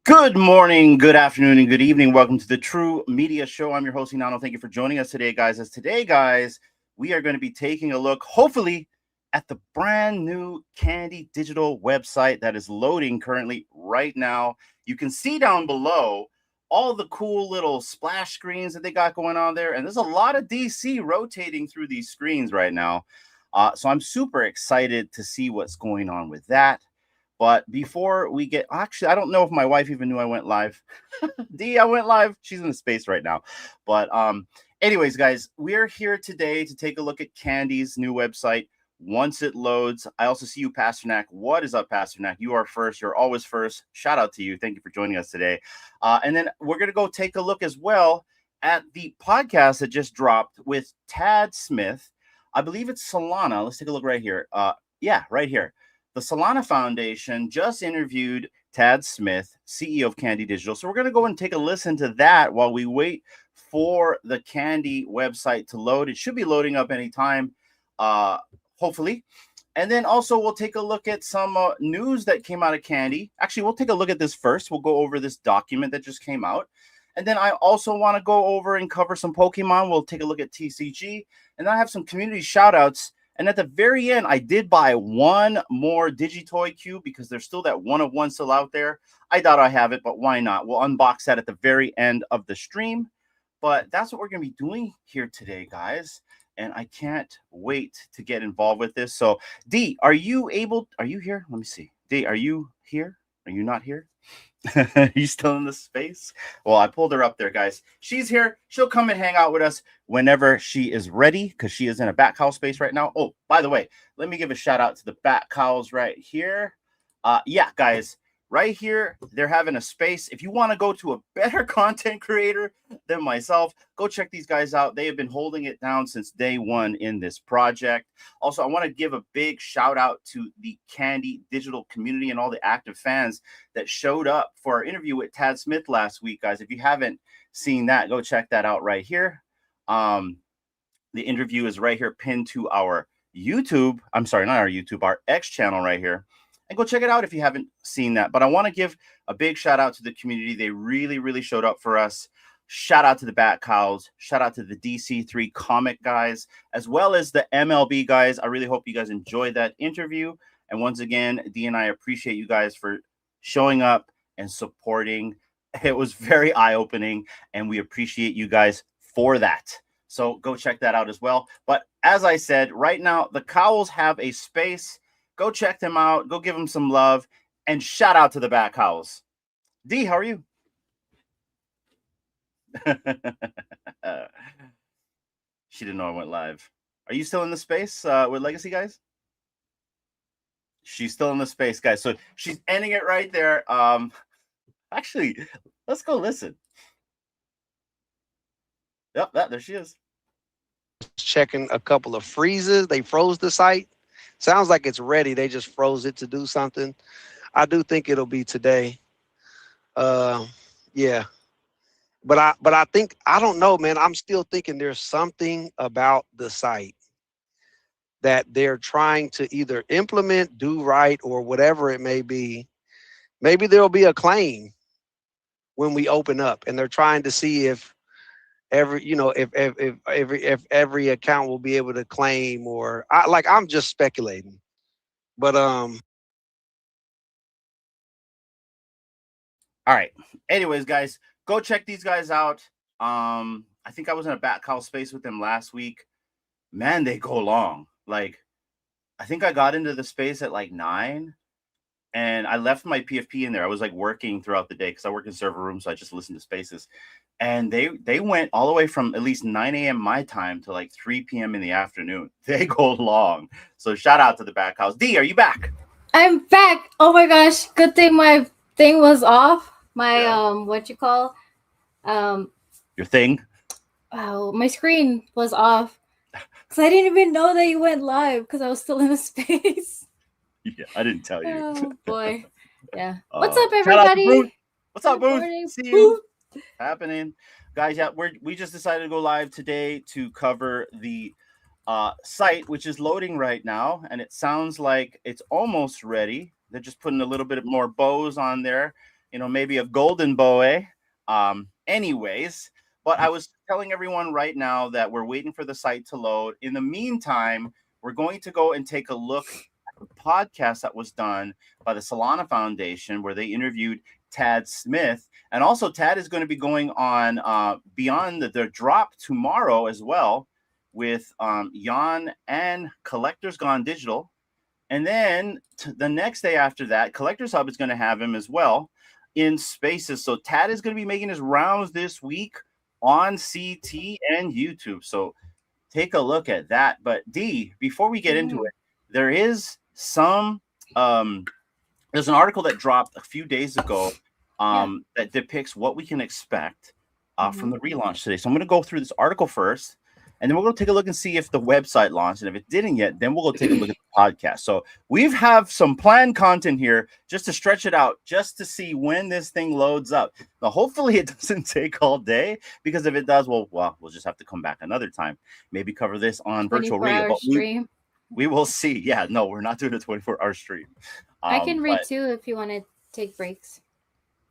Good morning, good afternoon, and good evening. Welcome to the True Media Show. I'm your host, Nano. Thank you for joining us today, guys. Guys, we are going to be taking a look, hopefully, at the brand new Candy Digital website that is loading currently right now. You can see down below all the cool little splash screens that they got going on there. And there's a lot of DC rotating through these screens right now. So I'm super excited to see what's going on with that. But before we get, actually, I don't know if my wife even knew I went live. D, I went live. She's in the space right now. But anyways, guys, we're here today to take a look at Candy's new website once it loads. I also see you, Pasternak. What is up, Pasternak? You are first. You're always first. Shout out to you. Thank you for joining us today. And then we're going to go take a look as well at the podcast that just dropped with Tad Smith. I believe it's Solana. Let's take a look right here. Yeah, right here. The Solana Foundation just interviewed Tad Smith, CEO of Candy Digital. So we're going to go and take a listen to that while we wait for the Candy website to load. It should be loading up anytime, hopefully. And then also we'll take a look at some news that came out of Candy. Actually, we'll take a look at this first. We'll go over this document that just came out. And then I also want to go over and cover some Pokemon. We'll take a look at TCG. And then I have some community shout outs. And at the very end, I did buy one more Digitoy cube because there's still that one of one still out there. I doubt I have it, but why not? We'll unbox that at the very end of the stream. But that's what we're going to be doing here today, guys. And I can't wait to get involved with this. So, D, are you here? Let me see. D, are you here? Are you not here? Are you still in the space? Well, I pulled her up there, guys. She's here. She'll come and hang out with us whenever she is ready because she is in a bat cowl space right now. Oh, by the way, let me give a shout out to the bat cowls right here. Yeah, guys, right here, they're having a space. If you want to go to a better content creator than myself, go check these guys out. They have been holding it down since day one in this project. Also, I want to give a big shout out to the Candy Digital community and all the active fans that showed up for our interview with Tad Smith last week, guys. If you haven't seen that, go check that out right here. The interview is right here pinned to our YouTube. I'm sorry, not our YouTube, our X channel right here. And go check it out if you haven't seen that. But I want to give a big shout out to the community. They really, really showed up for us. Shout out to the Bat Cows. Shout out to the DC3 comic guys, as well as the MLB guys. I really hope you guys enjoyed that interview. And once again, D and I appreciate you guys for showing up and supporting. It was very eye-opening, and we appreciate you guys for that. So go check that out as well. But as I said, right now, the Cowls have a space. Go check them out. Go give them some love. And shout out to the Bat Cowls. D, how are you? She didn't know I went live. Are you still in the space with Legacy, guys? She's still in the space, guys. So she's ending it right there. Actually, let's go listen. Yep, there she is. Checking a couple of freezes. They froze the site. Sounds like it's ready. They just froze it to do something. I do think it'll be today. Yeah. But I think, I don't know, man. I'm still thinking there's something about the site that they're trying to either implement, do right, or whatever it may be. Maybe there'll be a claim when we open up, and they're trying to see if if every account will be able to claim, or I'm just speculating. But all right. Anyways, guys, go check these guys out. I think I was in a Bat Cow space with them last week. Man, they go long. Like, I think I got into the space at like 9, and I left my PFP in there. I was like working throughout the day because I work in server room, so I just listened to spaces. And they went all the way from at least 9 a.m. my time to like 3 p.m. in the afternoon. They go long. So shout out to the Bat Cows. D, are you back? I'm back. Oh my gosh. Good thing my thing was off. My what you call your thing? Oh, my screen was off. Because I didn't even know that you went live because I was still in the space. Yeah, I didn't tell you. Oh boy. Yeah. What's up, everybody? What's up, Booth? See you. Happening, guys. Yeah, we just decided to go live today to cover the site, which is loading right now, and it sounds like it's almost ready. They're just putting a little bit more bows on there, maybe a golden boe. Anyways, but I was telling everyone right now that we're waiting for the site to load. In the meantime, we're going to go and take a look at the podcast that was done by the Solana Foundation, where they interviewed Tad Smith. And also, Tad is going to be going on Beyond the Drop tomorrow as well with Jan and Collectors Gone Digital. And then the next day after that, Collectors Hub is going to have him as well in Spaces. So Tad is going to be making his rounds this week on CT and YouTube. So take a look at that. But D, before we get into it, there is some there's an article that dropped a few days ago that depicts what we can expect from the relaunch today. So I'm going to go through this article first, and then we're going to take a look and see if the website launched. And if it didn't yet, then we'll go take a look at the podcast. So we have some planned content here just to stretch it out, just to see when this thing loads up. Now, hopefully it doesn't take all day, because if it does, well, we'll just have to come back another time. Maybe cover this on virtual radio. But we will see. Yeah, no, we're not doing a 24-hour stream. I can read too if you want to take breaks.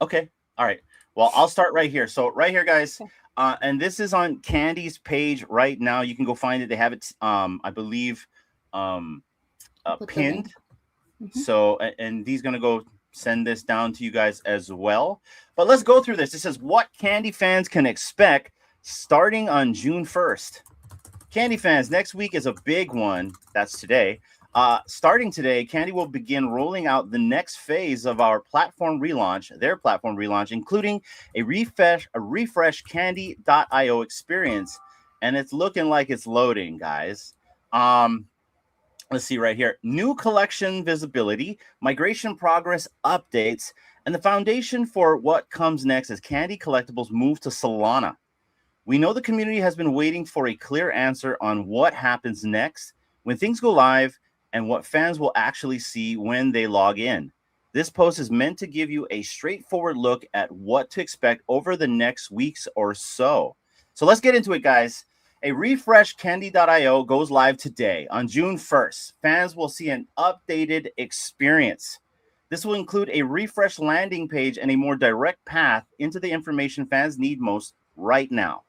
Okay. All right. Well, I'll start right here. So right here, guys. Okay. And this is on Candy's page right now. You can go find it. They have it, I believe, pinned. So, and he's going to go send this down to you guys as well. But let's go through this. It says what Candy fans can expect starting on June 1st. Candy fans, next week is a big one. That's today. Starting today, Candy will begin rolling out the next phase of our platform relaunch, their platform relaunch, including a refresh Candy.io experience. And it's looking like it's loading, guys. Let's see right here. New collection visibility, migration progress updates, and the foundation for what comes next as Candy Collectibles move to Solana. We know the community has been waiting for a clear answer on what happens next when things go live and what fans will actually see when they log in. This post is meant to give you a straightforward look at what to expect over the next weeks or so. So let's get into it, guys. A refresh Candy.io goes live today on June 1st. Fans will see an updated experience. This will include a refresh landing page and a more direct path into the information fans need most right now.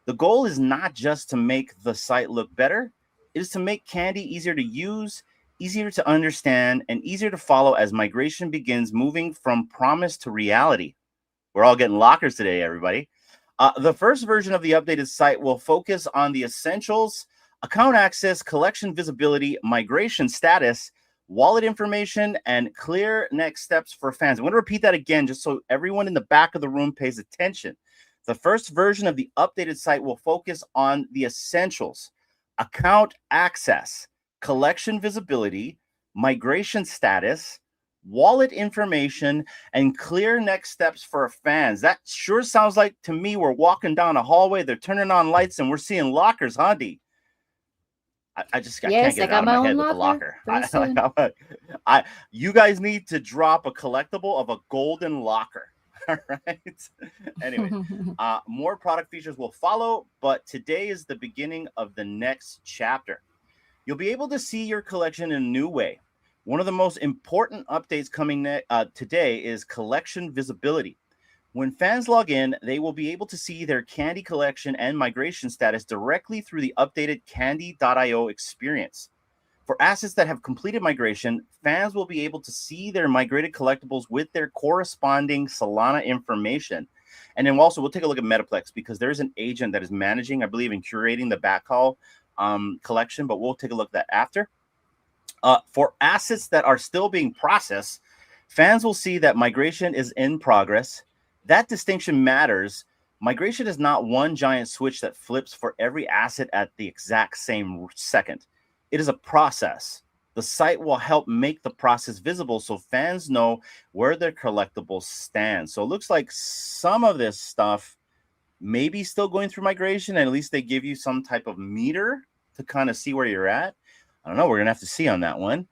The goal is not just to make the site look better, it is to make Candy easier to use, easier to understand, and easier to follow as migration begins moving from promise to reality. We're all getting lockers today, everybody. The first version of the updated site will focus on the essentials, account access, collection visibility, migration status, wallet information, and clear next steps for fans. I'm going to repeat that again just so everyone in the back of the room pays attention. The first version of the updated site will focus on the essentials, account access, collection visibility, migration status, wallet information, and clear next steps for fans. That sure sounds like to me we're walking down a hallway, they're turning on lights, and we're seeing lockers, huh, D? I can't get it out of my head with the locker. You guys need to drop a collectible of a golden locker. All right. Anyway, more product features will follow, but today is the beginning of the next chapter. You'll be able to see your collection in a new way. One of the most important updates coming today is collection visibility. When fans log in, they will be able to see their Candy collection and migration status directly through the updated Candy.io experience. For assets that have completed migration, fans will be able to see their migrated collectibles with their corresponding Solana information. And then also, we'll take a look at Metaplex because there is an agent that is managing, I believe, and curating the backhaul collection, but we'll take a look at that after. For assets that are still being processed, fans will see that migration is in progress. That distinction matters. Migration is not one giant switch that flips for every asset at the exact same second. It is a process. The site will help make the process visible so fans know where their collectibles stand. So it looks like some of this stuff may be still going through migration, and at least they give you some type of meter to kind of see where you're at. I don't know. We're going to have to see on that one.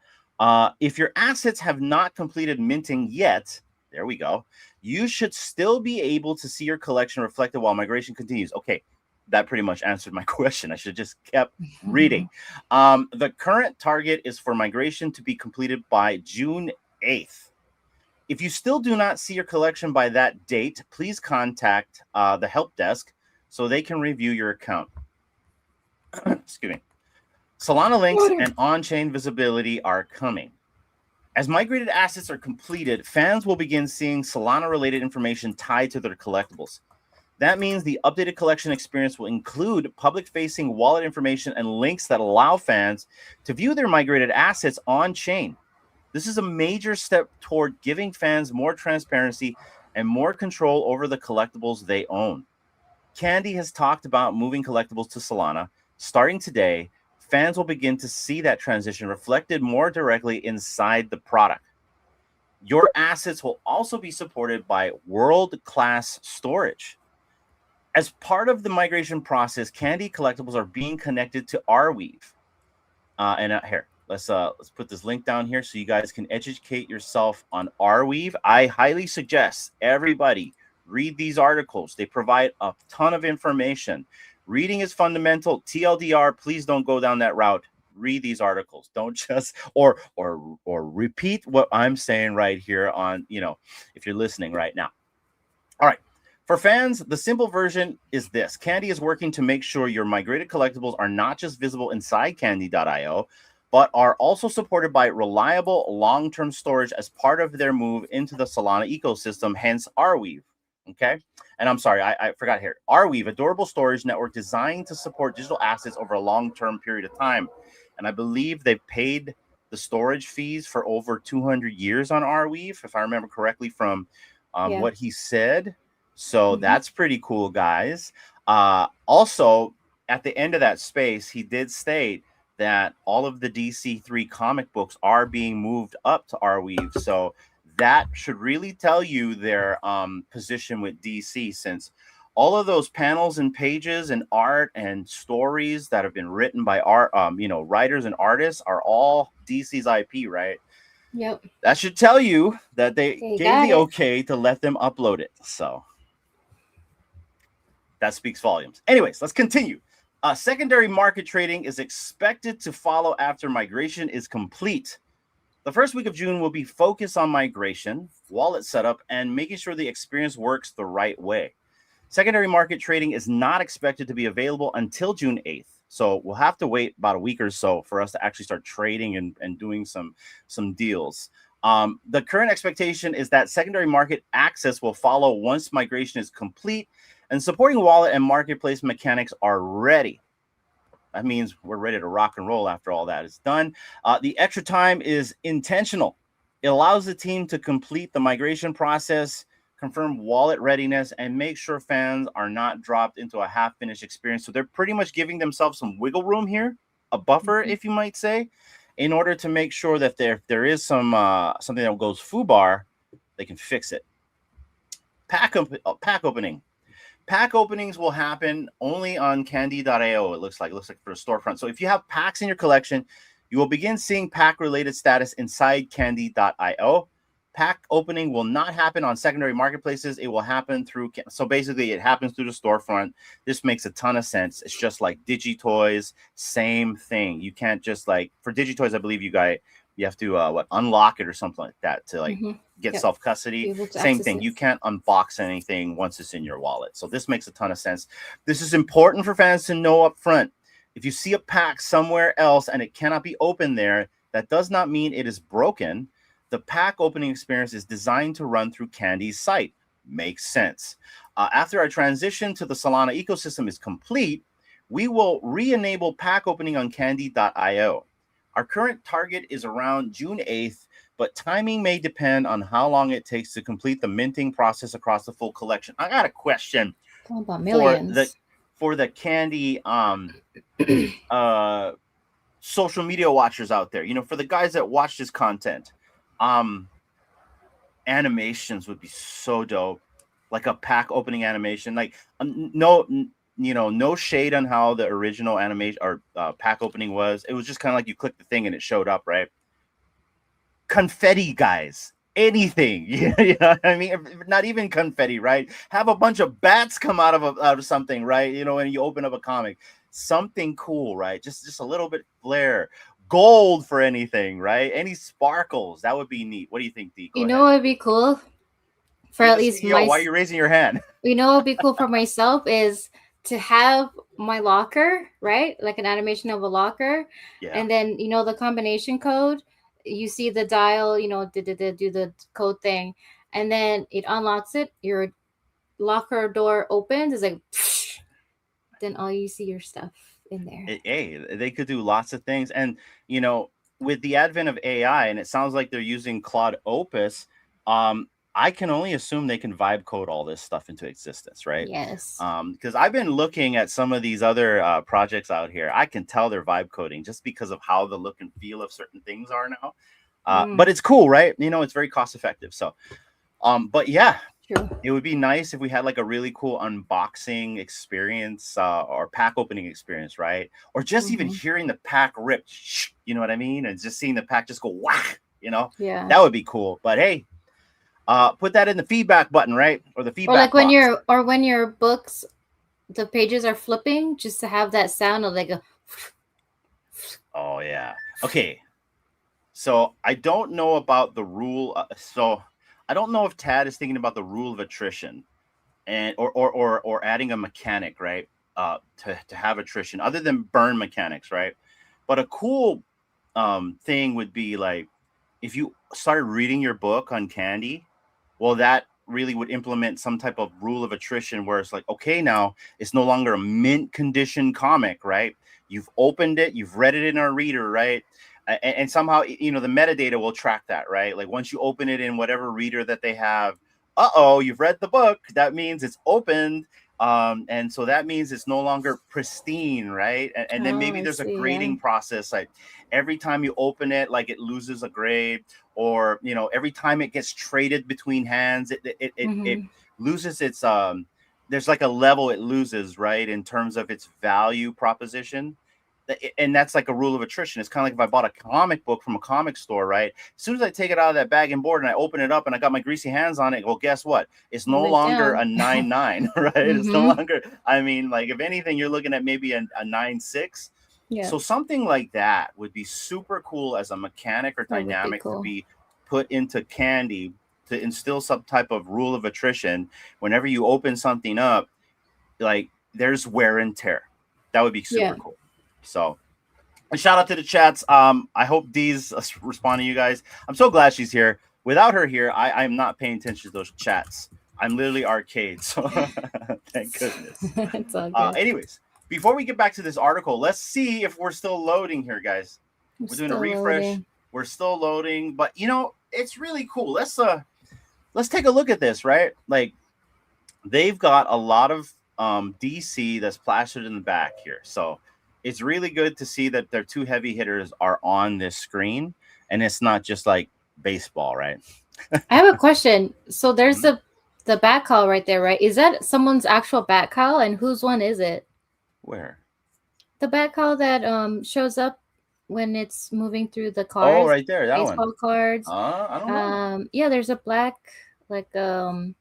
If your assets have not completed minting yet, there we go, you should still be able to see your collection reflected while migration continues. Okay, that pretty much answered my question. I should have just kept reading. The current target is for migration to be completed by June 8th. If you still do not see your collection by that date, please contact the help desk so they can review your account. Excuse me. Solana links and on-chain visibility are coming. As migrated assets are completed, fans will begin seeing Solana-related information tied to their collectibles. That means the updated collection experience will include public-facing wallet information and links that allow fans to view their migrated assets on-chain. This is a major step toward giving fans more transparency and more control over the collectibles they own. Candy has talked about moving collectibles to Solana. Starting today, fans will begin to see that transition reflected more directly inside the product. Your assets will also be supported by world-class storage. As part of the migration process, Candy collectibles are being connected to Arweave. Here, let's put this link down here so you guys can educate yourself on Arweave. I highly suggest everybody read these articles. They provide a ton of information. Reading is fundamental. TLDR, please don't go down that route. Read these articles. Don't just or repeat what I'm saying right here on, if you're listening right now. All right. For fans, the simple version is this. Candy is working to make sure your migrated collectibles are not just visible inside candy.io, but are also supported by reliable long-term storage as part of their move into the Solana ecosystem, hence Arweave. Okay. And I'm sorry, I forgot here. Arweave, a durable storage network designed to support digital assets over a long-term period of time. And I believe they've paid the storage fees for over 200 years on Arweave, if I remember correctly from what he said. So that's pretty cool, guys. Also, at the end of that space, he did state that all of the DC3 comic books are being moved up to Arweave. So that should really tell you their position with DC, since all of those panels and pages and art and stories that have been written by writers and artists are all DC's IP, right? Yep. That should tell you that they gave the okay to let them upload it. So that speaks volumes. Anyways, let's continue. Secondary market trading is expected to follow after migration is complete. The first week of June will be focused on migration, wallet setup, and making sure the experience works the right way. Secondary market trading is not expected to be available until June 8th. So we'll have to wait about a week or so for us to actually start trading and doing some deals. The current expectation is that secondary market access will follow once migration is complete and supporting wallet and marketplace mechanics are ready. That means we're ready to rock and roll after all that is done. The extra time is intentional. It allows the team to complete the migration process, confirm wallet readiness, and make sure fans are not dropped into a half-finished experience. So they're pretty much giving themselves some wiggle room here, a buffer, if you might say, in order to make sure that there is some something that goes foobar, they can fix it. Pack opening. Pack openings will happen only on candy.io. It looks like for a storefront. So if you have packs in your collection, you will begin seeing pack-related status inside candy.io. Pack opening will not happen on secondary marketplaces. It will happen through. So basically, it happens through the storefront. This makes a ton of sense. It's just like DigiToys, same thing. You can't just for DigiToys, I believe you have to unlock it or something like that to get self-custody. Same thing. You can't unbox anything once it's in your wallet. So this makes a ton of sense. This is important for fans to know up front. If you see a pack somewhere else and it cannot be opened there, that does not mean it is broken. The pack opening experience is designed to run through Candy's site. Makes sense. After our transition to the Solana ecosystem is complete, we will re-enable pack opening on candy.io. Our current target is around June 8th, but timing may depend on how long it takes to complete the minting process across the full collection. I got a question for the Candy social media watchers out there. For the guys that watch this content, animations would be so dope, like a pack opening animation. No shade on how the original animation or pack opening was. It was just kind of like you click the thing and it showed up, right? Confetti, guys, anything. You know what I mean? Not even confetti, right? Have a bunch of bats come out of something, right? And you open up a comic, something cool, right? Just a little bit flair. gold for anything, right? Any sparkles, that would be neat. What do you think, D? Go You ahead. know what would be cool for You're at the least CEO. Why are you raising your hand? You know what would be cool for myself is to have my locker, right? Like an animation of a locker. Yeah. And then, you know, the combination code, you see the dial, you know, do the code thing. And then it unlocks it. Your locker door opens. It's like, then all you see your stuff in there. Hey, they could do lots of things. And, you know, with the advent of AI, and it sounds like they're using Claude Opus, I can only assume they can vibe code all this stuff into existence, right? Yes. Because I've been looking at some of these other projects out here. I can tell they're vibe coding just because of how the look and feel of certain things are now. But it's cool, right? You know, it's very cost effective. So, but yeah, True. it would be nice if we had like a really cool unboxing experience or pack opening experience, right? Or just even hearing the pack rip, you know what I mean? And just seeing the pack just go whack, you know? Yeah. That would be cool. But hey, put that in the feedback button, right? Or the feedback Or like when box. when your books, the pages are flipping, just to have that sound of like a. Oh yeah. Okay. So I don't know about the rule. So I don't know if Tad is thinking about the rule of attrition, and or adding a mechanic, right? To have attrition other than burn mechanics, right? But a cool thing would be like if you started reading your book on Candy, well, that really would implement some type of rule of attrition where it's like, okay, now it's no longer a mint condition comic, right? You've opened it, you've read it in our reader, right? And somehow, you know, the metadata will track that, right? Like once you open it in whatever reader that they have, you've read the book. That means it's opened. And so that means it's no longer pristine, right? And then maybe there's a grading process. Like every time you open it, like it loses a grade, or you know, every time it gets traded between hands, it loses its there's like a level it loses, right, in terms of its value proposition. And that's like a rule of attrition. It's kind of like if I bought a comic book from a comic store, right? As soon as I take it out of that bag and board and I open it up and I got my greasy hands on it, well, guess what? It's no longer a 9.9, right? It's no longer, I mean, like if anything, you're looking at maybe a 9.6. Yeah. So something like that would be super cool as a mechanic or dynamic to be put into Candy to instill some type of rule of attrition. Whenever you open something up, like there's wear and tear. That would be super cool. So a shout out to the chats. I hope Dee's responding to you guys. I'm so glad she's here. Without her here, I'm not paying attention to those chats. I'm literally arcade. So thank goodness. It's all good. Anyways, before we get back to this article, let's see if we're still loading here, guys. We're doing a refresh. Loading. We're still loading, but you know, it's really cool. Let's take a look at this, right? Like they've got a lot of DC that's plastered in the back here. So it's really good to see that their two heavy hitters are on this screen, and it's not just like baseball, right? I have a question. So there's the bat call right there, right? Is that someone's actual bat call, and whose one is it? Where? The bat call that shows up when it's moving through the cards. Oh, right there, that baseball one. Cards. I don't know. Yeah, there's a black, like I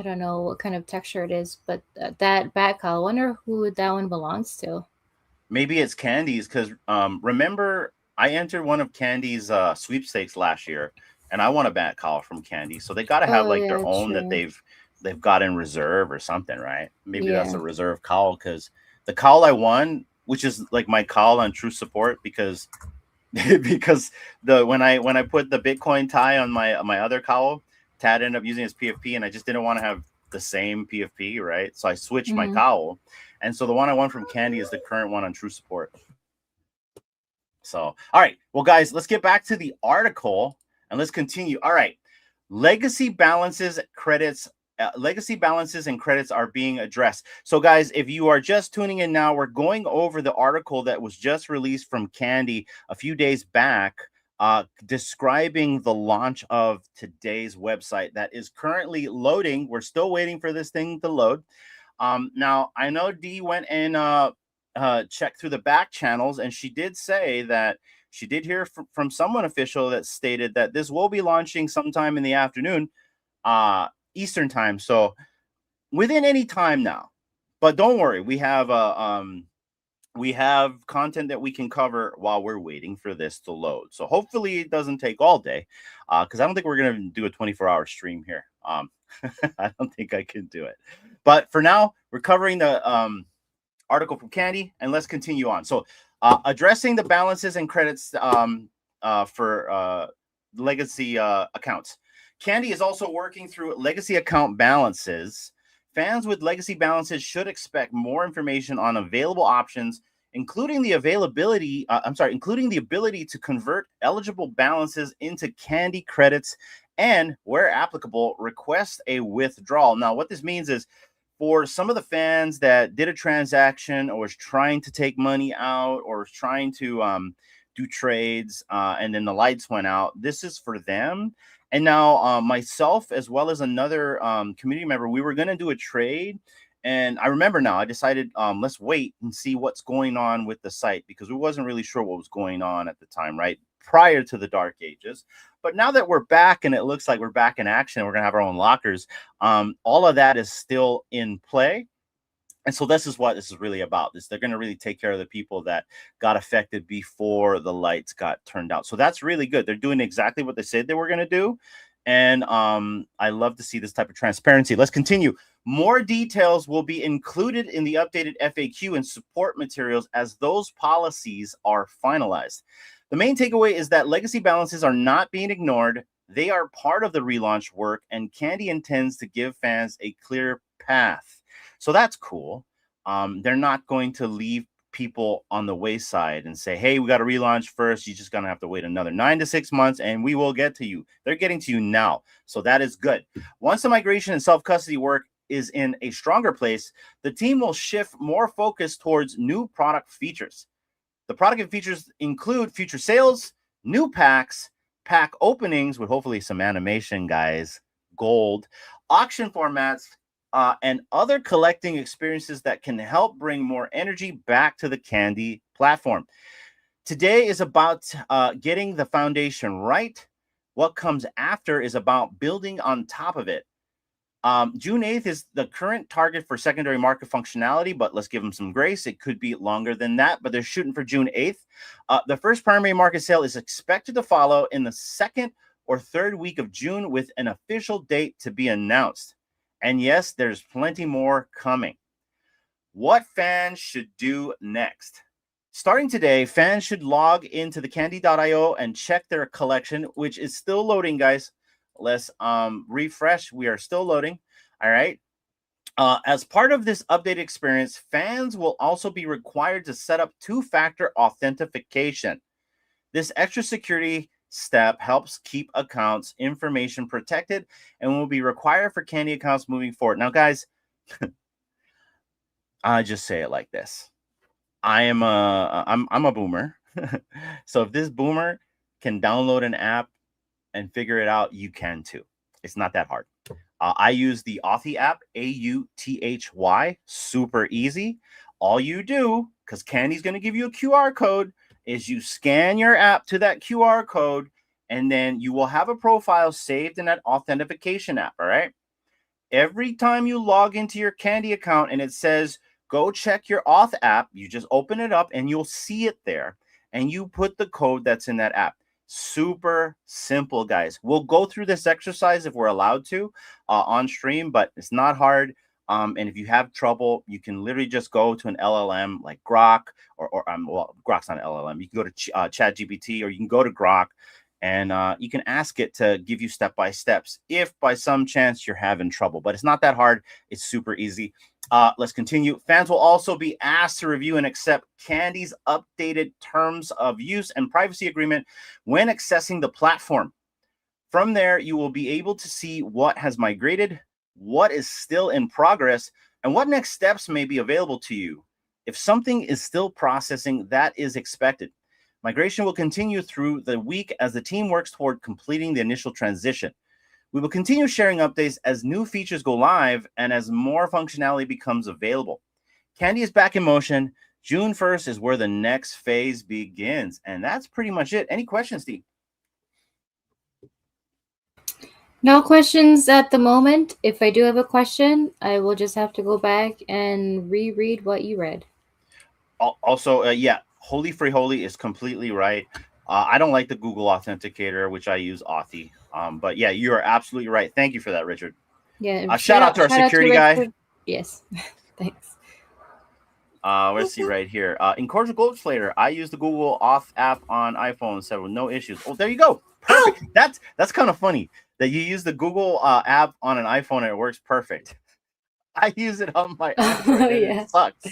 don't know what kind of texture it is, but that bat call. I wonder who that one belongs to. Maybe it's Candy's, because remember I entered one of Candy's sweepstakes last year, and I won a bat call from Candy. So they got to have their own that they've got in reserve or something, right? Maybe that's a reserve call, because the call I won, which is like my call on True Support, because when I put the Bitcoin tie on my other cowl, Tad ended up using his PFP, and I just didn't want to have the same PFP, right? So I switched my cowl. And so the one I won from Candy is the current one on True Support. So, all right. Well, guys, let's get back to the article and let's continue. All right. Legacy balances and credits are being addressed. So, guys, if you are just tuning in now, we're going over the article that was just released from Candy a few days back, describing the launch of today's website that is currently loading. We're still waiting for this thing to load. Now I know Dee went and checked through the back channels, and she did say that she did hear from someone official that stated that this will be launching sometime in the afternoon, Eastern time. So within any time now. But don't worry, we have we have content that we can cover while we're waiting for this to load. So hopefully it doesn't take all day, because I don't think we're gonna do a 24-hour stream here. I don't think I can do it. But for now, we're covering the article from Candy, and let's continue on. So addressing the balances and credits for legacy accounts. Candy is also working through legacy account balances. Fans with legacy balances should expect more information on available options, including the ability to convert eligible balances into Candy credits and, where applicable, request a withdrawal. Now, what this means is for some of the fans that did a transaction or was trying to take money out or was trying to do trades and then the lights went out, this is for them. And now myself, as well as another community member, we were going to do a trade. And I remember now, I decided let's wait and see what's going on with the site, because we wasn't really sure what was going on at the time, right? Prior to the dark ages. But now that we're back and it looks like we're back in action, we're going to have our own lockers. All of that is still in play. And so this is what this is really about. They're going to really take care of the people that got affected before the lights got turned out. So that's really good. They're doing exactly what they said they were going to do. And I love to see this type of transparency. Let's continue. More details will be included in the updated FAQ and support materials as those policies are finalized. The main takeaway is that legacy balances are not being ignored. They are part of the relaunch work, and Candy intends to give fans a clear path. So that's cool. They're not going to leave people on the wayside and say, hey, we got to relaunch first. You're just going to have to wait another 9 to 6 months and we will get to you. They're getting to you now. So that is good. Once the migration and self-custody work is in a stronger place, the team will shift more focus towards new product features. The product and features include future sales, new packs, pack openings with hopefully some animation, guys, gold, auction formats, and other collecting experiences that can help bring more energy back to the Candy platform. Today is about getting the foundation right. What comes after is about building on top of it. June 8th is the current target for secondary market functionality, but let's give them some grace. It could be longer than that, but they're shooting for June 8th. The first primary market sale is expected to follow in the second or third week of June with an official date to be announced. And yes, there's plenty more coming. What fans should do next? Starting today, fans should log into the candy.io and check their collection, which is still loading, guys. Let's refresh. We are still loading. All right. As part of this updated experience, fans will also be required to set up two-factor authentication. This extra security step helps keep accounts information protected and will be required for Candy accounts moving forward. Now, guys, I just say it like this. I'm a boomer. So if this boomer can download an app and figure it out, you can too. It's not that hard. I use the Authy app, AUTHY, super easy. All you do, because Candy's going to give you a QR code, is you scan your app to that QR code, and then you will have a profile saved in that authentication app, all right? Every time you log into your Candy account and it says, go check your Auth app, you just open it up and you'll see it there, and you put the code that's in that app. Super simple, guys. We'll go through this exercise if we're allowed to on stream, but it's not hard. And if you have trouble, you can literally just go to an LLM like Grok, well, Grok's not an LLM. You can go to ChatGPT, or you can go to Grok, and you can ask it to give you step-by-steps if by some chance you're having trouble. But it's not that hard. It's super easy. Let's continue. Fans will also be asked to review and accept Candy's updated terms of use and privacy agreement when accessing the platform. From there, you will be able to see what has migrated, what is still in progress, and what next steps may be available to you. If something is still processing, that is expected. Migration will continue through the week as the team works toward completing the initial transition. We will continue sharing updates as new features go live and as more functionality becomes available. Candy is back in motion. June 1st is where the next phase begins. And that's pretty much it. Any questions, Steve? No questions at the moment. If I do have a question, I will just have to go back and reread what you read. Also, yeah, Holy Free Holy is completely right. I don't like the Google Authenticator, which I use Authy. But yeah, you are absolutely right. Thank you for that, Richard. Yeah, Shout out to our shout out to security guy. Richard. Yes, thanks. Let's see right here. In Cordial Gold Slater, I use the Google Auth app on iPhone 7 with no issues. Oh, there you go. Perfect. That's kind of funny that you use the Google app on an iPhone and it works perfect. I use it on my Android and it Yeah. sucks.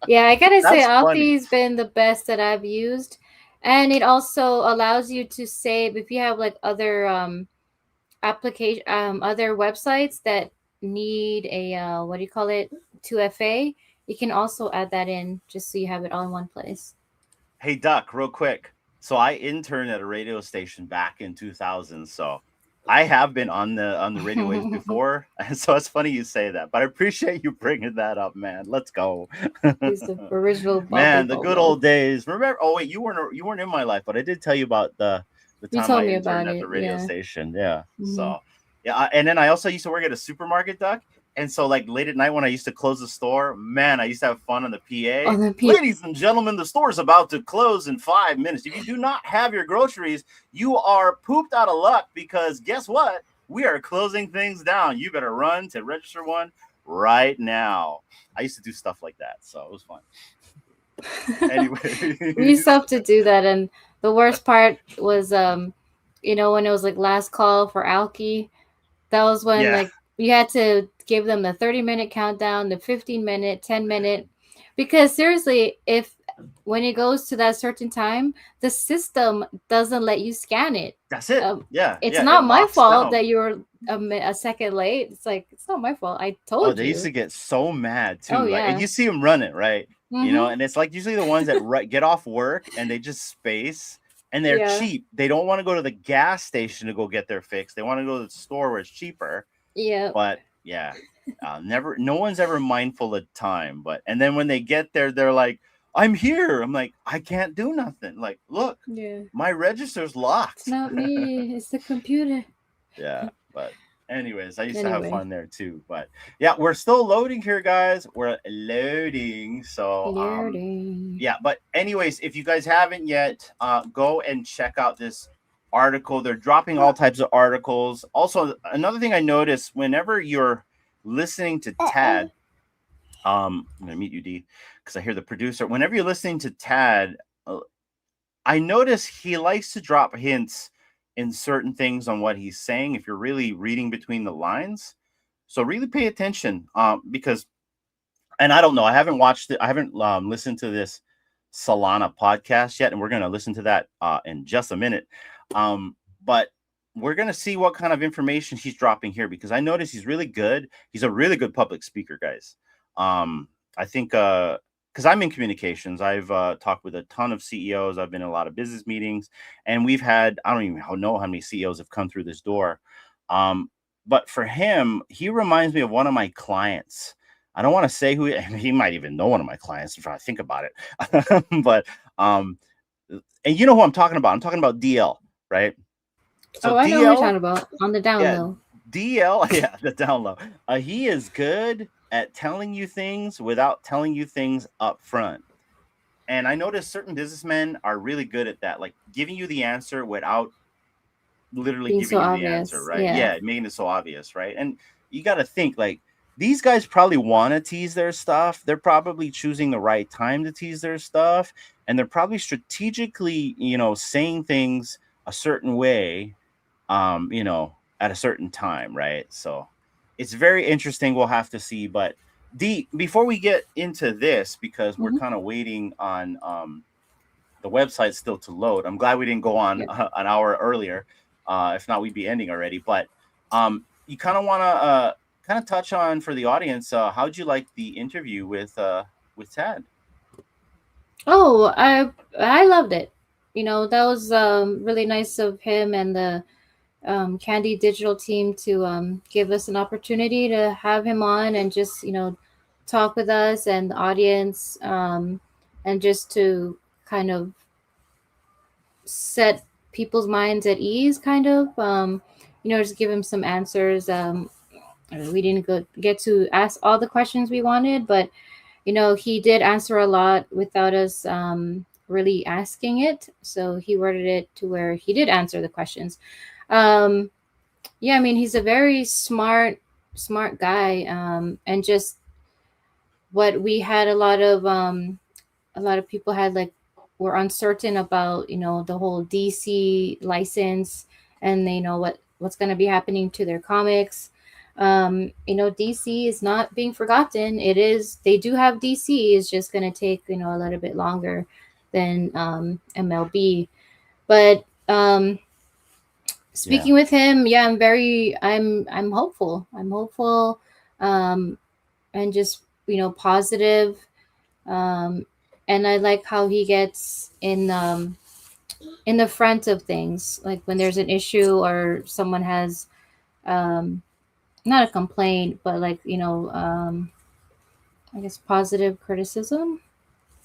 Yeah, I gotta say, That's funny. Authy's been the best that I've used, and it also allows you to save if you have like other application other websites that need a what do you call it, 2FA. You can also add that in just so you have it all in one place. Hey, Duck, real quick. So I interned at a radio station back in 2000. So I have been on the radio waves before. And so it's funny you say that, but I appreciate you bringing that up, man. Let's go. Use the original Man, Bobby the good Bobo. old days. Remember? Oh wait, you weren't in my life, but I did tell you about the You time told I me interned about at the it, radio yeah. station. Yeah. Mhm. So yeah, and then I also used to work at a supermarket, Duck. And so, like late at night when I used to close the store, man, I used to have fun on the PA. On the PA. Ladies and gentlemen, the store is about to close in 5 minutes. If you do not have your groceries, you are pooped out of luck because guess what? We are closing things down. You better run to register one right now. I used to do stuff like that, so it was fun. Anyway, We used to have to do that, and the worst part was you know, when it was like last call for Alki, that was when yeah, like you had to give them the 30-minute countdown, the 15-minute, 10-minute, because seriously, if when it goes to that certain time, the system doesn't let you scan it. that's it. Yeah, It's yeah, it not my locks fault down. that you were a second late. It's like it's not my fault. I Oh, told they you. used to get so mad too. Oh Like, and yeah. you see them run it, right? You know, Mm-hmm. and it's like usually the ones that get off work and they just space and they're Yeah. cheap. They don't want to go to the gas station to go get their fix. They want to go to the store where it's cheaper. Yeah. But yeah, no one's ever mindful of time. But and then when they get there, they're like, "I'm here." I'm like, "I can't do nothing." Like, look, Yeah. my register's locked. It's not me. It's the computer. Yeah, but anyways, I used to have Anyway. fun there too. But yeah, we're still loading here, guys. We're loading. So Loading. yeah, but anyways, if you guys haven't yet, go and check out this article. They're dropping all types of articles. Also, another thing I noticed whenever you're listening to Tad, I'm gonna mute you, D, because I hear the producer. Whenever you're listening to Tad, I notice he likes to drop hints in certain things on what he's saying if you're really reading between the lines. So really pay attention because, and I don't know, I haven't watched it. I haven't listened to this Solana podcast yet, and we're going to listen to that in just a minute. But we're going to see what kind of information he's dropping here because I notice he's really good. He's a really good public speaker, guys. I think because I'm in communications, I've talked with a ton of CEOs. I've been in a lot of business meetings, and we've had, I don't even know how many CEOs have come through this door. But for him, he reminds me of one of my clients. I don't want to say who he might even know one of my clients if I think about it. But and you know who I'm talking about. I'm talking about DL, right? So I know what you're talking about. On the down yeah, low. DL, yeah, the down low. He is good at telling you things without telling you things up front. And I noticed certain businessmen are really good at that, like giving you the answer without literally Being giving so you the obvious. answer, right? Yeah. Yeah, making it so obvious, right? And you got to think like these guys probably want to tease their stuff. They're probably choosing the right time to tease their stuff. And they're probably strategically, saying things a certain way, at a certain time, right? So it's very interesting. We'll have to see. But before we get into this, because we're kind of waiting on the website still to load. I'm glad we didn't go on an hour earlier. If not, we'd be ending already. But you kind of want to kind of touch on for the audience. How'd you like the interview with Tad? Oh, I loved it. You know, that was really nice of him and the Candy Digital team to give us an opportunity to have him on and just, talk with us and the audience, and just to kind of set people's minds at ease, kind of, just give him some answers. We didn't get to ask all the questions we wanted, but he did answer a lot without us really asking it. So he worded it to where he did answer the questions. Um, yeah, I mean, he's a very smart guy. And just what we had a lot of people had like were uncertain about the whole DC license, and they know what's going to be happening to their comics. DC is not being forgotten. It is, they do have DC. It's just going to take a little bit longer than MLB. But Yeah. speaking with him, yeah, I'm hopeful. I'm hopeful, um and just positive. um and I like how he gets in the front of things, like when there's an issue or someone has um not a complaint, but like I guess positive criticism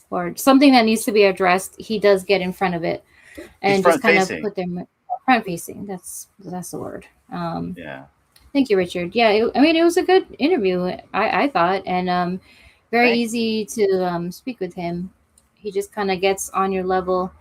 or something that needs to be addressed. He does get in front of it He's and just front kind of facing. put them front facing. That's the word. Yeah. Thank you, Richard. Yeah, I mean, it was a good interview, I thought, and very Thank easy to speak with him. He just kind of gets on your level,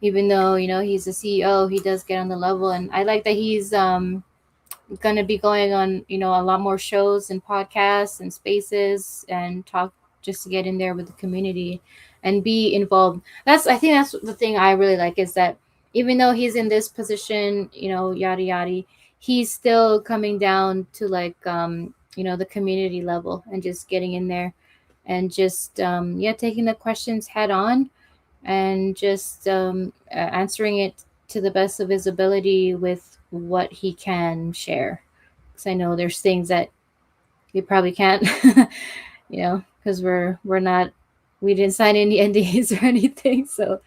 even though he's a CEO. He does get on the level, and I like that he's gonna be going on a lot more shows and podcasts and spaces and talk, just to get in there with the community and be involved. I think that's the thing I really like, is that even though he's in this position, yada yada, he's still coming down to like the community level and just getting in there and just yeah, taking the questions head on and just answering it to the best of his ability with what he can share. Because I know there's things that he probably can't, because we're not, we didn't sign any NDAs or anything. So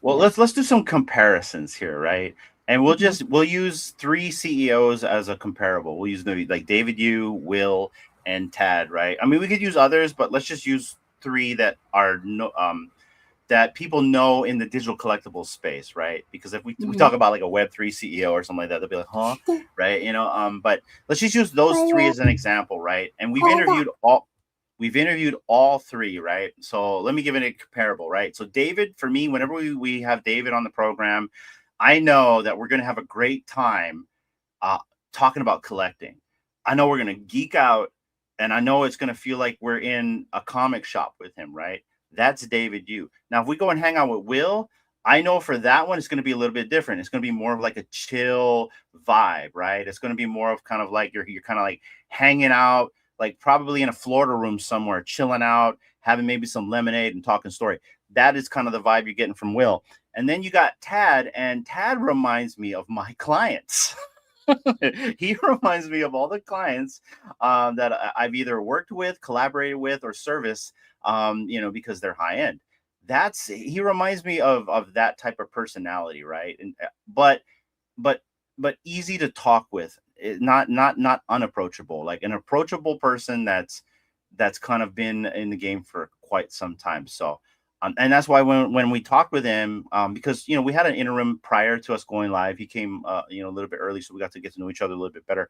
Well, yeah. let's do some comparisons here, right? And we'll Mhm. just we'll use three CEOs as a comparable. We'll use maybe like David Yu, Will, and Tad, right? I mean, we could use others, but let's just use three that are no that people know in the digital collectibles space, right? Because if we Mhm. talk about like a Web3 CEO or something like that, they'll be like, huh, right? But let's just use those three as an example, right? And we've interviewed all three, right? So let me give it a comparable, right? So David, for me, whenever we have David on the program, I know that we're going to have a great time uh, talking about collecting. I know we're going to geek out, and I know it's going to feel like we're in a comic shop with him, right? That's David Yu. Now, if we go and hang out with Will, I know for that one, it's going to be a little bit different. It's going to be more of like a chill vibe, right? It's going to be more of kind of like you're kind of like hanging out, like probably in a Florida room somewhere, chilling out, having maybe some lemonade and talking story. That is kind of the vibe you're getting from Will. And then you got Tad, and Tad reminds me of my clients. He reminds me of all the clients that I've either worked with, collaborated with, or service. Because they're high end. He reminds me of that type of personality, right? And but but easy to talk with, not unapproachable, like an approachable person that's kind of been in the game for quite some time. So and that's why when we talked with him, because we had an interim prior to us going live. He came a little bit early, so we got to get to know each other a little bit better.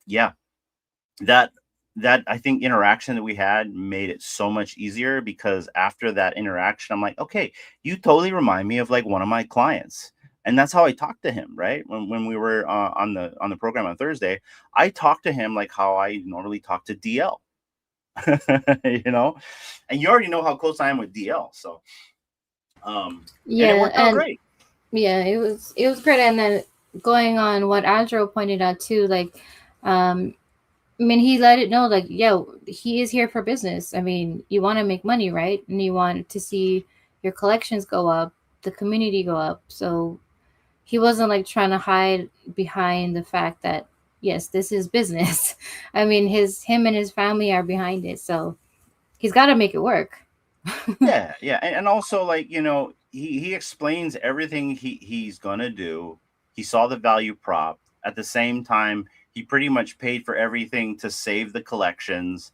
Yeah, that I think interaction that we had made it so much easier, because after that interaction, I'm like, okay, you totally remind me of like one of my clients. And that's how I talked to him, right? When we were on the program on Thursday, I talked to him like how I normally talk to DL. you know and you already know how close I am with DL, so and it Yeah, worked out and great. yeah, it was great. And then going on what Andrew pointed out too, like um I mean, he let it know, like, yeah, he is here for business. I mean, you want to make money, right? And you want to see your collections go up, the community go up. So he wasn't like trying to hide behind the fact that yes, this is business. I mean, him and his family are behind it, so he's got to make it work. Yeah, and also, like, he explains everything he's gonna do. He saw the value prop. At the same time, he pretty much paid for everything to save the collections,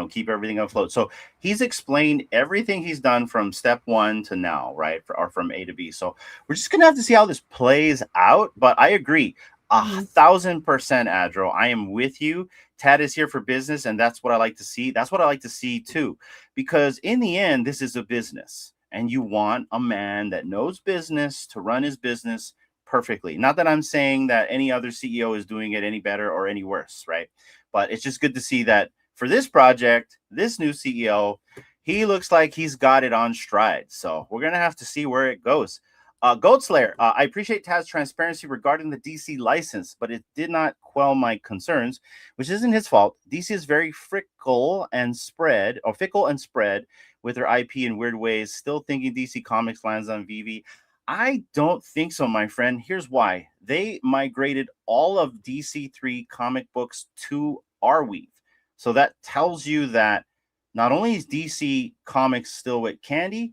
keep everything afloat. So he's explained everything he's done from step one to now, right? Or from A to B. So we're just gonna have to see how this plays out. But I agree. 1,000%, Adro. I am with you. Tad is here for business, and that's what I like to see. That's what I like to see too, because in the end, this is a business, and you want a man that knows business to run his business perfectly. Not that I'm saying that any other CEO is doing it any better or any worse, right? But it's just good to see that for this project, this new CEO, he looks like he's got it on stride. So we're gonna have to see where it goes. Goat Slayer, I appreciate Taz's transparency regarding the DC license, but it did not quell my concerns, which isn't his fault. DC is very fickle and spread with their IP in weird ways. Still thinking DC Comics lands on VV. I don't think so, my friend. Here's why. They migrated all of DC3 comic books to Arweave. So that tells you that not only is DC Comics still with Candy,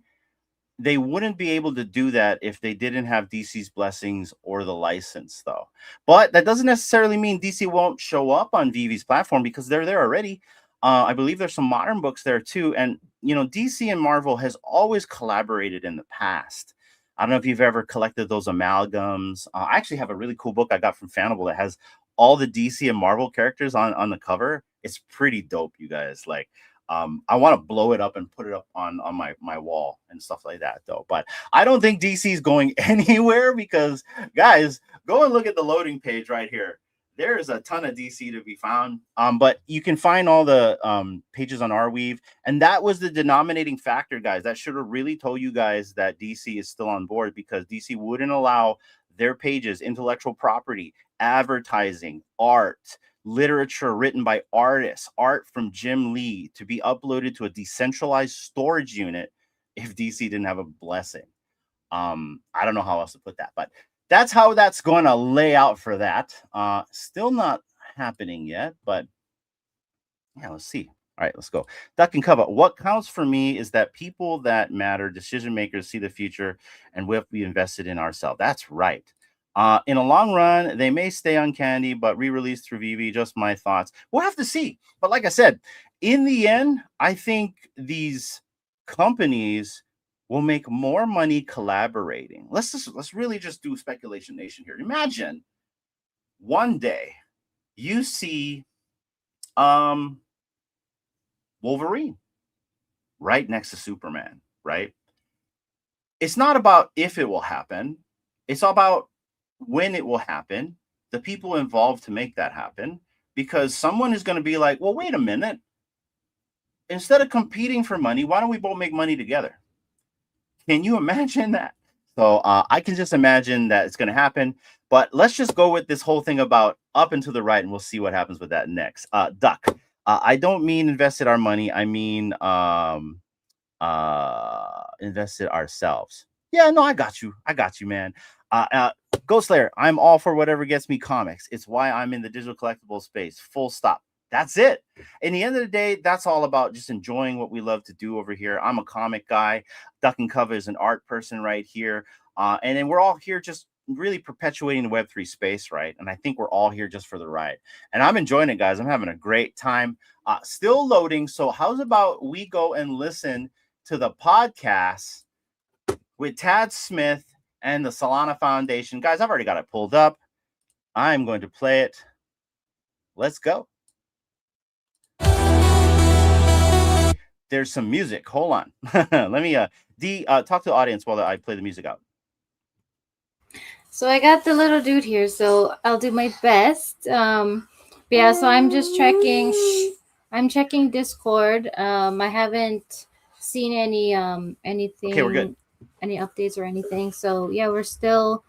they wouldn't be able to do that if they didn't have DC's blessings or the license, though. But that doesn't necessarily mean DC won't show up on VV's platform, because they're there already. I believe there's some modern books there too. And, you know, DC and Marvel has always collaborated in the past. I don't know if you've ever collected those amalgams. I actually have a really cool book I got from Fanable that has all the DC and Marvel characters on the cover. It's pretty dope, you guys. Like, I want to blow it up and put it up on my wall and stuff like that, though. But I don't think DC is going anywhere, because, guys, go and look at the loading page right here. There's a ton of DC to be found. But you can find all the pages on Arweave, and that was the denominating factor, guys. That should have really told you guys that DC is still on board, because DC wouldn't allow their pages, intellectual property, advertising, art, literature written by artists, art from Jim Lee, to be uploaded to a decentralized storage unit if DC didn't have a blessing. I don't know how else to put that, but that's how that's going to lay out for that. Still not happening yet, but yeah, let's see. All right, let's go. Duck and cover. What counts for me is that people that matter, decision makers, see the future, and we have to be invested in ourselves. That's right. In a long run, they may stay on Candy, but re-release through VV. Just my thoughts. We'll have to see. But like I said, in the end, I think these companies will make more money collaborating. Let's really just do speculation nation here. Imagine one day you see Wolverine right next to Superman, right? It's not about if it will happen. It's about when it will happen, the people involved to make that happen, because someone is going to be like, well, wait a minute. Instead of competing for money, why don't we both make money together? Can you imagine that? So I can just imagine that it's going to happen. But let's just go with this whole thing about up and to the right, and we'll see what happens with that next. Duck. I don't mean invested our money. I mean invested ourselves. Yeah, no, I got you. I got you, man. Ghost Slayer, I'm all for whatever gets me comics. It's why I'm in the digital collectible space. Full stop. That's it. In the end of the day, that's all about just enjoying what we love to do over here. I'm a comic guy. Duck and Cover is an art person right here. And then we're all here just really perpetuating the Web3 space, right? And I think we're all here just for the ride. And I'm enjoying it, guys. I'm having a great time. Still loading. So how's about we go and listen to the podcast with Tad Smith and the Solana Foundation. Guys, I've already got it pulled up. I'm going to play it. Let's go. There's some music. Hold on. Let me talk to the audience while I play the music out. So I got the little dude here, so I'll do my best. But yeah, so I'm just checking. I'm checking Discord. I haven't seen any anything. Okay, we're good. Any updates or anything. So yeah, we're still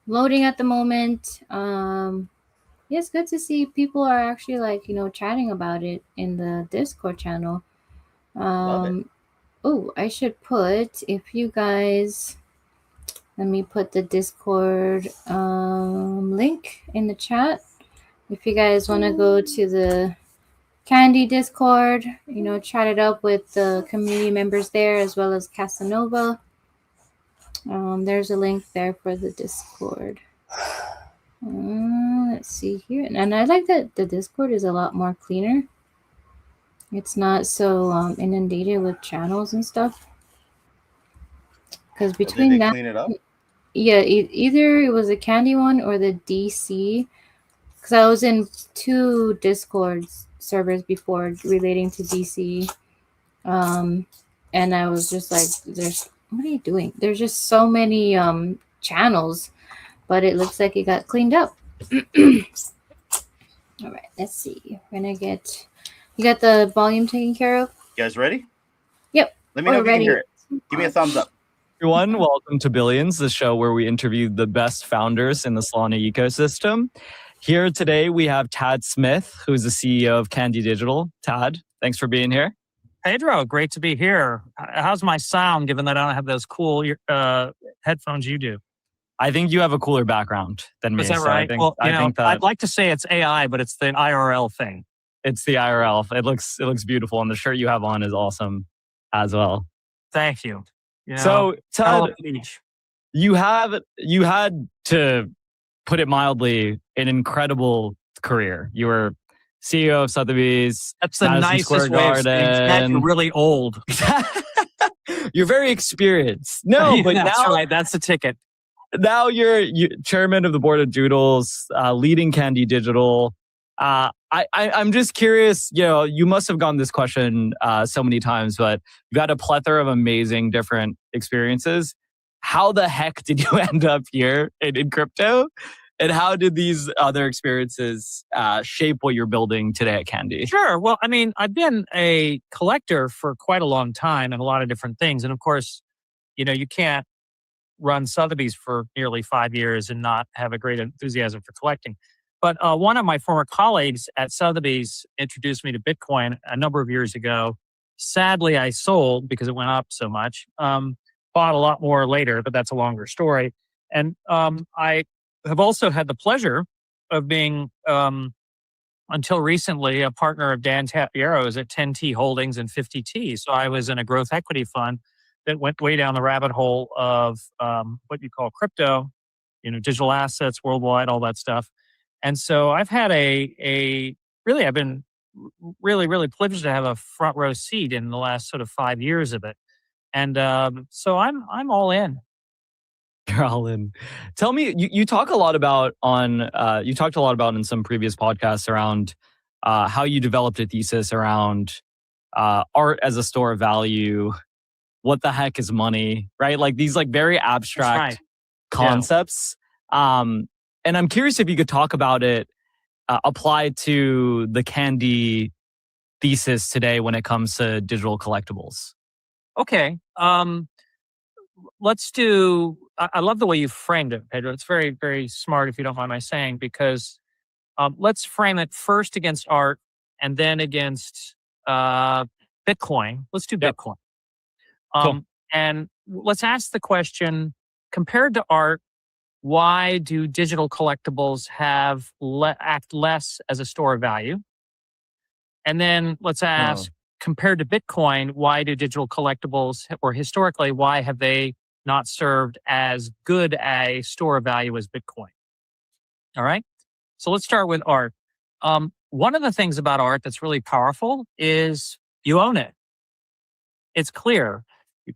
loading at the moment. Yeah, it's good to see people are actually like, chatting about it in the Discord channel. Love it. Oh, I should put, if you guys, let me put the Discord link in the chat. If you guys want to go to the Candy Discord, chat it up with the community members there, as well as Casanova. There's a link there for the Discord. Let's see here. And I like that the Discord is a lot more cleaner. It's not so inundated with channels and stuff. Because between did they that, clean it up? Yeah, either it was the candy one or the DC. Because I was in 2 Discord servers before relating to DC. And I was just like, there's what are you doing? There's just so many channels, but it looks like it got cleaned up. All right, let's see. We're gonna get you got the volume taken care of. You guys ready? Yep. Let me know if you ready. can hear it. Give me a thumbs up. Everyone, welcome to Billions, the show where we interview the best founders in the Solana ecosystem. Here today we have Tad Smith, who's the CEO of Candy Digital. Tad, thanks for being here. Pedro, great to be here. How's my sound, given that I don't have those cool headphones you do? I think you have a cooler background than me. Is that so right? I think that I'd like to say it's AI, but it's the IRL thing. it's the IRL. It looks beautiful, and the shirt you have on is awesome as well. Thank you. So, Tad, you had, to put it mildly, an incredible career. You were CEO of Sotheby's. That's the Madison nicest Square way of saying that. You're really old. You're very experienced. No, but that's now, right. That's the ticket. Now you're chairman of the board of Doodles, leading Candy Digital. I'm just curious, you must have gotten this question so many times, but you've had a plethora of amazing different experiences. How the heck did you end up here in crypto? And how did these other experiences shape what you're building today at Candy? Sure. Well, I mean, I've been a collector for quite a long time and a lot of different things. And of course, you can't run Sotheby's for nearly 5 years and not have a great enthusiasm for collecting. But one of my former colleagues at Sotheby's introduced me to Bitcoin a number of years ago. Sadly, I sold because it went up so much. Bought a lot more later, but that's a longer story. And I have also had the pleasure of being, until recently, a partner of Dan Tapiero's at 10T Holdings and 50T. So I was in a growth equity fund that went way down the rabbit hole of what you call crypto, digital assets worldwide, all that stuff. And so I've had I've been really, really privileged to have a front row seat in the last sort of 5 years of it. And so I'm all in. You're all in. Tell me, you talk a lot about you talked a lot about in some previous podcasts around how you developed a thesis around art as a store of value. What the heck is money, right? Like these very abstract concepts. And I'm curious if you could talk about it applied to the Candy thesis today when it comes to digital collectibles. Okay. Let's do, I love the way you framed it, Pedro. It's very, very smart, if you don't mind my saying, because let's frame it first against art and then against Bitcoin. Let's do Bitcoin. Cool. And let's ask the question, compared to art, why do digital collectibles act less as a store of value? And then let's ask, compared to Bitcoin, why do digital collectibles, or historically, why have they not served as good a store of value as Bitcoin? All right. So let's start with art. One of the things about art that's really powerful is you own it. It's clear. You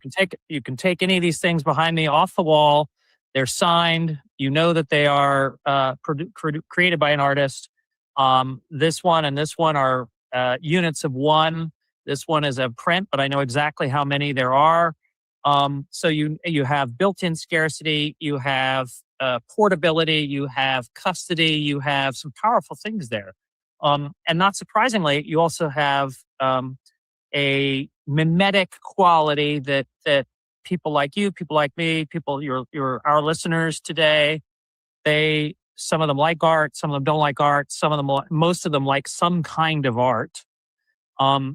can take any of these things behind me off the wall. They're signed. You know that they are created by an artist. This one and this one are units of one. This one is a print, but I know exactly how many there are. So you have built-in scarcity. You have portability. You have custody. You have some powerful things there. And not surprisingly, you also have a mimetic quality that people like you, people like me, our listeners today, some of them like art, some of them don't like art, most of them like some kind of art. That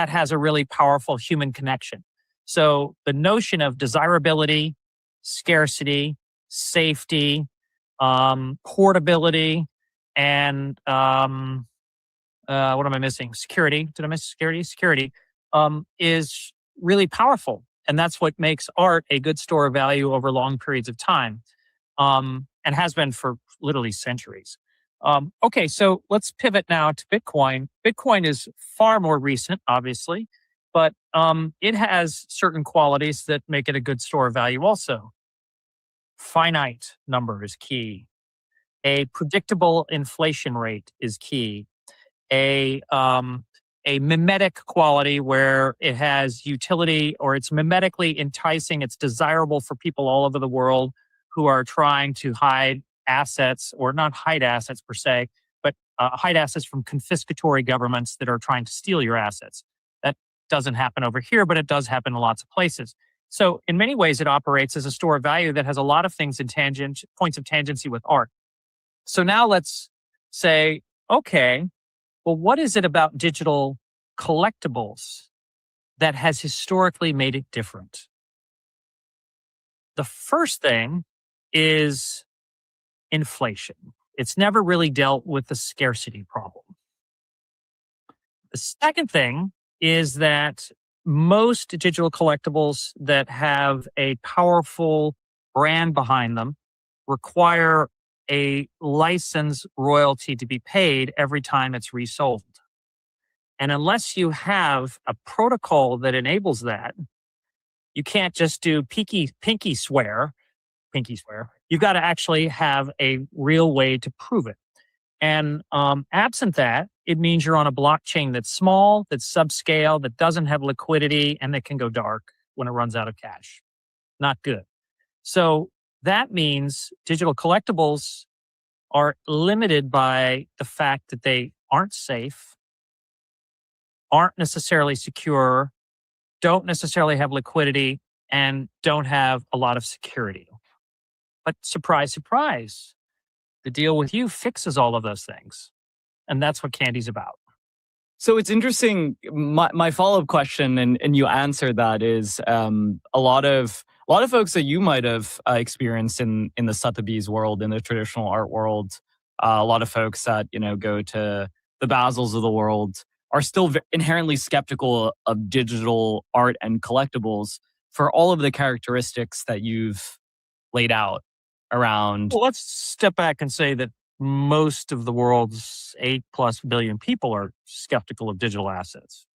has a really powerful human connection. So the notion of desirability, scarcity, safety, portability, and what am I missing? Security. Did I miss security? Security is really powerful. And that's what makes art a good store of value over long periods of time, and has been for literally centuries. Okay, so let's pivot now to Bitcoin. Bitcoin is far more recent, obviously. but it has certain qualities that make it a good store of value also. Finite number is key. A predictable inflation rate is key. A mimetic quality where it has utility, or it's mimetically enticing, it's desirable for people all over the world who are trying to hide assets, or not hide assets per se, but hide assets from confiscatory governments that are trying to steal your assets. That doesn't happen over here, but it does happen in lots of places. So in many ways, it operates as a store of value that has a lot of things in points of tangency with art. So now let's say, okay, well, what is it about digital collectibles that has historically made it different? The first thing is inflation. It's never really dealt with the scarcity problem. The second thing is that most digital collectibles that have a powerful brand behind them require a license royalty to be paid every time it's resold. And unless you have a protocol that enables that, you can't just do pinky swear. You've got to actually have a real way to prove it. And absent that, it means you're on a blockchain that's small, that's subscale, that doesn't have liquidity, and that can go dark when it runs out of cash. Not good. So that means digital collectibles are limited by the fact that they aren't safe, aren't necessarily secure, don't necessarily have liquidity, and don't have a lot of security. But surprise, surprise, the deal with you fixes all of those things. And that's what Candy's about. So it's interesting. My follow-up question, and you answered that, is a lot of folks that you might have experienced in the Sotheby's world, in the traditional art world, a lot of folks that go to the Basels of the world are still inherently skeptical of digital art and collectibles for all of the characteristics that you've laid out around. Well, let's step back and say that most of the world's 8+ billion people are skeptical of digital assets.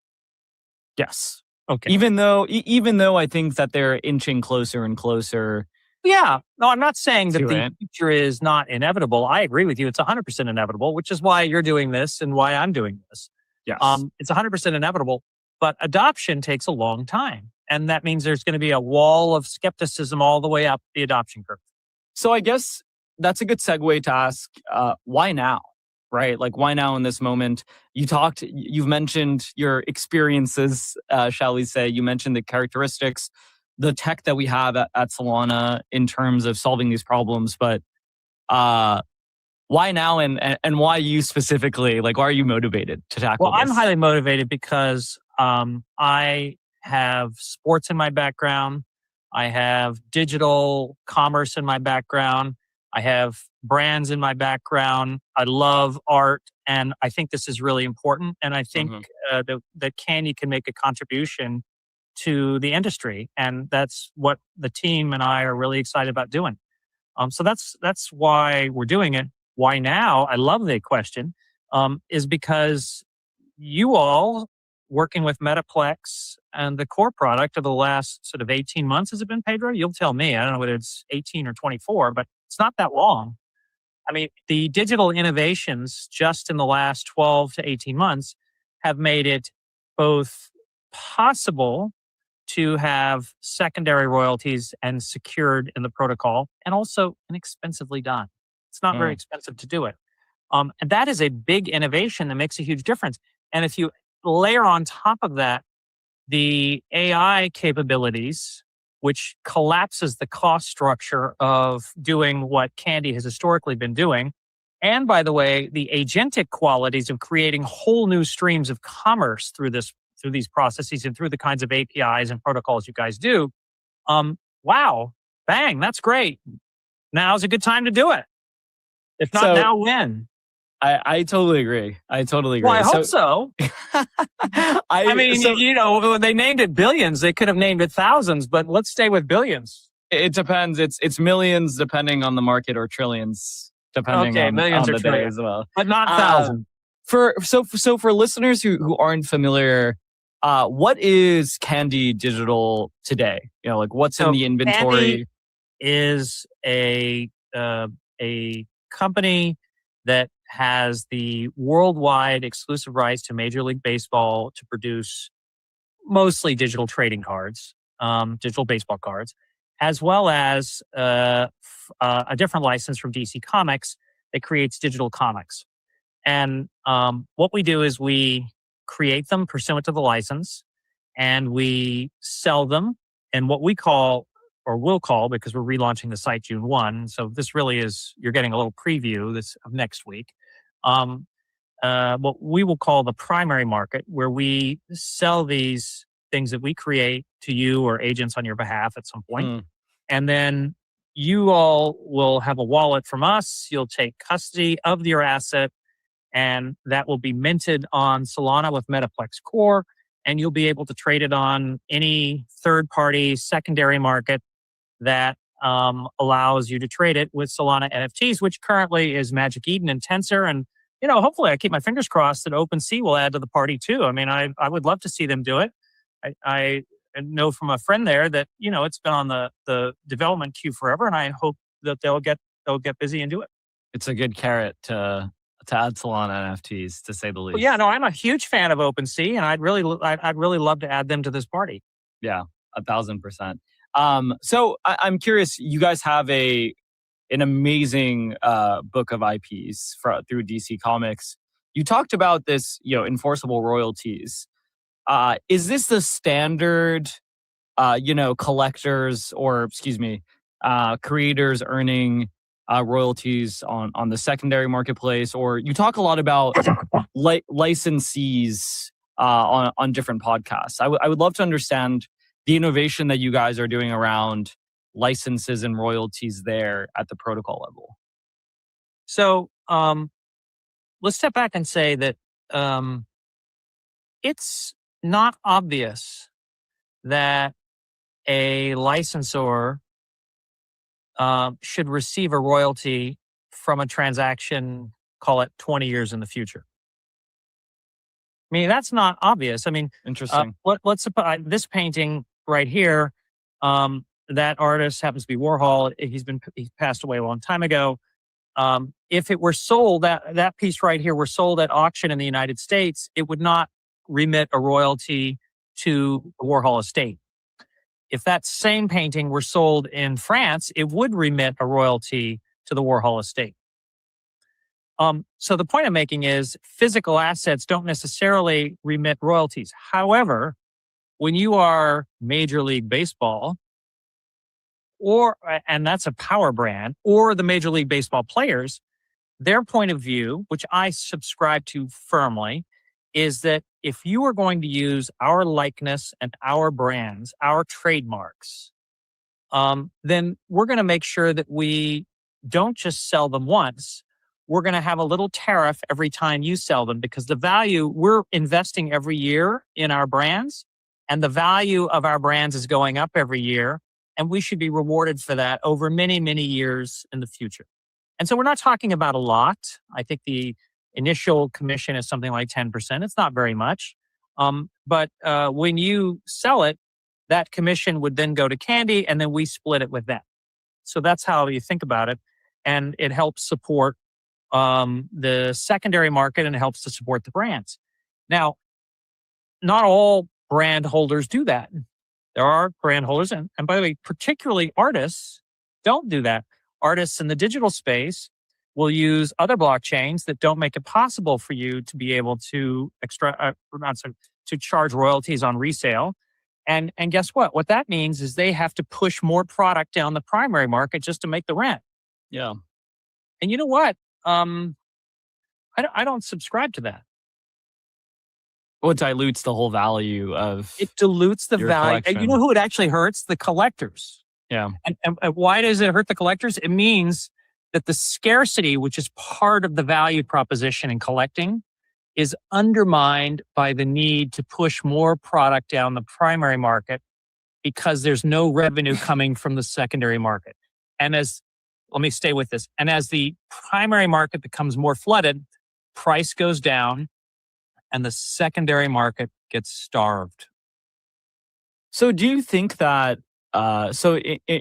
Yes. Okay. Even though I think that they're inching closer and closer. Yeah. No, I'm not saying that To the it. future is not inevitable. I agree with you. It's 100% inevitable, which is why you're doing this and why I'm doing this. Yes. It's 100% inevitable, but adoption takes a long time. And that means there's going to be a wall of skepticism all the way up the adoption curve. So I guess that's a good segue to ask, why now, right? Like, why now in this moment? You've mentioned your experiences, shall we say. You mentioned the characteristics, the tech that we have at Solana in terms of solving these problems. But why now, and why you specifically? Like, why are you motivated to tackle Well, this? I'm highly motivated because I have sports in my background. I have digital commerce in my background. I have brands in my background. I love art, and I think this is really important. And I think that Candy can make a contribution to the industry, and that's what the team and I are really excited about doing. So that's why we're doing it. Why now? I love the question. Is because you all working with Metaplex and the core product of the last sort of 18 months, has it been, Pedro? You'll tell me. I don't know whether it's 18 or 24, but it's not that long. I mean, the digital innovations just in the last 12 to 18 months have made it both possible to have secondary royalties and secured in the protocol, and also inexpensively done. It's not very expensive to do it. And that is a big innovation that makes a huge difference. And if you layer on top of that the AI capabilities, which collapses the cost structure of doing what Candy has historically been doing, and by the way, the agentic qualities of creating whole new streams of commerce through these processes and through the kinds of APIs and protocols you guys do, wow, bang, that's great. Now's a good time to do it. If not now, when? I totally agree. Well, I hope so. I mean, when they named it billions, they could have named it thousands, but let's stay with billions. It depends. It's millions depending on the market, or trillions depending on millions on or the day trillions, as well. but not thousands. For listeners who aren't familiar, What is Candy Digital today? You know, like what's in the inventory? Candy is a company that has the worldwide exclusive rights to Major League Baseball to produce mostly digital trading cards, digital baseball cards, as well as a different license from DC Comics that creates digital comics. And what we do is we create them pursuant to the license, and we sell them in what we call, or will call, because we're relaunching the site June 1. So this really is, you're getting a little preview this of next week. What we will call the primary market, where we sell these things that we create to you or agents on your behalf at some point. And then you all will have a wallet from us. You'll take custody of your asset, and that will be minted on Solana with Metaplex Core, and you'll be able to trade it on any third-party secondary market that allows you to trade it with Solana NFTs, which currently is Magic Eden and Tensor. And, you know, hopefully I keep my fingers crossed that OpenSea will add to the party too. I mean, I would love to see them do it. I know from a friend there that, you know, it's been on the development queue forever, and I hope that they'll get busy and do it. It's a good carrot to add Solana NFTs, to say the least. Well, yeah, no, I'm a huge fan of OpenSea, and I'd really love to add them to this party. Yeah, 1,000%. So I'm curious, you guys have an amazing book of IPs through DC Comics. You talked about this, you know, enforceable royalties. Is this the standard, you know, collectors, or creators earning royalties on the secondary marketplace? Or you talk a lot about licensees on different podcasts. I would love to understand the innovation that you guys are doing around licenses and royalties there at the protocol level. So let's step back and say that it's not obvious that a licensor should receive a royalty from a transaction, call it 20 years in the future. I mean, that's not obvious. I mean, interesting. Let's suppose this painting right here, that artist happens to be Warhol. He passed away a long time ago. If it were sold, that piece right here were sold at auction in the United States, it would not remit a royalty to the Warhol estate. If that same painting were sold in France, it would remit a royalty to the Warhol estate. So the point I'm making is physical assets don't necessarily remit royalties. However, when you are Major League Baseball, and that's a power brand, or the Major League Baseball players, their point of view, which I subscribe to firmly, is that if you are going to use our likeness and our brands, our trademarks, then we're going to make sure that we don't just sell them once. We're going to have a little tariff every time you sell them, because the value, we're investing every year in our brands, and the value of our brands is going up every year, and we should be rewarded for that over many, many years in the future. And so we're not talking about a lot. I think the initial commission is something like 10%. It's not very much. But when you sell it, that commission would then go to Candy, and then we split it with them. So that's how you think about it. And it helps support the secondary market, and it helps to support the brands. Now, not all brand holders do that. There are brand holders, and by the way, particularly artists don't do that. Artists in the digital space will use other blockchains that don't make it possible for you to be able to to charge royalties on resale. And guess what? What that means is they have to push more product down the primary market just to make the rent. Yeah. And you know what? I don't subscribe to that. Well, it dilutes the whole value of it. Dilutes the value. Collection. And you know who it actually hurts? The collectors. Yeah. And why does it hurt the collectors? It means that the scarcity, which is part of the value proposition in collecting, is undermined by the need to push more product down the primary market because there's no revenue coming from the secondary market. And let me stay with this. And as the primary market becomes more flooded, price goes down, and the secondary market gets starved. So do you think that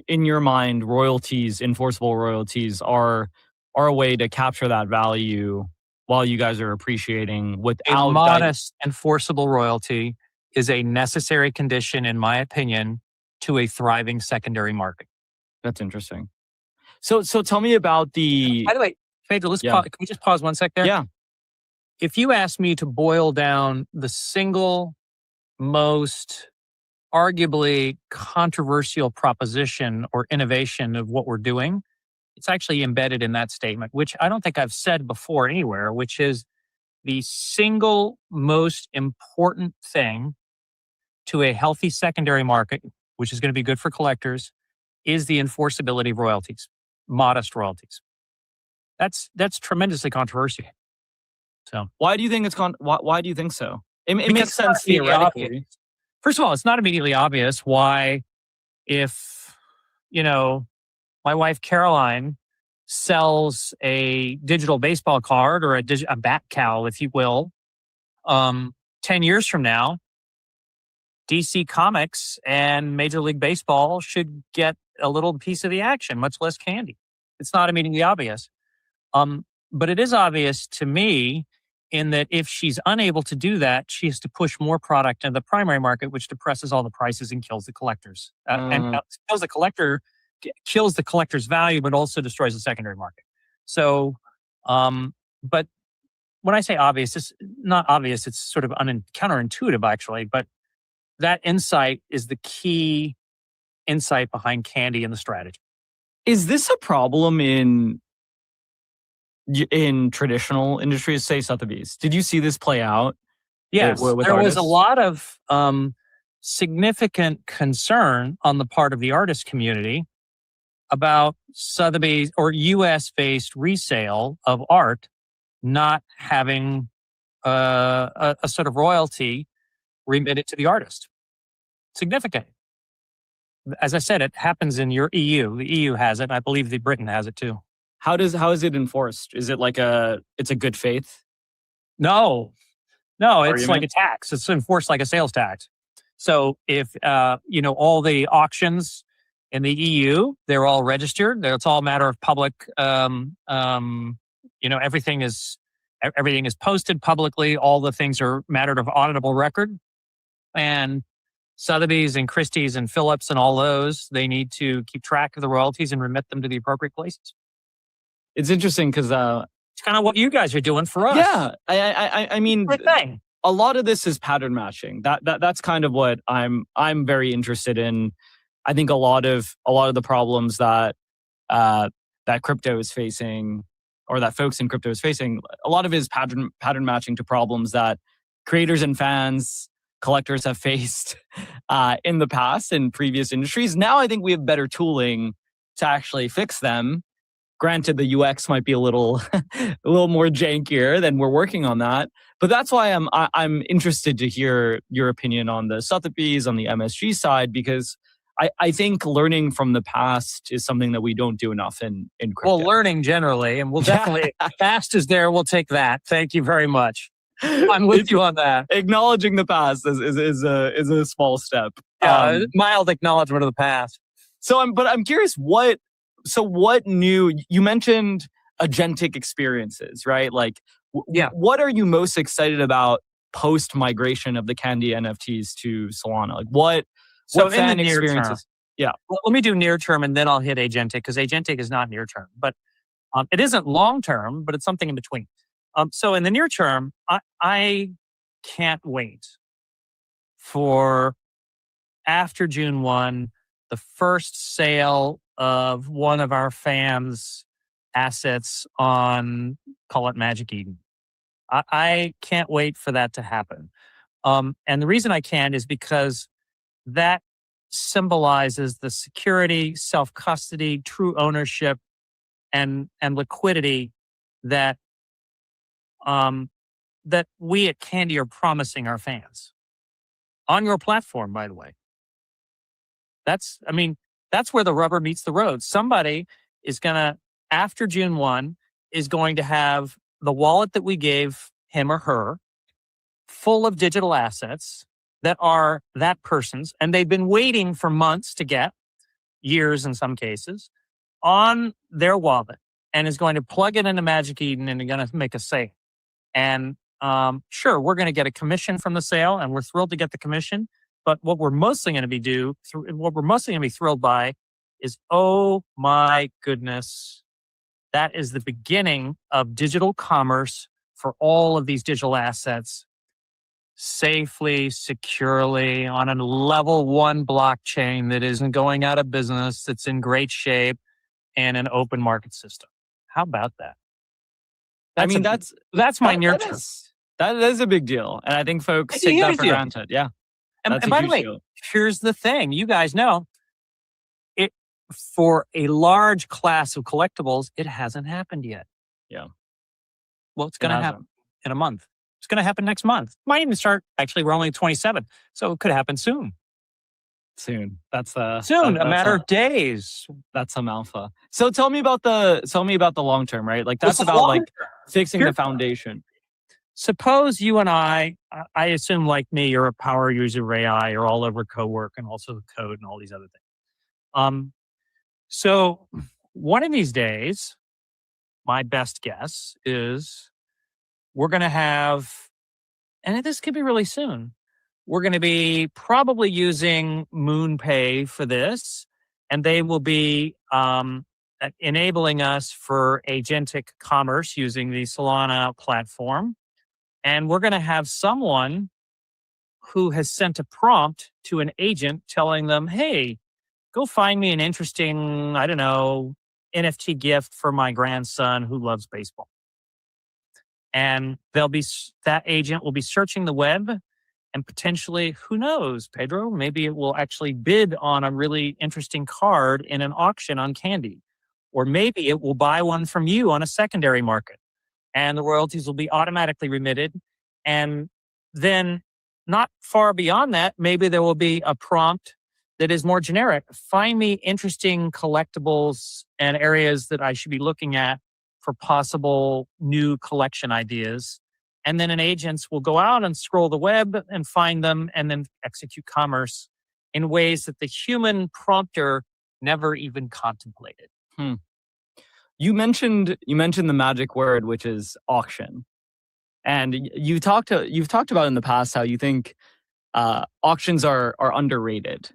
in your mind, royalties, enforceable royalties are a way to capture that value while you guys are appreciating A without modest enforceable royalty is a necessary condition, in my opinion, to a thriving secondary market. That's interesting. So tell me about the By the way, Pedro, Yeah. can we just pause 1 sec there? Yeah. If you ask me to boil down the single most arguably controversial proposition or innovation of what we're doing, it's actually embedded in that statement, which I don't think I've said before anywhere, which is the single most important thing to a healthy secondary market, which is going to be good for collectors, is the enforceability of royalties, modest royalties. That's tremendously controversial. So why do you think why do you think so? It Because makes it's not sense immediately theoretically. obvious. First of all, it's not immediately obvious why, if, my wife Caroline sells a digital baseball card or a bat cow, if you will, 10 years from now, DC Comics and Major League Baseball should get a little piece of the action, much less candy. It's not immediately obvious. But it is obvious to me in that if she's unable to do that, she has to push more product into the primary market, which depresses all the prices and kills the collectors. And kills the collector's value, but also destroys the secondary market. So, but when I say obvious, it's not obvious. It's sort of counterintuitive, actually. But that insight is the key insight behind candy and the strategy. Is this a problem in traditional industries, say Sotheby's? Did you see this play out? Yes, with there was artists? a lot of significant concern on the part of the artist community about Sotheby's or U.S.-based resale of art not having a sort of royalty remitted to the artist. Significant. As I said, it happens in your EU. The EU has it. I believe the Britain has it too. How is it enforced? Is it like it's a good faith? No, it's Argument? like a tax. It's enforced like a sales tax. So if, all the auctions in the EU, they're all registered. It's all a matter of public, everything is posted publicly. All the things are matter of auditable record. And Sotheby's and Christie's and Phillips and all those, they need to keep track of the royalties and remit them to the appropriate places. It's interesting because it's kind of what you guys are doing for us. Yeah, I mean, Good thing. a lot of this is pattern matching. That's kind of what I'm very interested in. I think a lot of the problems that crypto is facing, or that folks in crypto is facing, a lot of it is pattern matching to problems that creators and fans, collectors have faced in the past in previous industries. Now I think we have better tooling to actually fix them. Granted, the UX might be a little more jankier, than we're working on that. But that's why I'm interested to hear your opinion on the Sotheby's, on the MSG side, because I think learning from the past is something that we don't do enough in crypto. Well, learning generally, and we'll definitely, past is there, we'll take that. Thank you very much. I'm with you on that. Acknowledging the past is a small step. Mild acknowledgement of the past. So I'm curious what new, you mentioned agentic experiences, right? Like, what are you most excited about post migration of the Candy NFTs to Solana? Like what fan experiences? Yeah. Well, let me do near term and then I'll hit agentic, because agentic is not near term, but it isn't long term, but it's something in between. So in the near term, I can't wait for after June 1, the first sale of one of our fans' assets on, call it Magic Eden. I can't wait for that to happen. And the reason I can't is because that symbolizes the security, self-custody, true ownership, and liquidity that that we at Candy are promising our fans on your platform, by the way. That's where the rubber meets the road. Somebody is gonna, after June 1, is going to have the wallet that we gave him or her full of digital assets that are that person's, and they've been waiting for months to get, years in some cases, on their wallet, and is going to plug it into Magic Eden and they're going to make a sale. And sure, we're going to get a commission from the sale, and we're thrilled to get the commission. But what we're mostly going to be thrilled by is, oh my goodness, that is the beginning of digital commerce for all of these digital assets, safely, securely, on a level 1 blockchain that isn't going out of business, that's in great shape, and an open market system. How about that? That's my near term. That is a big deal. And I think folks It's a take that huge for deal. granted. Yeah. And by the way, here's the thing. You guys know, for a large class of collectibles, it hasn't happened yet. Yeah. Well, it's going to happen in a month. It's going to happen next month. Might even start, actually, we're only 27, so it could happen soon. Soon. That's a matter of days. That's some alpha. So tell me about the long term, right? Like that's about like fixing the foundation. Suppose you and I assume like me, you're a power user of AI, you're all over co-work and also code and all these other things. So one of these days, my best guess is we're going to have, and this could be really soon, we're going to be probably using MoonPay for this, and they will be enabling us for agentic commerce using the Solana platform. And we're going to have someone who has sent a prompt to an agent telling them, hey, go find me an interesting, I don't know, NFT gift for my grandson who loves baseball. And that agent will be searching the web, and potentially, who knows, Pedro, maybe it will actually bid on a really interesting card in an auction on Candy. Or maybe it will buy one from you on a secondary market, and the royalties will be automatically remitted. And then not far beyond that, maybe there will be a prompt that is more generic. Find me interesting collectibles and areas that I should be looking at for possible new collection ideas. And then an agent will go out and scroll the web and find them and then execute commerce in ways that the human prompter never even contemplated. You mentioned the magic word, which is auction. And you've talked about in the past how you think auctions are underrated.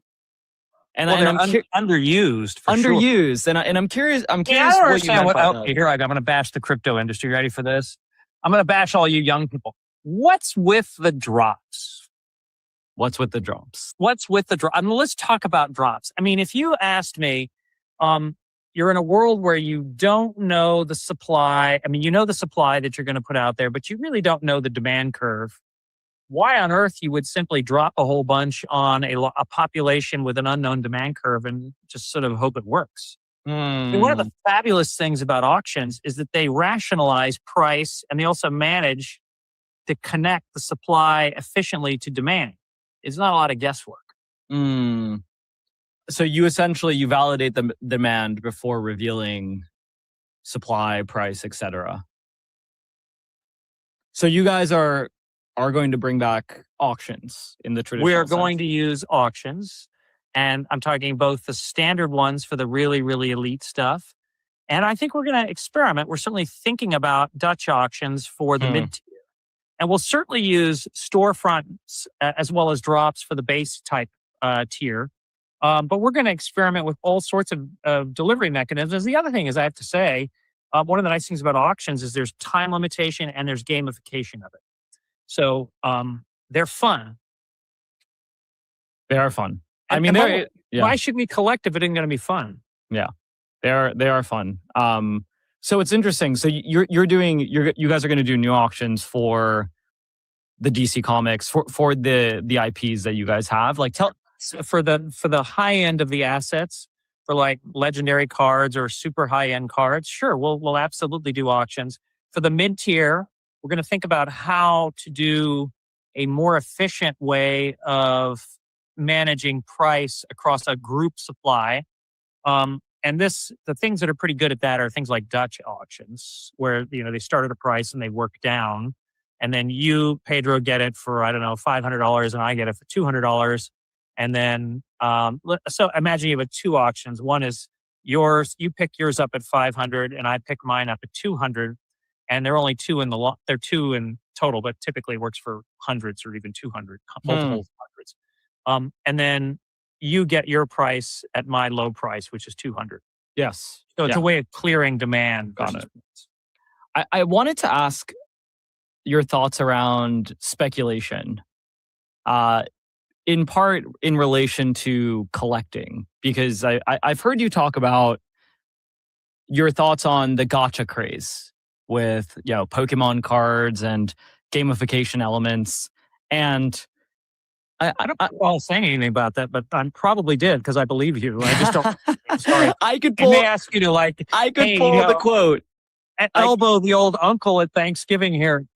And, well, I'm underused. Underused, sure. and I'm curious. I don't understand here I'm going to bash the crypto industry. Ready for this? I'm going to bash all you young people. What's with the drops? What's with the drops? What's with the drop? I mean, let's talk about drops. I mean, if you asked me, you're in a world where you don't know the supply. I mean, you know the supply that you're going to put out there, but you really don't know the demand curve. Why on earth you would simply drop a whole bunch on a population with an unknown demand curve and just sort of hope it works? And one of the fabulous things about auctions is that they rationalize price, and they also manage to connect the supply efficiently to demand. It's not a lot of guesswork. So you validate the demand before revealing supply, price, etc. So you guys are going to bring back auctions in the traditional We are sense. going to use auctions. And I'm talking both the standard ones for the really, really elite stuff. And I think we're going to experiment. We're certainly thinking about Dutch auctions for the mid-tier. And we'll certainly use storefronts as well as drops for the base type tier. But we're going to experiment with all sorts of delivery mechanisms. The other thing is, I have to say, one of the nice things about auctions is there's time limitation and there's gamification of it. So they're fun. They are fun. I mean, why should we collect if it isn't going to be fun? Yeah, they are fun. So it's interesting. So you guys are going to do new auctions for the DC Comics for the IPs that you guys have. Like for the high end of the assets, for like legendary cards or super high end cards. Sure, we'll absolutely do auctions. For the mid tier, we're going to think about how to do a more efficient way of managing price across a group supply. And the things that are pretty good at that are things like Dutch auctions, where they start at a price and they work down. and then you, Pedro, get it for, I don't know, $500, and I get it for $200. And then, so imagine you have 2 auctions. One is yours, you pick yours up at 500, and I pick mine up at 200. And they're only 2 in the lot. They're 2 in total, but typically it works for hundreds or even 200, multiple hundreds. And then you get your price at my low price, which is 200. Yes. So it's a way of clearing demand. Got it. I wanted to ask your thoughts around speculation, in part in relation to collecting, because I've heard you talk about your thoughts on the gacha craze with, you know, Pokemon cards and gamification elements. And I don't recall saying anything about that, but I probably did because I believe you. I just don't. I'm sorry. I could I pull. may ask you to like. I could hey, pull you know, the quote. Elbow the old uncle at Thanksgiving here.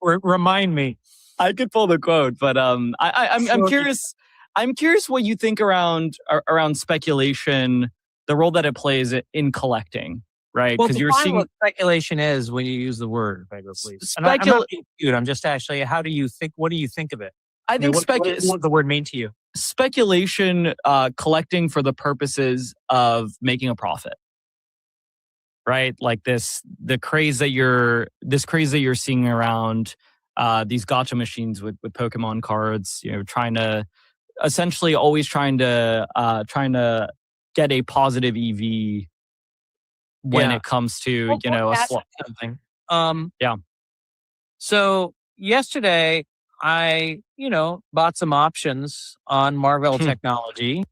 Remind me. I could pull the quote, but I'm curious. I'm curious what you think around speculation, the role that it plays in collecting, right? Well, Because you're define seeing what speculation is when you use the word, Pedro, please. I'm not being cute. I'm just actually. How do you think? What do you think of it? I think what does the word mean to you? Speculation, collecting for the purposes of making a profit, right? Like the craze that you're seeing around these gacha machines with Pokemon cards. You know, always trying to get a positive EV when it comes to a slot. Something. Yeah. So yesterday, I, bought some options on Marvell Technology.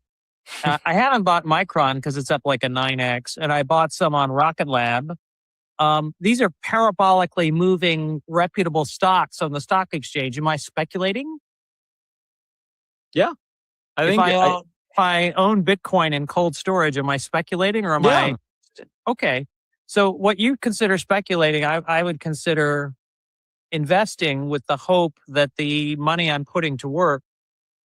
I haven't bought Micron because it's up like a 9x, and I bought some on Rocket Lab. These are parabolically moving reputable stocks on the stock exchange. Am I speculating? Yeah. If I own Bitcoin in cold storage, am I speculating or am I? Okay. So what you consider speculating, I would consider investing with the hope that the money I'm putting to work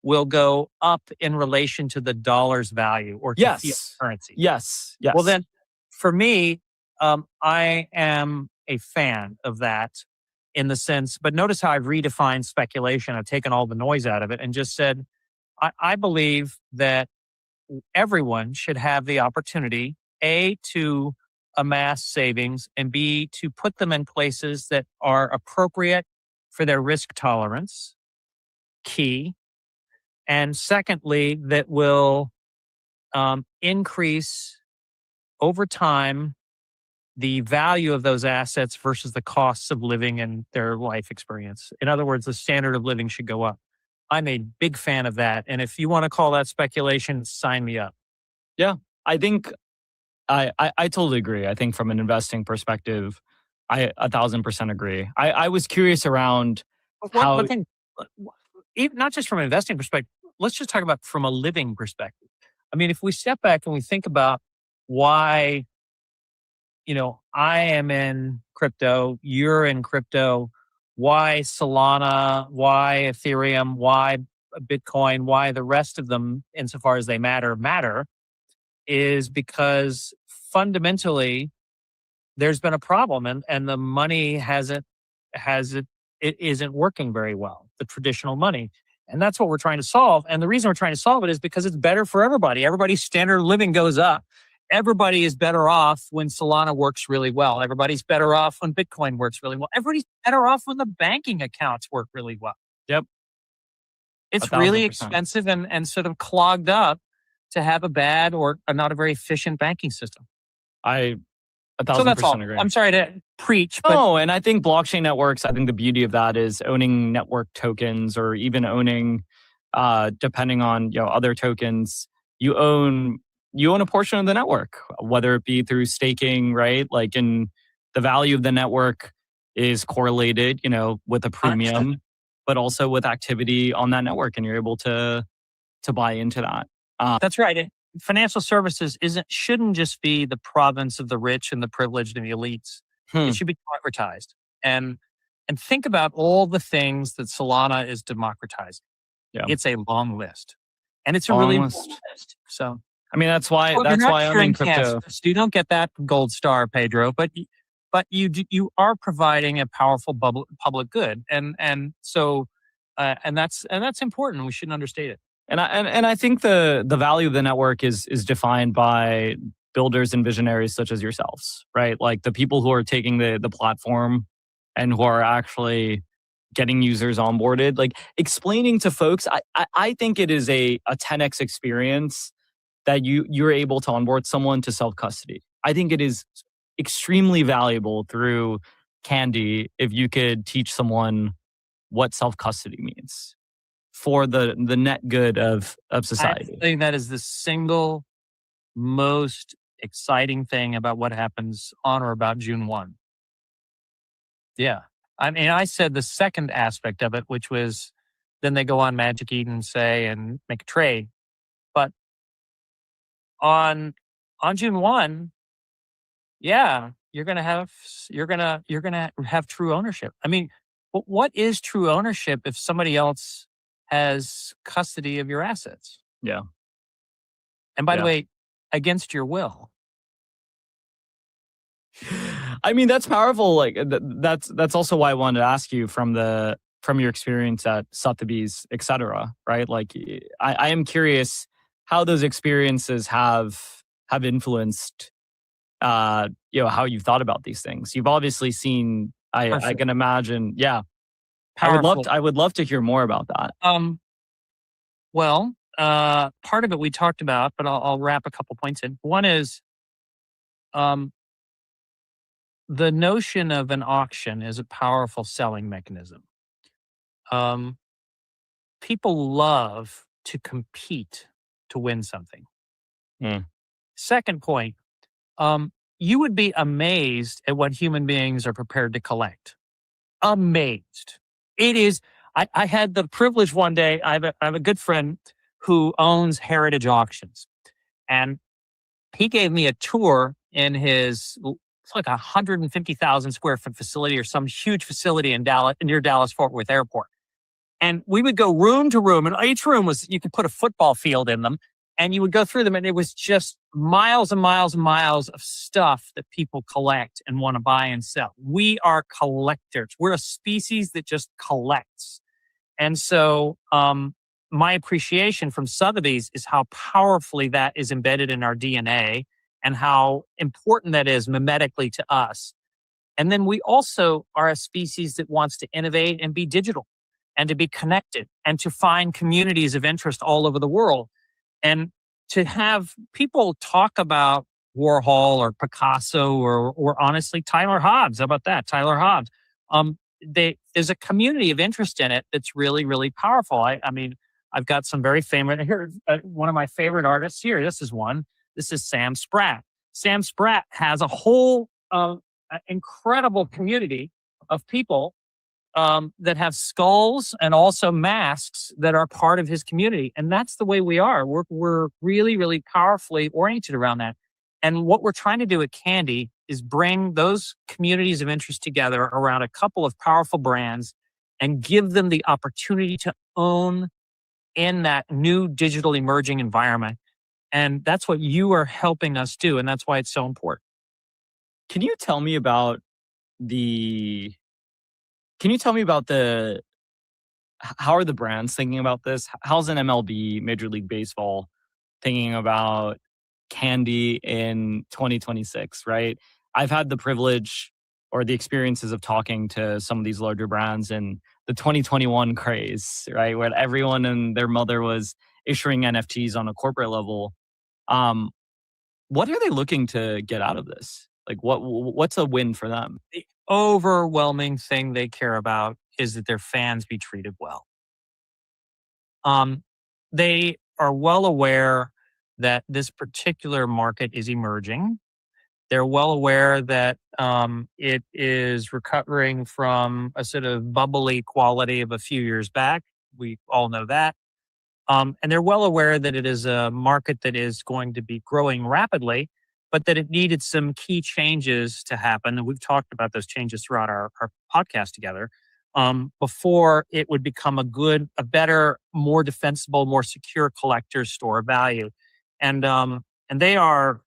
will go up in relation to the dollar's value or to fiat currency. Yes. Well, then for me, I am a fan of that in the sense, but notice how I've redefined speculation. I've taken all the noise out of it and just said, I believe that everyone should have the opportunity, A, to amass savings, and B, to put them in places that are appropriate for their risk tolerance, key. And secondly, that will increase over time the value of those assets versus the costs of living and their life experience. In other words, the standard of living should go up. I'm a big fan of that. And if you want to call that speculation, sign me up. Yeah, I think I totally agree. I think from an investing perspective, I 1,000% agree. I was curious around how... not just from an investing perspective, let's just talk about from a living perspective. I mean, if we step back and we think about why, I am in crypto, you're in crypto, why Solana, why Ethereum, why Bitcoin, why the rest of them, insofar as they matter, is because fundamentally there's been a problem and the money it isn't working very well, the traditional money. And that's what we're trying to solve. And the reason we're trying to solve it is because it's better for everybody. Everybody's standard of living goes up. Everybody is better off when Solana works really well. Everybody's better off when Bitcoin works really well. Everybody's better off when the banking accounts work really well. Yep. It's really expensive and sort of clogged up to have a bad or not a very efficient banking system. I 1,000% agree. I'm sorry to preach, but and I think blockchain networks, I think the beauty of that is owning network tokens or even owning, depending on other tokens, you own a portion of the network, whether it be through staking, right? Like the value of the network is correlated, with a premium, but also with activity on that network, and you're able to buy into that. That's right. Financial services shouldn't just be the province of the rich and the privileged and the elites. It should be democratized. And think about all the things that Solana is democratizing. Yeah. It's a long list. And it's a really long list. So I mean, that's why I'm in crypto. You don't get that gold star, Pedro, but but you are providing a powerful public good, and so that's important. We shouldn't understate it. And I think the value of the network is defined by builders and visionaries such as yourselves, right? Like the people who are taking the platform and who are actually getting users onboarded, like explaining to folks. I think it is a 10x experience that you're able to onboard someone to self-custody. I think it is extremely valuable through Candy if you could teach someone what self-custody means for the net good of society. I think that is the single most exciting thing about what happens on or about June 1. Yeah. I mean, I said the second aspect of it, which was then they go on Magic Eden, say, and make a trade. But on June 1, yeah, you're gonna have true ownership. I mean, what is true ownership if somebody else has custody of your assets? Yeah. And by the way, against your will. I mean, that's powerful. Like that's also why I wanted to ask you from your experience at Sotheby's, et cetera, right? Like I am curious how those experiences have influenced how you've thought about these things. You've obviously seen, I can imagine. Yeah. Powerful. I would love to hear more about that. Well, part of it we talked about, but I'll wrap a couple points in. One is, the notion of an auction is a powerful selling mechanism. People love to compete to win something. Second point, you would be amazed at what human beings are prepared to collect. Amazed. It is. I had the privilege one day. I have a good friend who owns Heritage Auctions, and he gave me a tour in his. It's like 150,000 square foot facility or some huge facility in Dallas, near Dallas Fort Worth Airport. And we would go room to room, and each room was, you could put a football field in them, and you would go through them, and it was just miles and miles and miles of stuff that people collect and want to buy and sell. We are collectors. We're a species that just collects. And so my appreciation from Sotheby's is how powerfully that is embedded in our DNA and how important that is mimetically to us. And then we also are a species that wants to innovate and be digital and to be connected and to find communities of interest all over the world. And to have people talk about Warhol or Picasso or honestly, Tyler Hobbs. How about that? Tyler Hobbs. There's a community of interest in it that's really, really powerful. I mean, I've got some very famous, here, one of my favorite artists here. This is one. This is Sam Spratt. Sam Spratt has a whole incredible community of people that have skulls and also masks that are part of his community. And that's the way we are. We're really, really powerfully oriented around that. And what we're trying to do at Candy is bring those communities of interest together around a couple of powerful brands and give them the opportunity to own in that new digital emerging environment. And that's what you are helping us do. And that's why it's so important. Can you tell me about how are the brands thinking about this? How's an MLB, Major League Baseball, thinking about Candy in 2026, right? I've had the privilege or the experiences of talking to some of these larger brands and the 2021 craze, right? Where everyone and their mother was issuing NFTs on a corporate level. What are they looking to get out of this? Like what's a win for them? The overwhelming thing they care about is that their fans be treated well. They are well aware that this particular market is emerging. They're well aware that it is recovering from a sort of bubbly quality of a few years back. We all know that. And they're well aware that it is a market that is going to be growing rapidly, but that it needed some key changes to happen. And we've talked about those changes throughout our podcast together before it would become a better, more defensible, more secure collector's store of value. And they are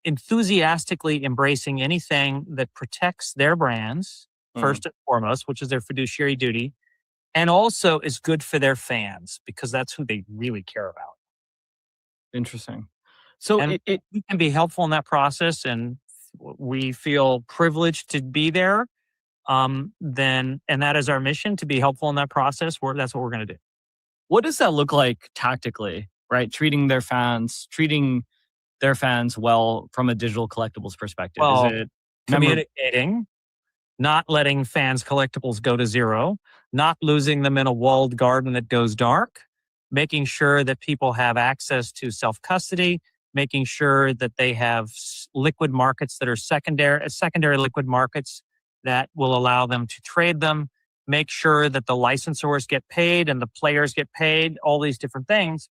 enthusiastically embracing anything that protects their brands, first and foremost, which is their fiduciary duty, and also is good for their fans, because that's who they really care about. Interesting. So And it we can be helpful in that process, and we feel privileged to be there. And that is our mission, to be helpful in that process. That's what we're going to do. what does that look like tactically, right? Treating their fans well from a digital collectibles perspective. Well, Is it communicating, not letting fans' collectibles go to zero, not losing them in a walled garden that goes dark, making sure that people have access to self-custody, making sure that they have liquid markets that are secondary liquid markets that will allow them to trade them, make sure that the licensors get paid and the players get paid, all these different things,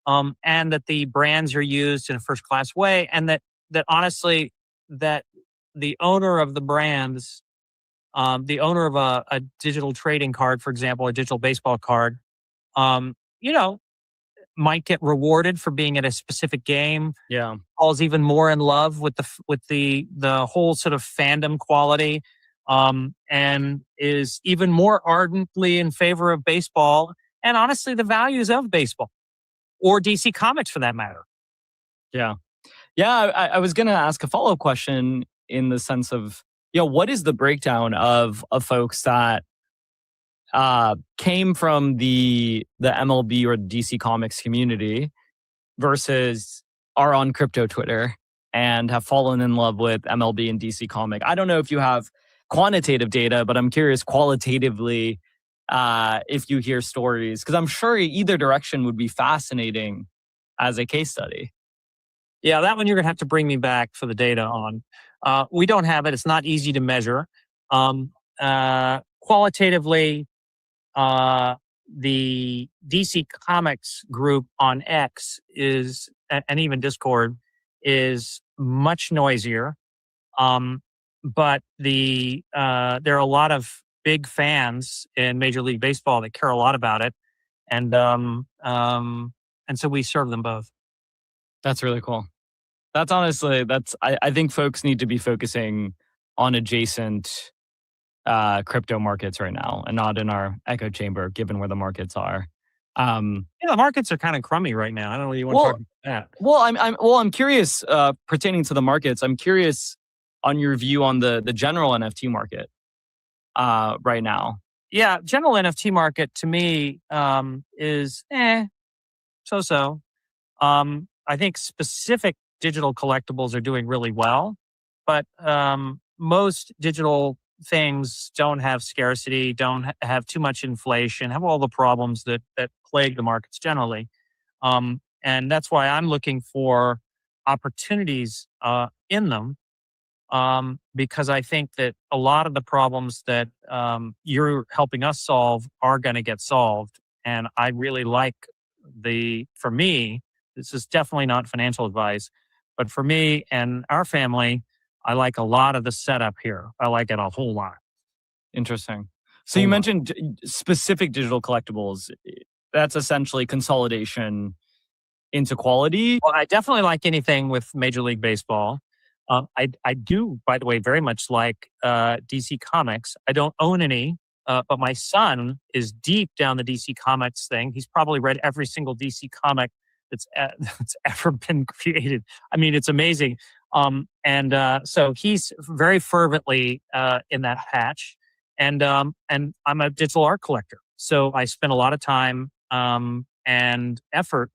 and that the brands are used in a first-class way, and that honestly, that the owner of the brands, the owner of a digital trading card, for example, a digital baseball card, might get rewarded for being at a specific game. Yeah. Falls even more in love with the whole sort of fandom quality, and is even more ardently in favor of baseball and honestly the values of baseball or DC Comics for that matter. Yeah. I was going to ask a follow-up question in the sense of, what is the breakdown of folks that came from the MLB or DC Comics community versus are on crypto Twitter and have fallen in love with MLB and DC Comic? I don't know if you have quantitative data, but I'm curious qualitatively if you hear stories, because I'm sure either direction would be fascinating as a case study. Yeah, that one you're going to have to bring me back for the data on. We don't have it. It's not easy to measure. Qualitatively, the DC Comics group on X is, and even Discord, is much noisier. But there are a lot of big fans in Major League Baseball that care a lot about it. And so we serve them both. That's really cool. That's honestly, I think folks need to be focusing on adjacent crypto markets right now and not in our echo chamber, given where the markets are. The markets are kind of crummy right now. I don't really want to talk about that. I'm curious pertaining to the markets. I'm curious on your view on the general NFT market right now. Yeah, general NFT market to me is so-so. I think specific digital collectibles are doing really well, but most digital things don't have scarcity, don't have too much inflation, have all the problems that plague the markets generally. And that's why I'm looking for opportunities in them, because I think that a lot of the problems that you're helping us solve are going to get solved. And I really like for me, this is definitely not financial advice, but for me and our family, I like a lot of the setup here. I like it a whole lot. Interesting. So you mentioned specific digital collectibles. That's essentially consolidation into quality. Well, I definitely like anything with Major League Baseball. I do, by the way, very much like DC Comics. I don't own any, but my son is deep down the DC Comics thing. He's probably read every single DC comic that's ever been created. I mean, it's amazing. So he's very fervently in that hatch. And I'm a digital art collector. So I spend a lot of time and effort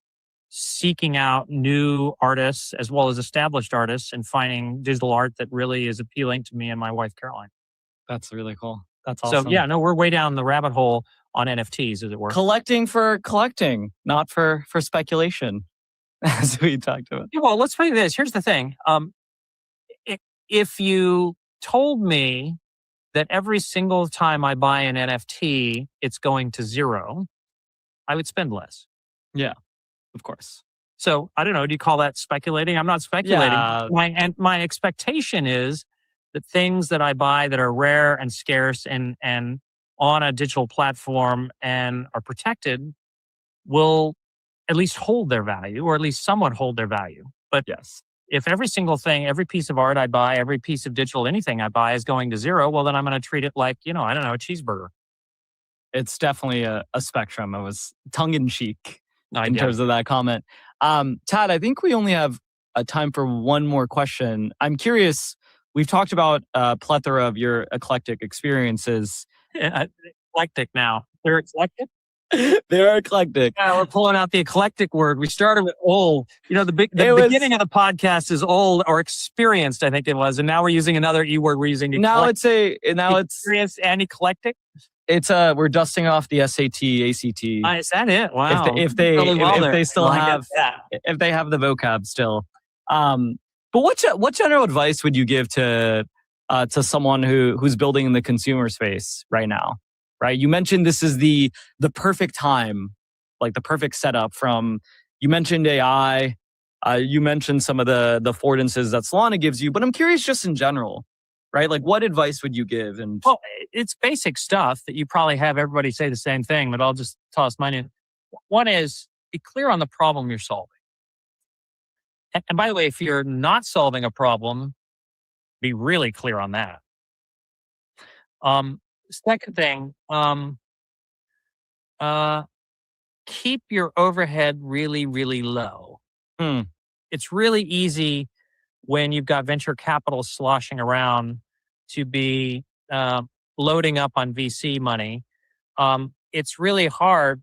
seeking out new artists as well as established artists and finding digital art that really is appealing to me and my wife, Caroline. That's really cool. That's awesome. So yeah, no, we're way down the rabbit hole on NFTs, as it were. Collecting for collecting, not for speculation, as we talked about. Yeah, well, let's put this. Here's the thing. If you told me that every single time I buy an NFT, it's going to zero, I would spend less. Yeah, of course. So I don't know. Do you call that speculating? I'm not speculating. Yeah. My expectation is that things that I buy that are rare and scarce and on a digital platform and are protected will at least hold their value, or at least somewhat hold their value. But yes, if every single thing, every piece of art I buy, every piece of digital anything I buy is going to zero, well, then I'm going to treat it like, I don't know, a cheeseburger. It's definitely a spectrum. I was tongue in cheek I in get terms it. of that comment. Tad, I think we only have time for one more question. I'm curious. We've talked about a plethora of your eclectic experiences. Eclectic now. They're eclectic? They're eclectic. Yeah, we're pulling out the eclectic word. We started with old. The beginning of the podcast is old or experienced, I think it was, and now we're using another E word. We're using it's experienced and eclectic. It's we're dusting off the SAT, ACT. Is that it? Wow. If they still have if they have the vocab still. But what general advice would you give to someone who's building in the consumer space right now? Right, you mentioned this is the perfect time, like the perfect setup. You mentioned AI, you mentioned some of the affordances that Solana gives you, but I'm curious just in general, right? Like, what advice would you give? And well, it's basic stuff that you probably have everybody say the same thing, but I'll just toss mine in. One is be clear on the problem you're solving. And by the way, if you're not solving a problem, be really clear on that. Second thing, keep your overhead really, really low. It's really easy when you've got venture capital sloshing around to be loading up on VC money. It's really hard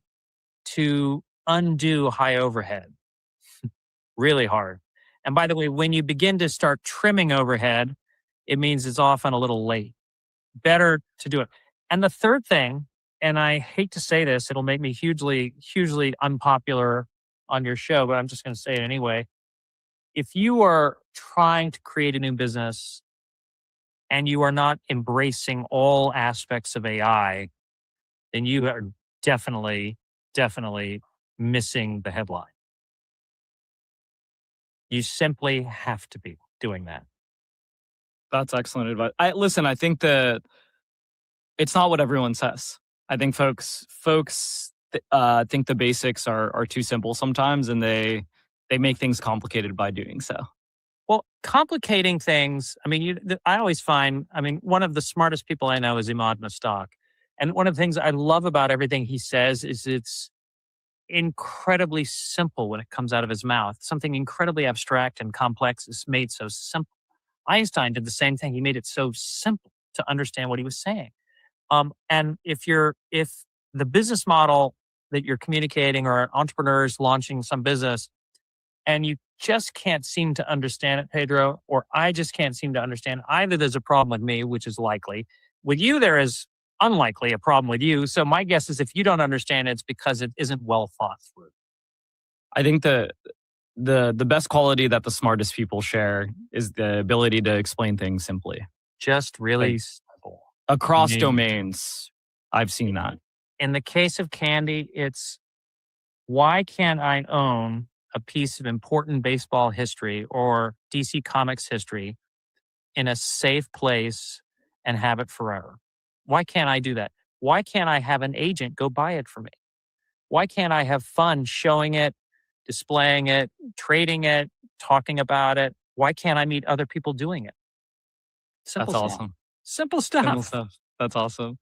to undo high overhead. Really hard. And by the way, when you begin to start trimming overhead, it means it's often a little late. Better to do it. And the third thing, and I hate to say this, it'll make me hugely, hugely unpopular on your show, but I'm just going to say it anyway. If you are trying to create a new business and you are not embracing all aspects of AI, then you are definitely missing the headline. You simply have to be doing that. That's excellent advice. I think that it's not what everyone says. I think folks think the basics are too simple sometimes, and they make things complicated by doing so. Well, complicating things, I always find, one of the smartest people I know is Imad Mustaq. And one of the things I love about everything he says is it's incredibly simple when it comes out of his mouth. Something incredibly abstract and complex is made so simple. Einstein did the same thing. He made it so simple to understand what he was saying. And if the business model that you're communicating, or entrepreneurs launching some business, and you just can't seem to understand it, Pedro, or I just can't seem to understand, either there's a problem with me, which is likely. With you, there is unlikely a problem with you. So my guess is if you don't understand it, it's because it isn't well thought through. I think the best quality that the smartest people share is the ability to explain things simply. Just really simple. Across domains, I've seen that. In the case of Candy, it's why can't I own a piece of important baseball history or DC Comics history in a safe place and have it forever? Why can't I do that? Why can't I have an agent go buy it for me? Why can't I have fun showing it, displaying it, trading it, talking about it? Why can't I meet other people doing it? Simple That's stuff. awesome. Simple stuff. Simple stuff. That's awesome.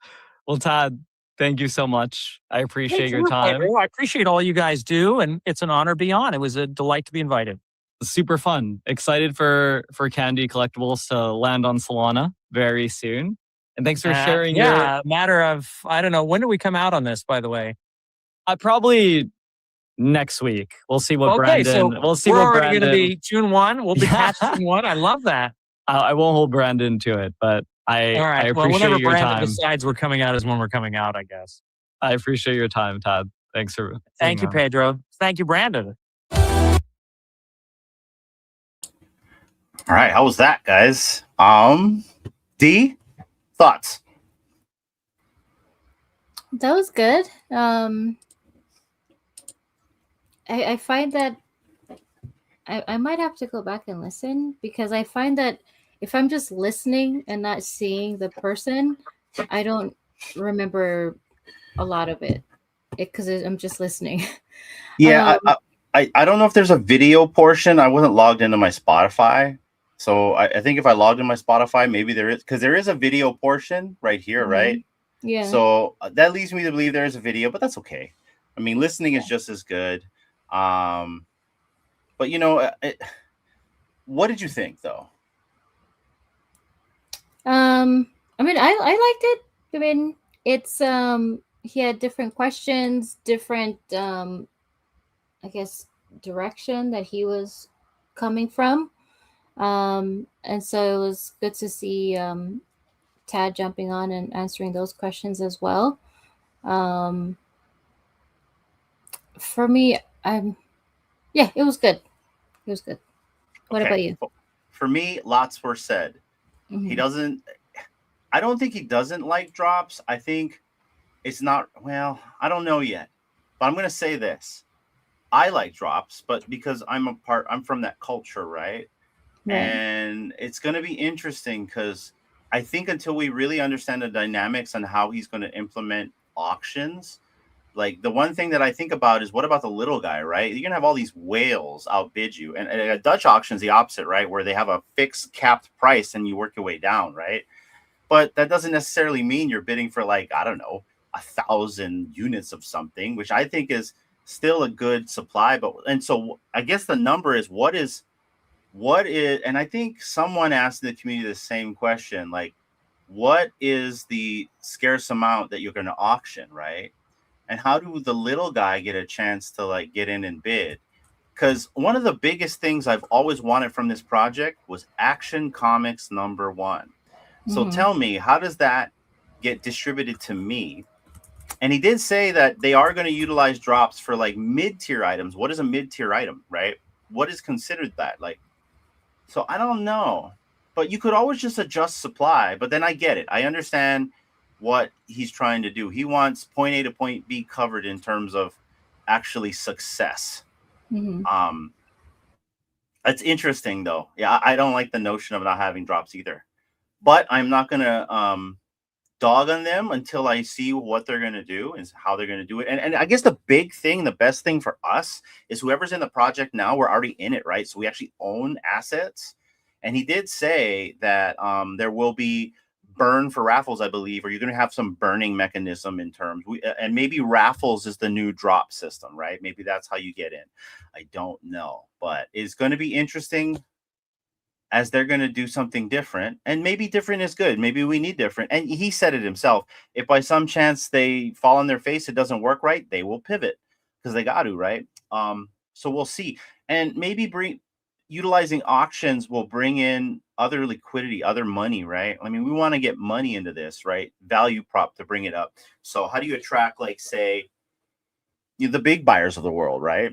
Well, Todd, thank you so much. I appreciate your time. I appreciate all you guys do, and it's an honor to be on. It was a delight to be invited. Super fun. Excited for Candy Collectibles to land on Solana very soon. And thanks for sharing. Yeah, a matter of, I don't know, when do we come out on this, by the way? Probably next week. We'll see what Brandon. So we'll see what Brandon. We're already going to be June 1. We'll be past June 1. I love that. I won't hold Brandon to it, but I appreciate whenever your Brandon time. decides we're coming out is when we're coming out, I guess. I appreciate your time, Todd. Thanks for. Thank you, Pedro. Thank you, Brandon. All right, how was that, guys? D, thoughts? That was good. I find that I might have to go back and listen, because I find that if I'm just listening and not seeing the person, I don't remember a lot of it because I'm just listening. Yeah, I don't know if there's a video portion. I wasn't logged into my Spotify. So I think if I logged in my Spotify, maybe there is, because there is a video portion right here, right? Yeah. So that leads me to believe there is a video, but that's okay. I mean, listening is just as good. But you know, what did you think though? I mean, I liked it. I mean, it's he had different questions, different I guess direction that he was coming from. And so it was good to see Tad jumping on and answering those questions as well. For me, yeah, it was good. It was good. What about you? For me, lots were said. He doesn't, I don't think he doesn't like drops. I think it's not, well, I don't know yet, but I'm going to say this. I like drops, but because I'm from that culture, right? And it's going to be interesting because I think until we really understand the dynamics and how he's going to implement auctions, like the one thing that I think about is what about the little guy, right? You're going to have all these whales outbid you. And a Dutch auction is the opposite, right? Where they have a fixed capped price and you work your way down, right? But that doesn't necessarily mean you're bidding for like, I don't know, 1,000 units of something, which I think is still a good supply. But, and so I guess the number is what is, and I think someone asked in the community the same question, like, what is the scarce amount that you're going to auction, right? And how do the little guy get a chance to like get in and bid? Because one of the biggest things I've always wanted from this project was Action Comics #1. So tell me, how does that get distributed to me? And he did say that they are going to utilize drops for like mid-tier items. What is a mid-tier item, right? What is considered that? Like, so I don't know, but you could always just adjust supply. But then I get it. I understand what he's trying to do. He wants point A to point B covered in terms of actually success. That's interesting though. Yeah, I don't like the notion of not having drops either, but I'm not going to dog on them until I see what they're going to do and how they're going to do it. And I guess the big thing, the best thing for us is whoever's in the project now, we're already in it, right? So we actually own assets. And he did say that there will be burn for raffles, I believe, or you're going to have some burning mechanism in terms. And maybe raffles is the new drop system, right? Maybe that's how you get in. I don't know, but it's going to be interesting as they're going to do something different, and maybe different is good. Maybe we need different. And he said it himself. If by some chance they fall on their face, it doesn't work right, they will pivot because they got to, right? So we'll see. And maybe utilizing auctions will bring in other liquidity, other money, right? I mean, we want to get money into this, right? Value prop to bring it up. So how do you attract, like, say, the big buyers of the world, right?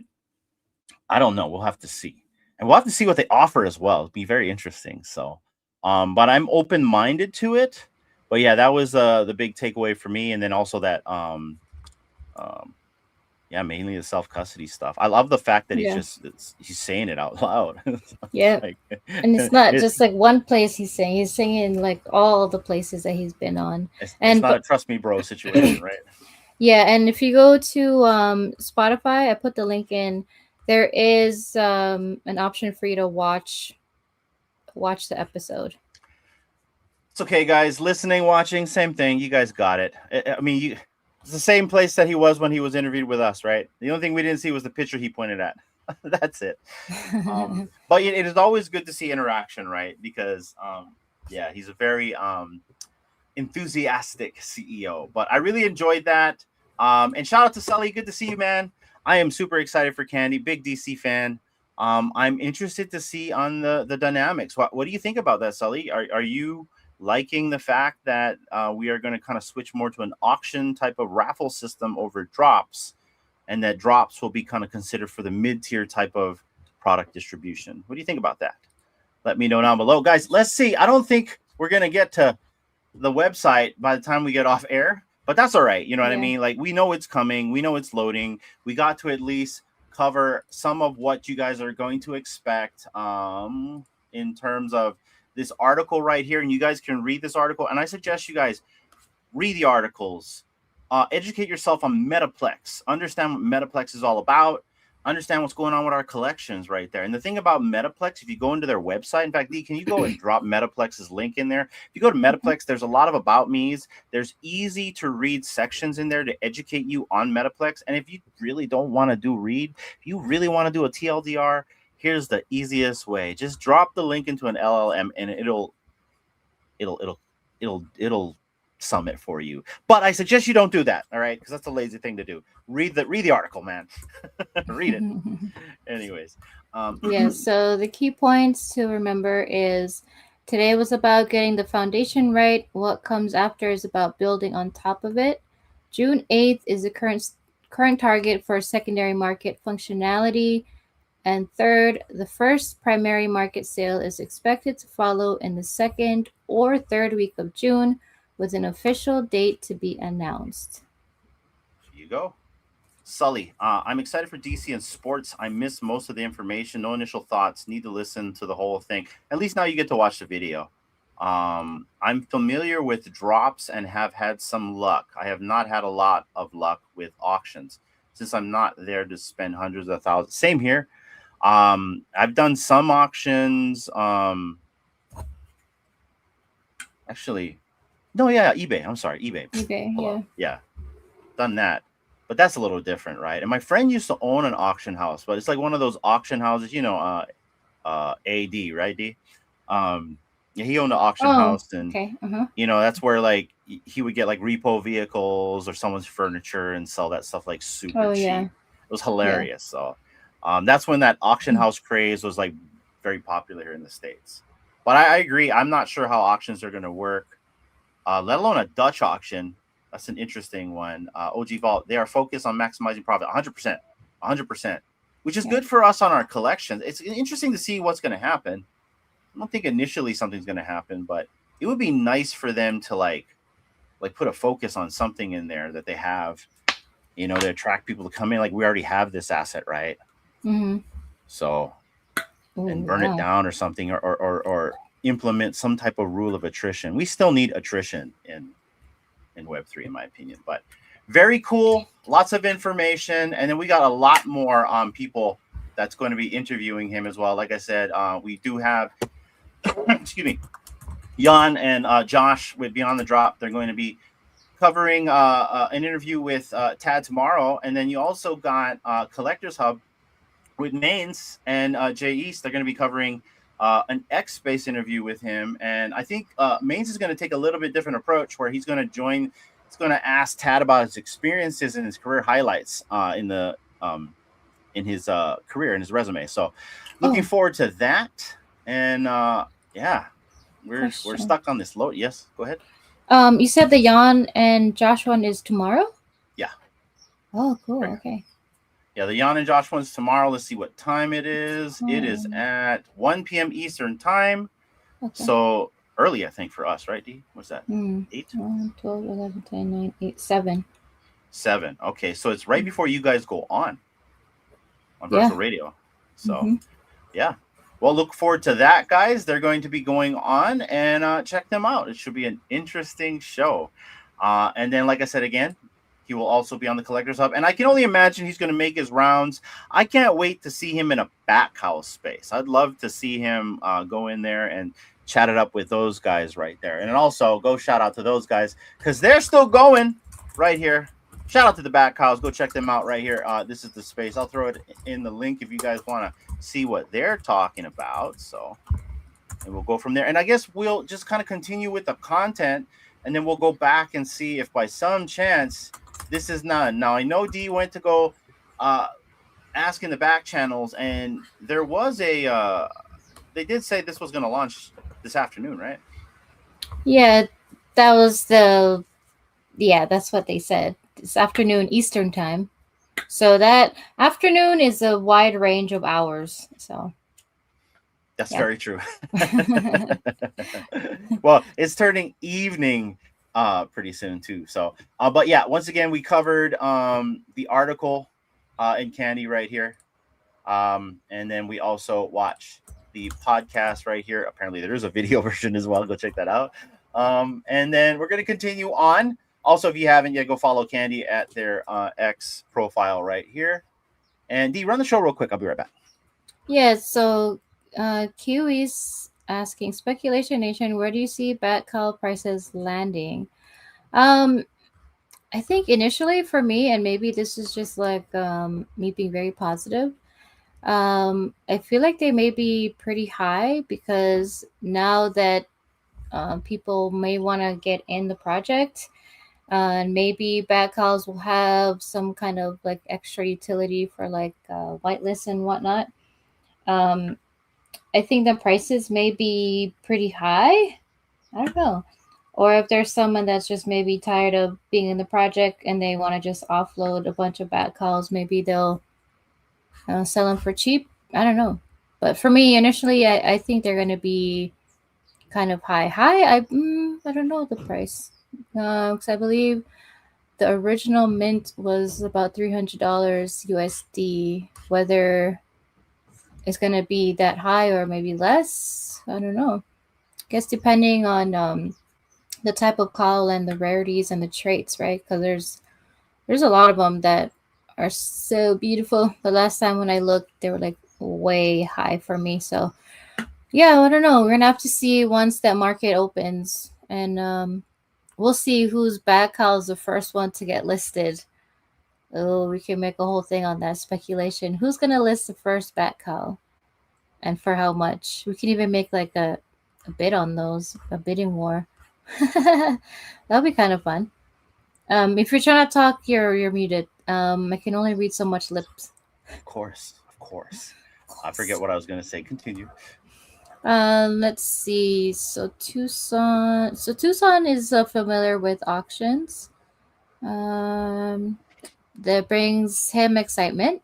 I don't know. We'll have to see. And we'll have to see what they offer as well. It'll be very interesting. So, but I'm open-minded to it. But yeah, that was the big takeaway for me. And then also that, yeah, mainly the self-custody stuff. I love the fact that he's saying it out loud. Yeah. And it's not just like one place he's saying like all the places that he's been on. It's not a trust me bro situation, right? Yeah. And if you go to Spotify, I put the link in. There is an option for you to watch the episode. It's okay, guys. Listening, watching, same thing. You guys got it. I mean, it's the same place that he was when he was interviewed with us, right? The only thing we didn't see was the picture he pointed at. That's it. But it is always good to see interaction, right? Because, yeah, he's a very enthusiastic CEO. But I really enjoyed that. And shout out to Sully. Good to see you, man. I am super excited for Candy, big DC fan. I'm interested to see on the dynamics. What do you think about that, Sully? Are you liking the fact that we are going to kind of switch more to an auction type of raffle system over drops, and that drops will be kind of considered for the mid-tier type of product distribution? What do you think about that? Let me know down below. Guys, let's see. I don't think we're going to get to the website by the time we get off air. But that's all right. You know what I mean? Like, we know it's coming. We know it's loading. We got to at least cover some of what you guys are going to expect in terms of this article right here. And you guys can read this article. And I suggest you guys read the articles. Educate yourself on Metaplex. Understand what Metaplex is all about. understand what's going on with our collections right there. And the thing about Metaplex, if you go into their website, in fact, Dee, can you go and drop Metaplex's link in there? If you go to Metaplex, there's a lot of about me's. There's easy to read sections in there to educate you on Metaplex. And if you really don't want to do read, if you really want to do a TLDR, here's the easiest way. Just drop the link into an LLM and it'll sum it for you. But I suggest you don't do that, all right? Because that's a lazy thing to do. Read the article, man. Read it. Anyways. Yeah, so the key points to remember is today was about getting the foundation right. What comes after is about building on top of it. June 8th is the current target for secondary market functionality. And third, the first primary market sale is expected to follow in the second or third week of June with an official date to be announced. Here you go. Sully, I'm excited for DC and sports. I missed most of the information. No initial thoughts. Need to listen to the whole thing. At least now you get to watch the video. I'm familiar with drops and have had some luck. I have not had a lot of luck with auctions since I'm not there to spend hundreds of thousands. Same here. I've done some auctions. Actually, no, yeah, eBay. I'm sorry, eBay. eBay, yeah, done that. But that's a little different, right? And my friend used to own an auction house, but it's like one of those auction houses, you know, AD, right, D? Yeah, he owned an auction house, and okay. you know, that's where like he would get like repo vehicles or someone's furniture and sell that stuff like super cheap. Yeah. It was hilarious. So that's when that auction house craze was like very popular here in the States. But I agree. I'm not sure how auctions are going to work, let alone a Dutch auction. That's an interesting one. OG Vault, they are focused on maximizing profit 100%, which is good for us on our collections. It's interesting to see what's going to happen. I don't think initially something's going to happen, but it would be nice for them to like put a focus on something in there that they have, you know, to attract people to come in. Like we already have this asset, right? So, and burn it down or something, or implement some type of rule of attrition. We still need attrition in Web3, in my opinion, but very cool. Lots of information. And then we got a lot more people that's going to be interviewing him as well. Like I said, we do have, excuse me, Jan and Josh with Beyond the Drop. They're going to be covering an interview with Tad tomorrow. And then you also got Collectors Hub with Mains and Jay East. They're going to be covering an X Space interview with him. And I think Mains is going to take a little bit different approach where he's going to join. He's going to ask Tad about his experiences and his career highlights in his career, in his resume. So looking forward to that. And yeah, we're stuck on this load. Yes, go ahead. You said the Jan and Josh one is tomorrow? Yeah. Oh, cool. Right. Okay. Yeah, the Jan and Josh one's tomorrow. Let's see what time it is. It is at 1 p.m. Eastern time. Okay. So early, I think, for us, right, D? What's that? 8? 1, 12, 11, 10, 9, 8, 7. 7. Okay, so it's right before you guys go on virtual radio. So, yeah. Well, look forward to that, guys. They're going to be going on, and check them out. It should be an interesting show. And then, like I said again, he will also be on the Collectors Hub, and I can only imagine he's going to make his rounds. I can't wait to see him in a back house space. I'd love to see him go in there and chat it up with those guys right there. And also go shout out to those guys because they're still going right here. Shout out to the back house. Go check them out right here. This is the space. I'll throw it in the link if you guys want to see what they're talking about. So, and we'll go from there. And I guess we'll just kind of continue with the content, and then we'll go back and see if by some chance this is none. Now, I know D went to go ask in the back channels, and there was a they did say this was going to launch this afternoon, right? Yeah, that's what they said. This afternoon Eastern time. So that afternoon is a wide range of hours. So that's very true. Well, it's turning evening pretty soon too. So but yeah, once again, we covered the article in Candy right here, and then we also watched the podcast right here. Apparently there is a video version as well. Go check that out. And then we're going to continue on. Also, if you haven't yet, go follow Candy at their X profile right here. And D, run the show real quick. I'll be right back. Yeah, so Kiwi's asking Speculation Nation, where do you see bat cow prices landing? I think initially for me, and maybe this is just like me being very positive, I feel like they may be pretty high because now that people may want to get in the project, and maybe bat cows will have some kind of like extra utility for like whitelist and whatnot. Um, I think the prices may be pretty high. I don't know. Or if there's someone that's just maybe tired of being in the project and they want to just offload a bunch of bat calls, maybe they'll sell them for cheap. I don't know. But for me, initially, I think they're going to be kind of high. I don't know the price. Because I believe the original mint was about $300 USD. Whether it's going to be that high or maybe less, I don't know. I guess depending on the type of call and the rarities and the traits, right? Because there's a lot of them that are so beautiful. The last time when I looked, they were like way high for me. So yeah, I don't know. We're gonna have to see once that market opens, and we'll see whose bat cow is the first one to get listed. Oh, we can make a whole thing on that speculation. Who's gonna list the first bat cow, and for how much? We can even make like a bid on those, a bidding war. That'll be kind of fun. If you're trying to talk, you're muted. I can only read so much lips. Of course. I forget what I was going to say. Continue. Let's see. So Tucson is familiar with auctions. That brings him excitement.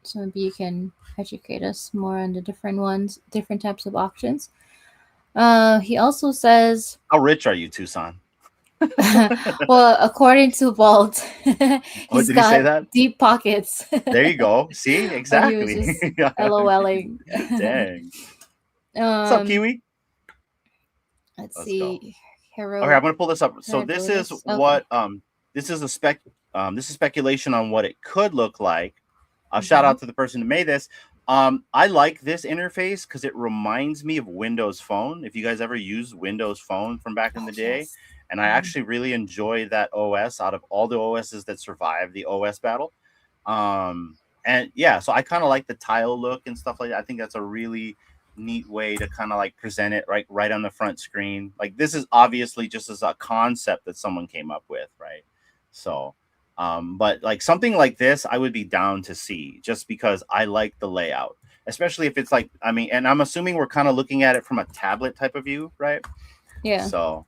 So maybe you can educate us more on the different types of auctions. He also says, how rich are you, Tucson? well, according to Walt, he's did got he say that? deep pockets. There you go. See, exactly. He was just LOLing. Dang. What's up, Kiwi? Let's Let's see. Hero. Okay, I'm gonna pull this up. So Can I this do is this? what this is this is speculation on what it could look like. Shout out to the person who made this. I like this interface because it reminds me of Windows Phone. If you guys ever used Windows Phone from back in the day, Yes. and I actually really enjoy that OS out of all the OSs that survived the OS battle. And yeah, so I kind of like the tile look and stuff like that. I think that's a really neat way to kind of like present it right on the front screen. Like this is obviously just as a concept that someone came up with, right? So but like something like this I would be down to see, just because I like the layout, especially if it's like, I mean, and I'm assuming we're kind of looking at it from a tablet type of view, right? Yeah. So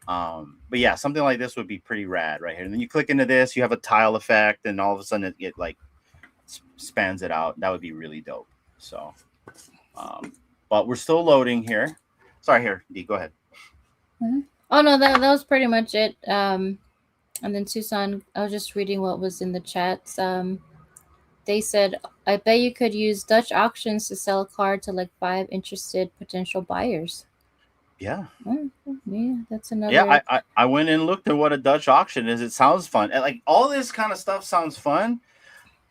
but yeah, something like this would be pretty rad right here. And then you click into this, you have a tile effect, and all of a sudden it like spans it out. That would be really dope. So but we're still loading here. Sorry, here, D, go ahead. Oh no, that was pretty much it. And then Tucson, I was just reading what was in the chats. They said, I bet you could use Dutch auctions to sell a car to like 5 interested potential buyers. Yeah. Yeah, that's another. Yeah, I went and looked at what a Dutch auction is. It sounds fun. And like all this kind of stuff sounds fun.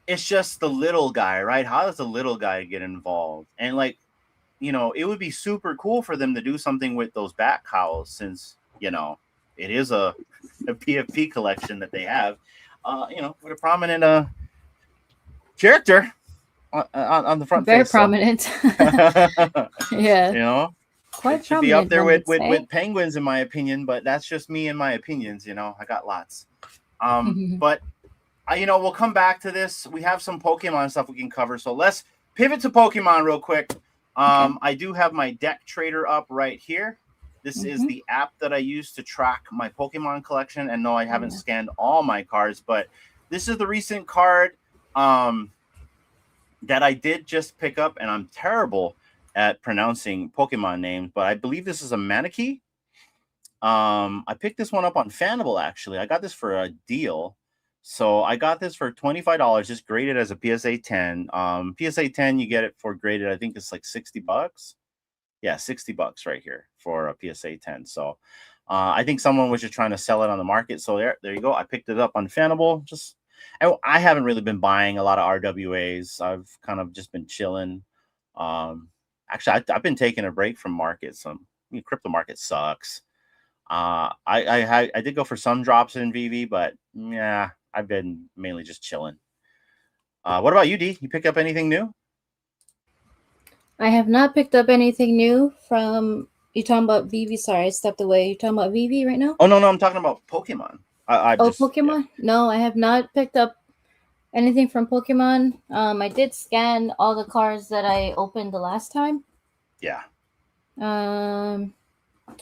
It's just the little guy, right? How does the little guy get involved? And like, you know, it would be super cool for them to do something with those bat cows, since, you know, it is a PFP collection that they have, you know, with a prominent character on the front. Very face, prominent. So. Yeah. You know, quite it should be up there with penguins, in my opinion, but that's just me and my opinions. You know, I got lots. But you know, we'll come back to this. We have some Pokemon stuff we can cover, so let's pivot to Pokemon real quick. Okay. I do have my deck trader up right here. This is the app that I use to track my Pokemon collection. And no, I haven't scanned all my cards, but this is the recent card that I did just pick up, and I'm terrible at pronouncing Pokemon names, but I believe this is a Maneki. I picked this one up on FANABLE, actually. I got this for a deal. So I got this for $25, just graded as a PSA 10. PSA 10, you get it for graded, I think it's like $60. Yeah, $60 right here for a PSA 10. So I think someone was just trying to sell it on the market. So there you go. I picked it up on FANABLE. Just And I haven't really been buying a lot of RWAs. I've kind of just been chilling. Actually, I've been taking a break from markets. Crypto market sucks. I did go for some drops in VV, but yeah, I've been mainly just chilling. What about you, D? You pick up anything new? I have not picked up anything new from. You talking about VV? Sorry, I stepped away. You talking about VV right now? Oh no, I'm talking about Pokemon. Pokemon? Yeah. No, I have not picked up anything from Pokemon. I did scan all the cards that I opened the last time. Yeah. Um,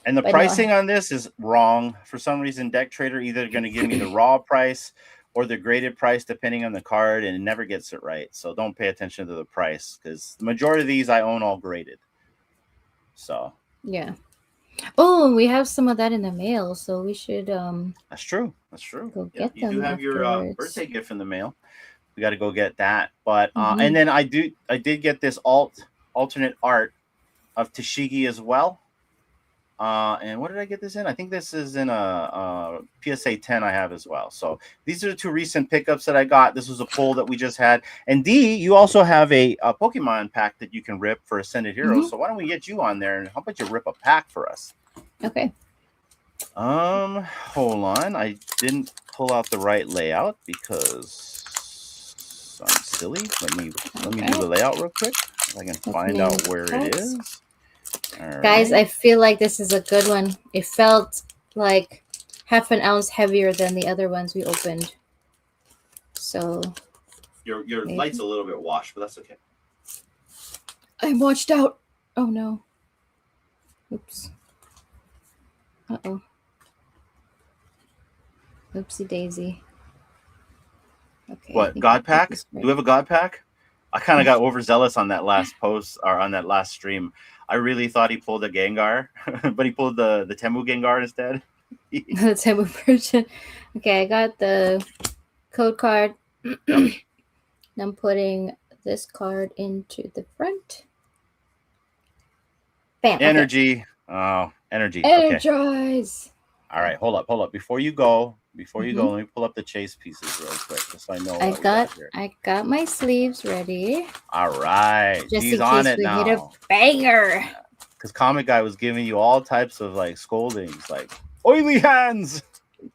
And the but no. pricing on this is wrong. For some reason, Deck Trader either going to give me the raw price or the graded price, depending on the card, and it never gets it right. So don't pay attention to the price, because the majority of these I own all graded. So yeah. Oh, we have some of that in the mail, so we should that's true. That's true. go Yeah, get you do them have your afterwards. birthday gift in the mail. We got to go get that. But Mhm. and then I did get this alternate art of Tashigi as well. And what did I get this in? I think this is in a PSA 10 I have as well. So these are the two recent pickups that I got. This was a pull that we just had. And D, you also have a Pokemon pack that you can rip for Ascended Heroes. Mhm. So why don't we get you on there, and how about you rip a pack for us? Okay. Hold on. I didn't pull out the right layout because I'm silly. Let me do the layout real quick. If I can find out where it is. All Guys, right. I feel like this is a good one. It felt like half an ounce heavier than the other ones we opened. So your maybe. light's a little bit washed, but that's okay. I'm washed out. Oh no. Oops. Uh-oh. Oopsie daisy. Okay. What, God pack? Right. Do we have a God pack? I kind of got overzealous on that last post, or on that last stream. I really thought he pulled a Gengar, but he pulled the Temu Gengar instead. The Temu version. Okay, I got the code card. Yep. I'm putting this card into the front. Bam. Energy. Okay. Oh, energy. Energize. Okay. All right, hold up. Before you go, let me pull up the chase pieces real quick, just so I know. I got my sleeves ready. All right, Just he's in on case it we now. hit a banger. Because Comic Guy was giving you all types of like scoldings, like oily hands.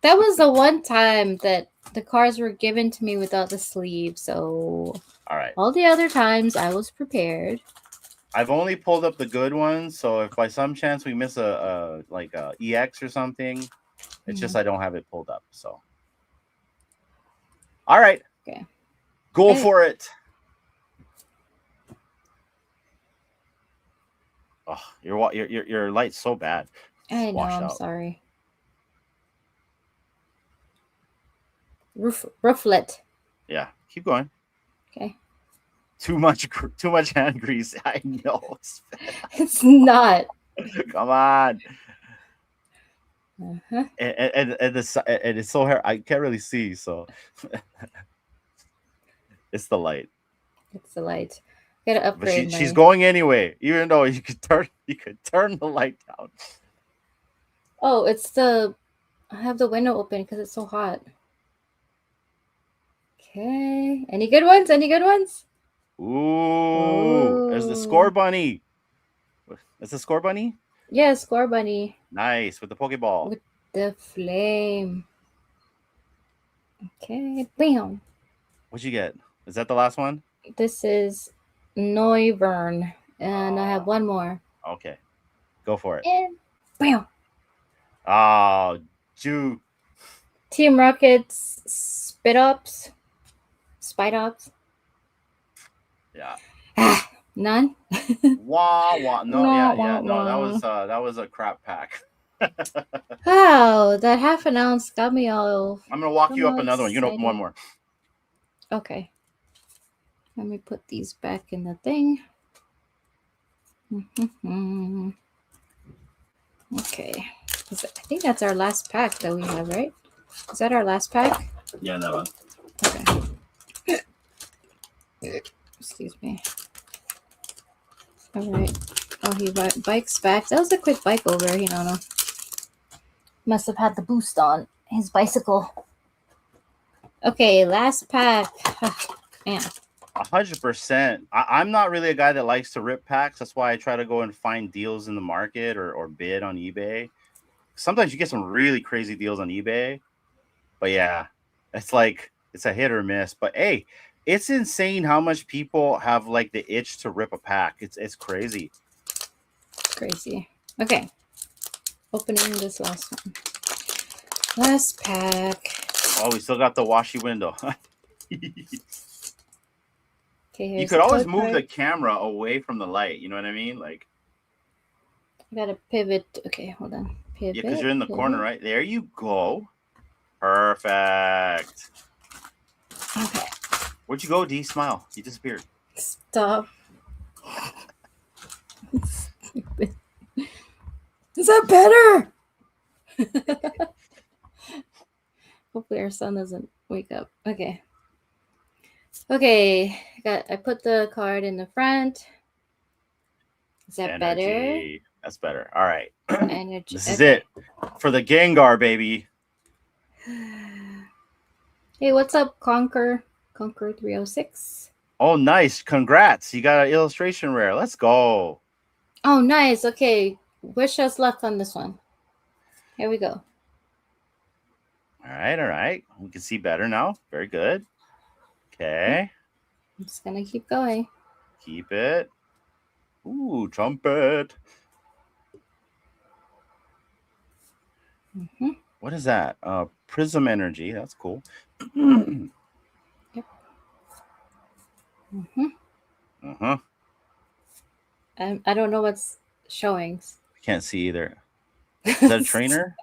That was the one time that the cards were given to me without the sleeve. So all right, all the other times I was prepared. I've only pulled up the good ones, so if by some chance we miss a EX or something, it's just I don't have it pulled up. So, all right, okay, go for it. Oh, your light's so bad. I know. I'm sorry. Rooflet. Yeah, keep going. Okay. Too much hand grease. I know. It's not. Come on. Uh-huh. And it's so hard. I can't really see, so it's the light. It's the light. Gotta upgrade. But she's going anyway, even though you could turn the light down. Oh, I have the window open because it's so hot. Okay. Any good ones? Ooh. There's the score bunny. Is the score bunny? Yeah, score bunny. Nice, with the Pokeball. With the flame. Okay, bam. What'd you get? Is that the last one? This is Noivern, and I have one more. Okay, go for it. And bam. Oh, Juke. Team Rocket's Spitops. Yeah. None. Wah wah. No, that was a crap pack. Wow, that half an ounce got me all. I'm gonna walk you up another one. You can open one more. Okay. Let me put these back in the thing. Okay. I think that's our last pack that we have, right? Is that our last pack? Yeah, that one. Okay. Excuse me. All right. Oh, he bikes back. That was a quick bike over. You know. Must have had the boost on his bicycle. Okay, last pack. Man. 100%. I'm not really a guy that likes to rip packs. That's why I try to go and find deals in the market or bid on eBay. Sometimes you get some really crazy deals on eBay. But yeah, it's like it's a hit or miss. But hey, it's insane how much people have like the itch to rip a pack. It's crazy. Crazy. Okay. Opening this last one. Last pack. Oh, we still got the washy window. Okay, You here's could the always code move the card. camera away from the light. You know what I mean? Like, I gotta pivot. Okay, hold on. Pivot. yeah, because you're in the corner, pivot. right? There you go. Perfect. Okay. Where'd you go, D? Smile. You disappeared. Stop. Stupid. Is that better? Hopefully our son doesn't wake up. Okay. Okay. I put the card in the front. Is that better? Energy. That's better. All right. Energy. This is it for the Gengar, baby. Hey, what's up, Conquer 306? Oh, nice. Congrats. You got an illustration rare. Let's go. Oh, nice. Okay. Wish us luck on this one. Here we go. All right. All right. We can see better now. Very good. Okay. I'm just going to keep going. Keep it. Ooh, trumpet. Mm-hmm. What is that? Prism energy. That's cool. Yep. Mm-hmm. Uh-huh. I don't know what's showing. Can't see either. Is that a trainer?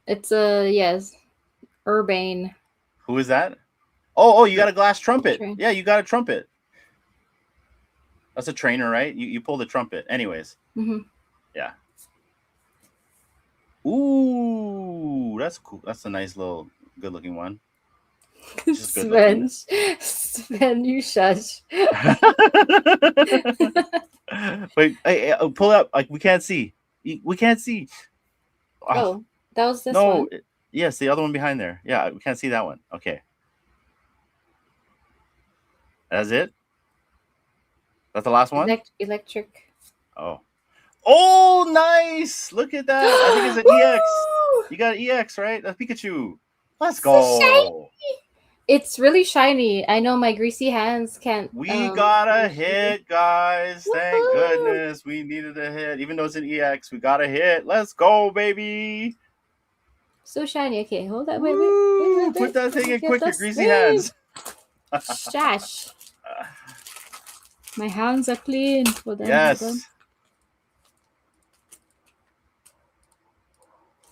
It's a, yes, Urbane. Who is that? Oh, you got a glass trumpet. Train. Yeah, you got a trumpet. That's a trainer, right? You pull the trumpet. Anyways. Mm-hmm. Yeah. Ooh, that's cool. That's a nice little good looking one. Just good looking. Sven, you shush. Wait, hey, pull up. Like we can't see. We can't see. Oh, that was this no, one. yes, the other one behind there. Yeah, we can't see that one. Okay. That's it? That's the last one? Electric. Oh. Oh, nice. Look at that. I think it's an EX. You got an EX, right? That's Pikachu. Let's go. So it's really shiny. I know my greasy hands can't. We got a hit, guys. Thank goodness. We needed a hit. Even though it's an EX, we got a hit. Let's go, baby. So shiny. Okay, hold that. Wait. Put that thing in quick, your greasy thing. hands. Shash. My hands are clean. Hold on, yes. hold on.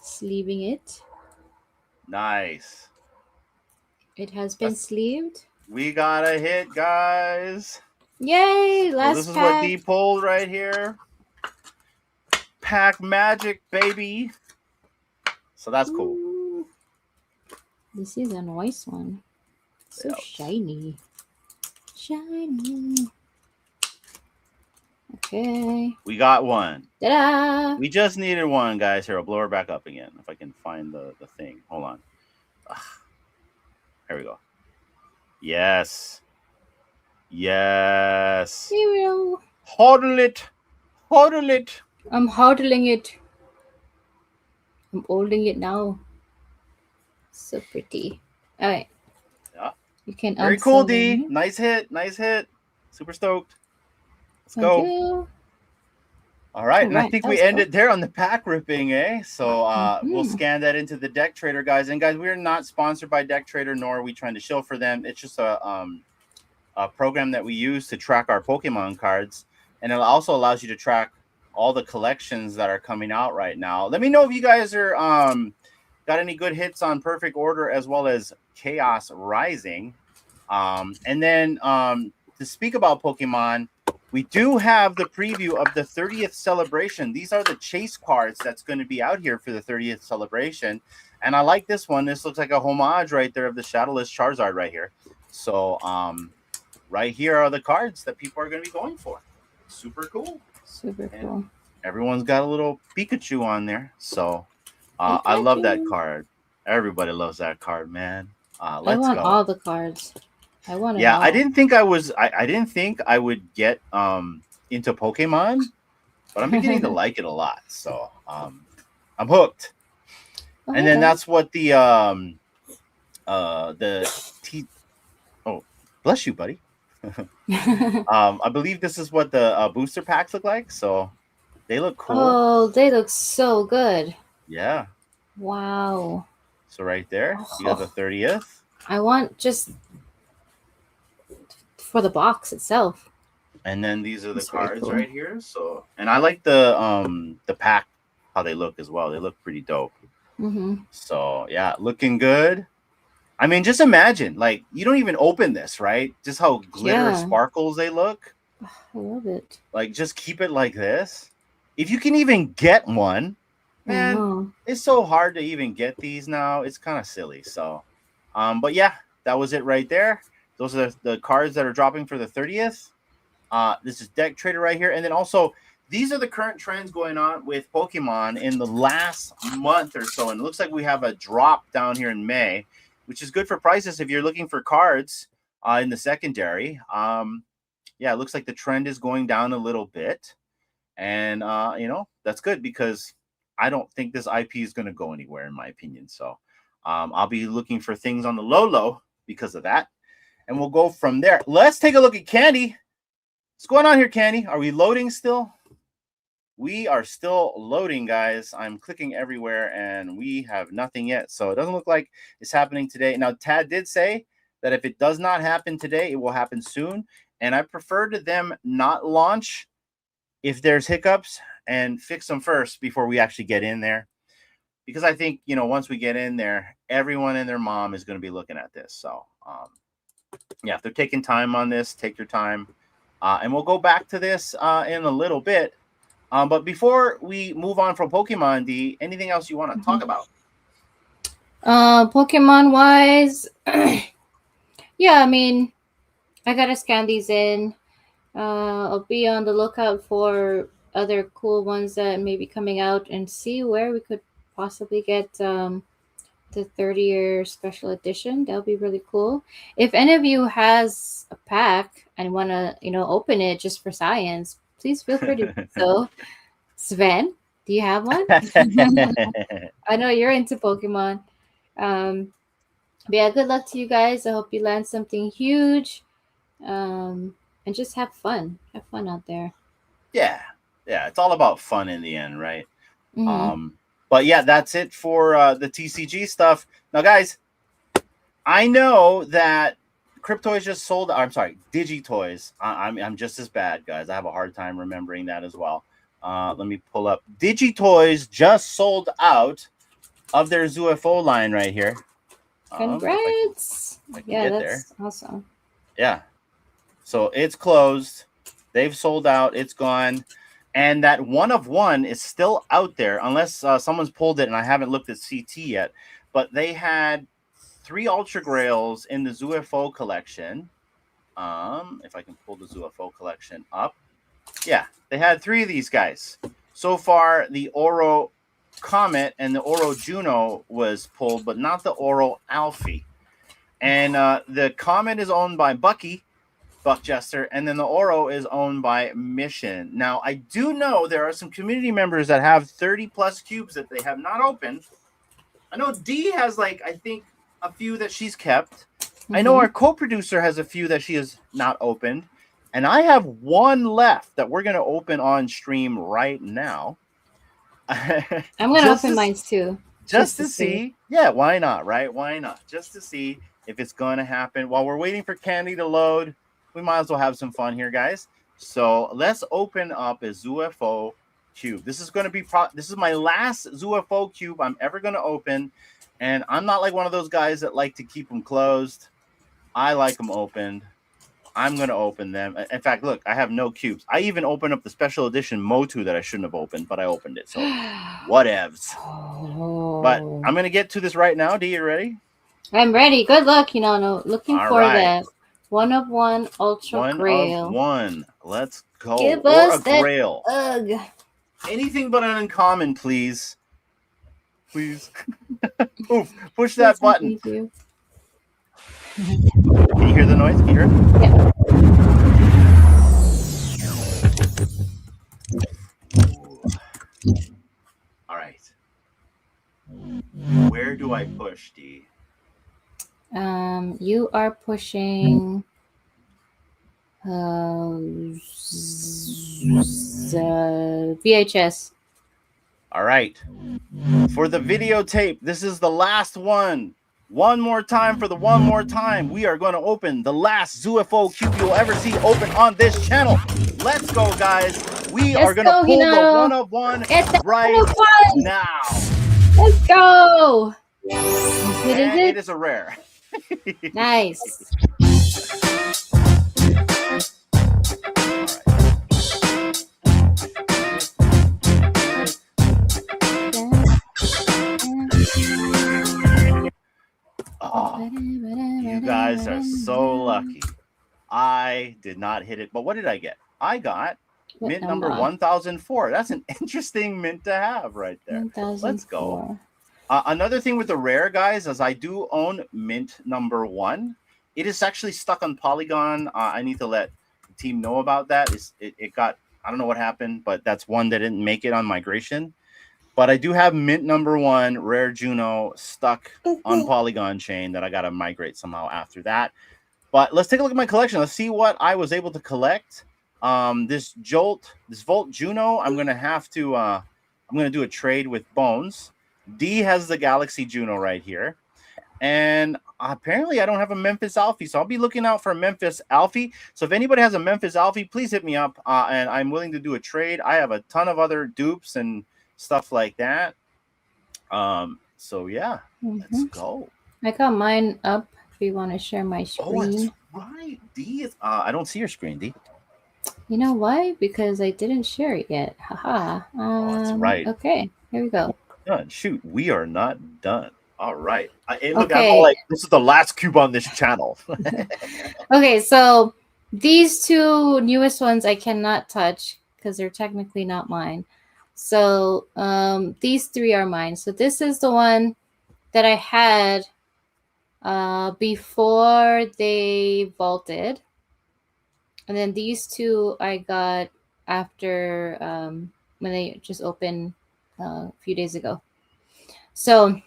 Sleeving it. Nice. It has been sleeved. We got a hit, guys. Yay! Last this is pack. what D pulled right here. Pack magic, baby. So that's cool. Ooh. This is a nice one. So shiny. Shiny. Okay. We got one. Ta-da! We just needed one, guys. Here, I'll blow her back up again. If I can find the thing. Hold on. Here we go. Yes. Yes. Cereal. Hodl it. Hodl it. I'm hodling it. I'm holding it now. So pretty. All right. Yeah. You can Very cool, D. Nice hit. Nice hit. Super stoked. Let's go. You. All right. And I think we ended cool. there on the pack ripping, eh? So we'll scan that into the Deck Trader, guys. And guys, we're not sponsored by Deck Trader, nor are we trying to shill for them. It's just a program that we use to track our Pokemon cards. And it also allows you to track all the collections that are coming out right now. Let me know if you guys are got any good hits on Perfect Order as well as Chaos Rising. And then to speak about Pokemon, we do have the preview of the 30th celebration. These are the chase cards that's going to be out here for the 30th celebration. And I like this one. This looks like a homage right there of the Shadowless Charizard right here. So right here are the cards that people are going to be going for. Super cool. Super cool. Everyone's got a little Pikachu on there. So I love that card. Everybody loves that card, man. I Let's want go. all the cards. I want it Yeah, all. I didn't think I didn't think I would get into Pokemon, but I'm beginning to like it a lot. So I'm hooked. Oh, And then okay. that's what the T oh, bless you, buddy. I believe this is what the booster packs look like. So they look cool. Oh, they look so good. Yeah. Wow. So right there, you got the 30th. I want just for the box itself. And then these are the That's very cards cool. right here. So, and I like the pack, how they look as well. They look pretty dope. Mm-hmm. So yeah, looking good. I mean, just imagine, like, you don't even open this, right? Just how glitter sparkles they look. I love it. Like, just keep it like this. If you can even get one, man, it's so hard to even get these now. It's kind of silly. So, but yeah, that was it right there. Those are the cards that are dropping for the 30th. This is Deck Trader right here. And then also, these are the current trends going on with Pokemon in the last month or so. And it looks like we have a drop down here in May, which is good for prices if you're looking for cards in the secondary. Yeah, it looks like the trend is going down a little bit. And, you know, that's good because I don't think this IP is going to go anywhere, in my opinion. So I'll be looking for things on the low because of that. And we'll go from there. Let's take a look at Candy. What's going on here, Candy? Are we loading still? We are still loading, guys. I'm clicking everywhere, and we have nothing yet. So it doesn't look like it's happening today. Now, Tad did say that if it does not happen today, it will happen soon. And I prefer to them not launch if there's hiccups and fix them first before we actually get in there. Because I think, you know, once we get in there, everyone and their mom is going to be looking at this. So, yeah, if they're taking time on this, take your time. And we'll go back to this in a little bit. But before we move on from Pokemon, D, anything else you want to talk about? Pokemon wise, yeah, I mean, I gotta scan these in. I'll be on the lookout for other cool ones that may be coming out and see where we could possibly get the 30-year special edition. That'll be really cool. If any of you has a pack and want to, you know, open it just for science, please feel free to do so. Sven, do you have one? I know you're into Pokemon. But yeah, good luck to you guys. I hope you land something huge. And just have fun. Have fun out there. Yeah. It's all about fun in the end, right? But yeah, that's it for the TCG stuff. Now, guys, I know that Cryptoys just sold. I'm sorry, Digitoys. I'm just as bad, guys. I have a hard time remembering that as well. Let me pull up. Digitoys just sold out of their ZUFO line right here. Congrats! If I can Yeah, get that's there. awesome. Yeah. So it's closed. They've sold out. It's gone. And that 1 of 1 is still out there unless someone's pulled it, and I haven't looked at CT yet. But they had 3 Ultra Grails in the ZUFO collection. If I can pull the ZUFO collection up. Yeah, they had 3 of these guys. So far, the Oro Comet and the Oro Juno was pulled, but not the Oro Alfie. And the Comet is owned by Buck Jester, and then the Oro is owned by Mission. Now, I do know there are some community members that have 30+ cubes that they have not opened. I know D has, like, I think a few that she's kept. I know our co-producer has a few that she has not opened. And I have 1 left that we're going to open on stream right now. I'm going to open mine too. Just to see. Yeah, why not, right? Why not? Just to see if it's going to happen. While we're waiting for Candy to load, we might as well have some fun here, guys. So let's open up a ZUFO cube. This is going to be this is my last ZUFO cube I'm ever going to open, and I'm not like one of those guys that like to keep them closed. I like them opened. I'm going to open them. In fact, look, I have no cubes. I even opened up the special edition Motu that I shouldn't have opened, but I opened it. So whatevs. But I'm going to get to this right now. D, you ready? I'm ready. Good luck, looking for that 1 of 1 Ultra Grail. 1 of 1. Let's go. Give or us a that Grail. Ugh. Anything but an uncommon, please. please. Oof, push that Please, button. thank you. Can you hear the noise? Can you hear it? Yeah. All right. Where do I push, D? You are pushing VHS. All right. For the videotape, this is the last one. One more time for the one more time. We are going to open the last ZUFO cube you'll ever see open on this channel. Let's go, guys. We are going to pull the one of one right now. Let's go. And it is a rare. Nice. Oh, you guys are so lucky. I did not hit it, but what did I get? I got mint number 1004. That's an interesting mint to have right there. Let's go. Another thing with the rare, guys, is I do own mint number 1. It is actually stuck on Polygon. I need to let the team know about that. It got, I don't know what happened, but that's one that didn't make it on migration. But I do have mint number 1, rare Juno, stuck on Polygon chain that I got to migrate somehow after that. But let's take a look at my collection. Let's see what I was able to collect. This Volt Juno, I'm going to have to, I'm going to do a trade with Bones. D has the Galaxy Juno right here. And apparently I don't have a Memphis Alfie, so I'll be looking out for a Memphis Alfie. So if anybody has a Memphis Alfie, please hit me up, and I'm willing to do a trade. I have a ton of other dupes and stuff like that. So yeah, let's go. I got mine up if you want to share my screen. Oh, that's right. D is, I don't see your screen, D. You know why? Because I didn't share it yet. Haha. That's right. Okay, here we go. Done. Shoot, we are not done. All right. Look, I'm all like, this is the last cube on this channel. Okay, so these two newest ones I cannot touch because they're technically not mine. So these 3 are mine. So this is the one that I had before they vaulted. And then these 2 I got after when they just opened a few days ago. So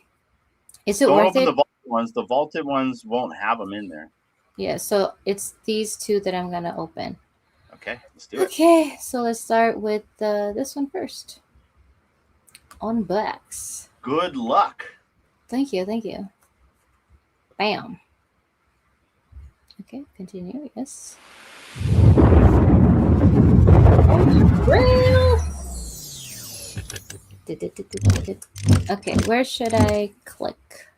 is it worth it? The vaulted ones. The vaulted ones won't have them in there. Yeah, so it's these 2 that I'm gonna open. Okay, let's do it. Okay, so let's start with this one first. Unbox. Good luck. Thank you, thank you. Bam. Okay, continue. Yes. Okay, where should I click?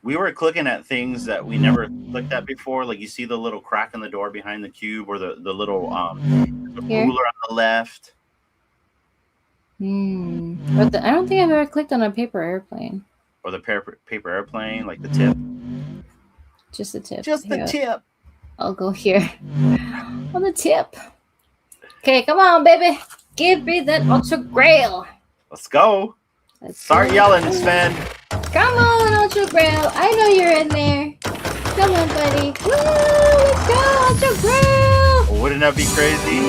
We were clicking at things that we never clicked at before. Like you see the little crack in the door behind the cube, or the little ruler on the left. But I don't think I've ever clicked on a paper airplane. Or the paper airplane, like the tip. Just the tip. Just the tip. I'll go here. On the tip. Okay, come on, baby. Give me that Ultra Grail. Let's go. Start yelling, Sven. Come on, Ultra Grail. I know you're in there. Come on, buddy. Woo, let's go, Ultra Grail. Wouldn't that be crazy?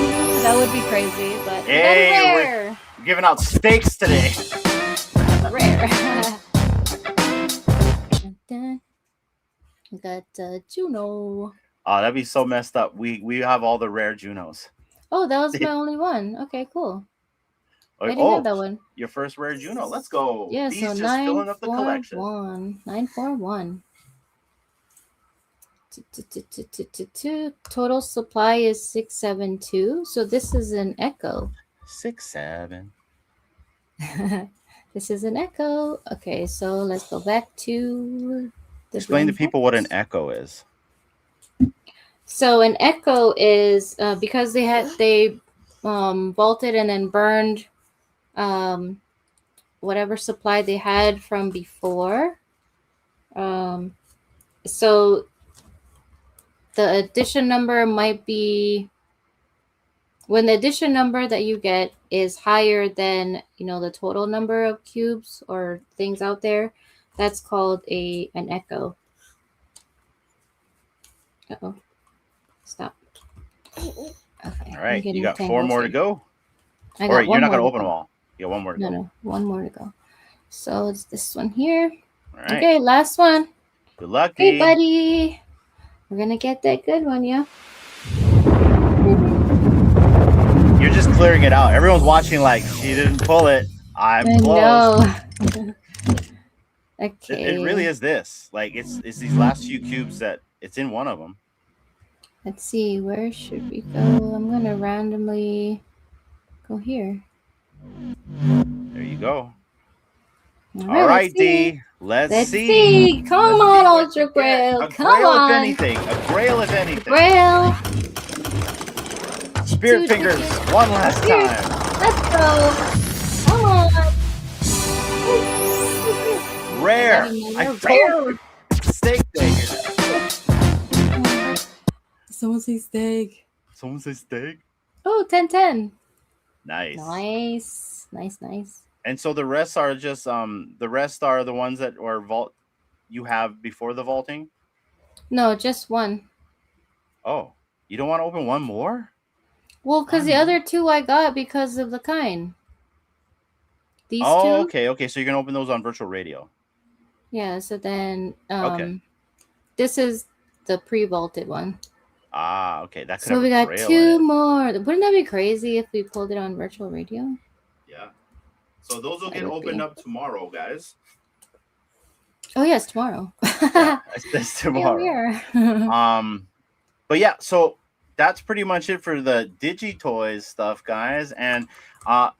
That would be crazy, but hey, we're giving out steaks today. Rare. We got Juno. Oh, that'd be so messed up. We have all the rare Junos. Oh, that was my only one. Okay, cool. I didn't have that one. Your first rare Juno. Let's go. Yeah, These so just filling up the collection. 941. Total supply is 672. So this is an echo. 67. This is an echo. Okay, so let's go back to the explain to people what an echo is. So an echo is because they vaulted and then burned whatever supply they had from before. So the edition number might be when the edition number that you get is higher than, you know, the total number of cubes or things out there, that's called an echo. Uh-oh. Stop. Okay. All right, you got 4 more to go. I Or got you're one not more going to to open go. them all. You got 1 more to go. No, one more to go. So it's this one here. All right. Okay, last one. Good luck, Hey, D. buddy. We're gonna get that good one, yeah. You're just clearing it out. Everyone's watching like, she didn't pull it. I'm I close. know. Okay. It really is this. Like, it's these last few cubes that it's in one of them. Let's see, where should we go? I'm gonna randomly go here. There you go. All All right, let's see. D. Let's Let's see. see. Come Let's on, see what Ultra you get. Grail. A Come grail, if on. anything. A grail, if anything. Grail. Spirit Two fingers. digits. One last Spirit. time. Let's go. Come on. Rare. I Another told rare. you. Steak day here. Someone say steak. Someone say steak. Oh, 10-10. Nice. Nice. And so the rest are just the rest are the ones that are vault you have before the vaulting? No, just one. Oh, you don't want to open one more? Well, because the other two I got because of the kind. These two? Okay. So you're gonna open those on virtual radio. Yeah, so then Okay. this is the pre-vaulted one. Okay. That could So have we a got grail 2 in it. more. Wouldn't that be crazy if we pulled it on virtual radio? Yeah. So those will get opened up tomorrow, guys. Oh yes, tomorrow. Yeah, that's tomorrow. Yeah. But yeah, so that's pretty much it for the DigiToys stuff, guys. And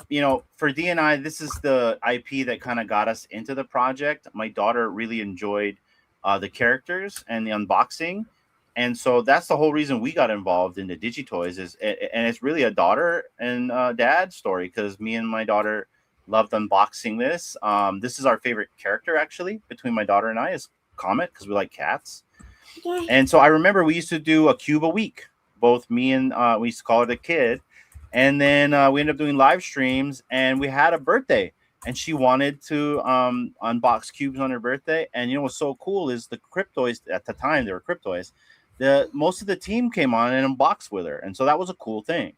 you know, for D and I, this is the IP that kind of got us into the project. My daughter really enjoyed the characters and the unboxing, and so that's the whole reason we got involved in the DigiToys. And it's really a daughter and dad story, because me and my daughter loved unboxing this. This is our favorite character, actually, between my daughter and I, is Comet, because we like cats. And so I remember we used to do a cube a week. Both me and we used to call it a kid. And then we ended up doing live streams, and we had a birthday, and she wanted to unbox cubes on her birthday. And you know what's so cool is the Cryptoys, at the time they were Cryptoys, most of the team came on and unboxed with her. And so that was a cool thing.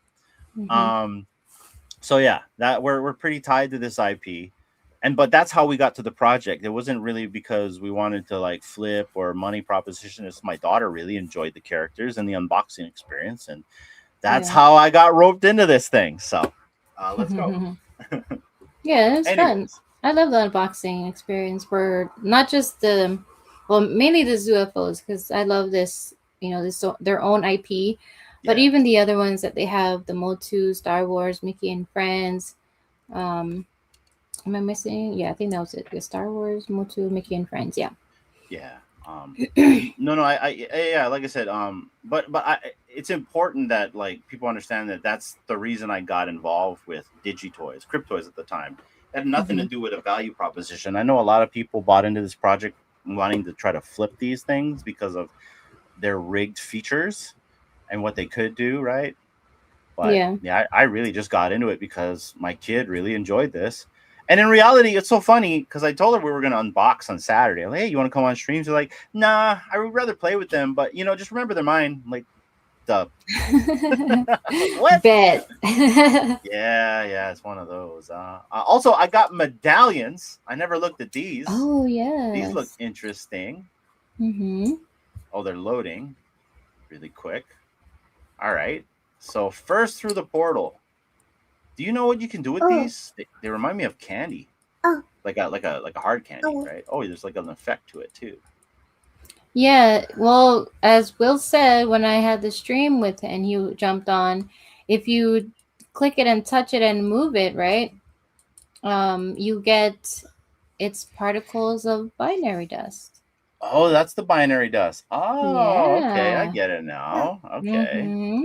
So yeah, that we're pretty tied to this IP. But that's how we got to the project. It wasn't really because we wanted to like flip or money proposition. It's my daughter really enjoyed the characters and the unboxing experience, and that's how I got roped into this thing. So let's go. Yeah, it's fun. I love the unboxing experience for not just mainly the UFOs, because I love this, you know, their own IP, but even the other ones that they have, the Motu, Star Wars, Mickey and Friends. Am I missing? Yeah, I think that was it. The Star Wars, Motu, Mickey and Friends. Yeah. No, yeah, like I said, but it's important that like people understand that that's the reason I got involved with DigiToys, Cryptoys at the time. It had nothing to do with a value proposition. I know a lot of people bought into this project wanting to try to flip these things because of their rigged features and what they could do, right? But yeah, I really just got into it because my kid really enjoyed this. And in reality, it's so funny because I told her we were going to unbox on Saturday. I'm like, hey, you want to come on streams? They're like, nah, I would rather play with them. But, you know, just remember they're mine. I'm like, duh. What? Bet. Yeah, it's one of those. Also, I got medallions. I never looked at these. Oh, yeah. These look interesting. Oh, they're loading really quick. All right. So first through the portal. Do you know what you can do with these? They remind me of candy. Like a hard candy, right? Oh, there's like an effect to it too. Yeah, well, as Will said when I had the stream with and he jumped on, if you click it and touch it and move it, right? You get its particles of binary dust. Oh, that's the binary dust. Oh, okay, I get it now. Okay.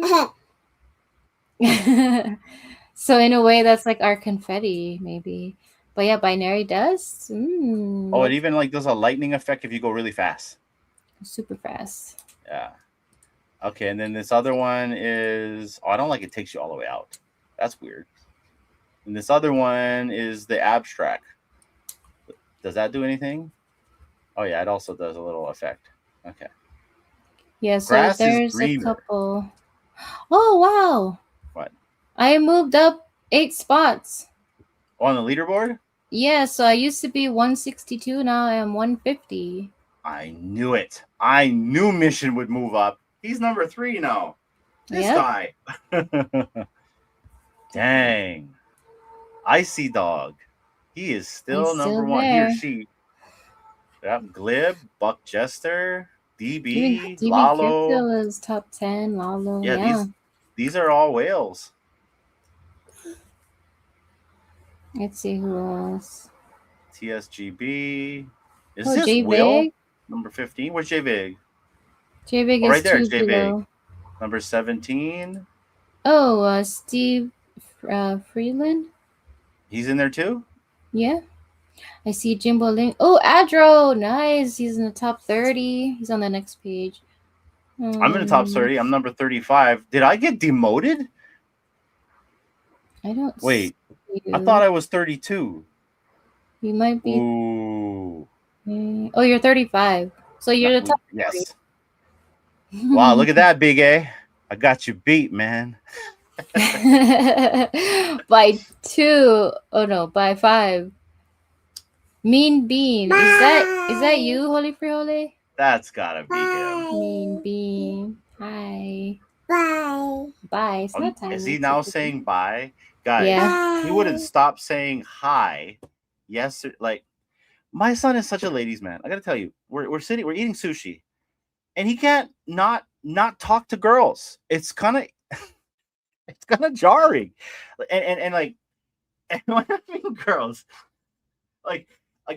So in a way, that's like our confetti, maybe. But yeah, binary dust. Oh, it even like does a lightning effect if you go really fast. Super fast. Yeah. Okay, and then this other one is I don't like it takes you all the way out. That's weird. And this other one is the abstract. Does that do anything? Oh yeah, it also does a little effect. Okay. Yeah, so Grass is there's a greener. couple. Oh wow. What? I moved up 8 spots. On the leaderboard? Yeah, so I used to be 162, now I am 150. I knew it. I knew Mission would move up. He's number 3 now. This Yep. guy. Dang. Icy Dog. He is still He's number still 1. He or there. she. Yep. Glib, Buck Jester, DB, Even DB Lalo. Crypto is top 10. Lalo, Yeah, yeah. these are all whales. Let's see who else. TSGB. Is Oh, this J Will? Vig. Number 15? Where's J Vig? J Vig Oh, is right there, 2 J Vig. below. Number 17. Oh, Steve Freeland. He's in there too? Yeah. I see Jimbo Link. Oh, Adro. Nice. He's in the top 30. He's on the next page. I'm in the top 30. I'm number 35. Did I get demoted? I don't Wait. see you. I thought I was 32. You might be. Ooh. Oh, you're 35. So you're the top. Yes. Wow, look at that, Big A. I got you beat, man. By 2. Oh no, by 5. Mean Bean. Is that you, Holy Friole? That's gotta be him. Mean Bean. Hi. Bye. Bye. It's not time. Is he now saying bye? Guys, Yeah. he wouldn't stop saying hi. Yes, like my son is such a ladies' man. I gotta tell you, we're eating sushi, and he can't not talk to girls. It's kind of jarring, and like, and when I mean girls, like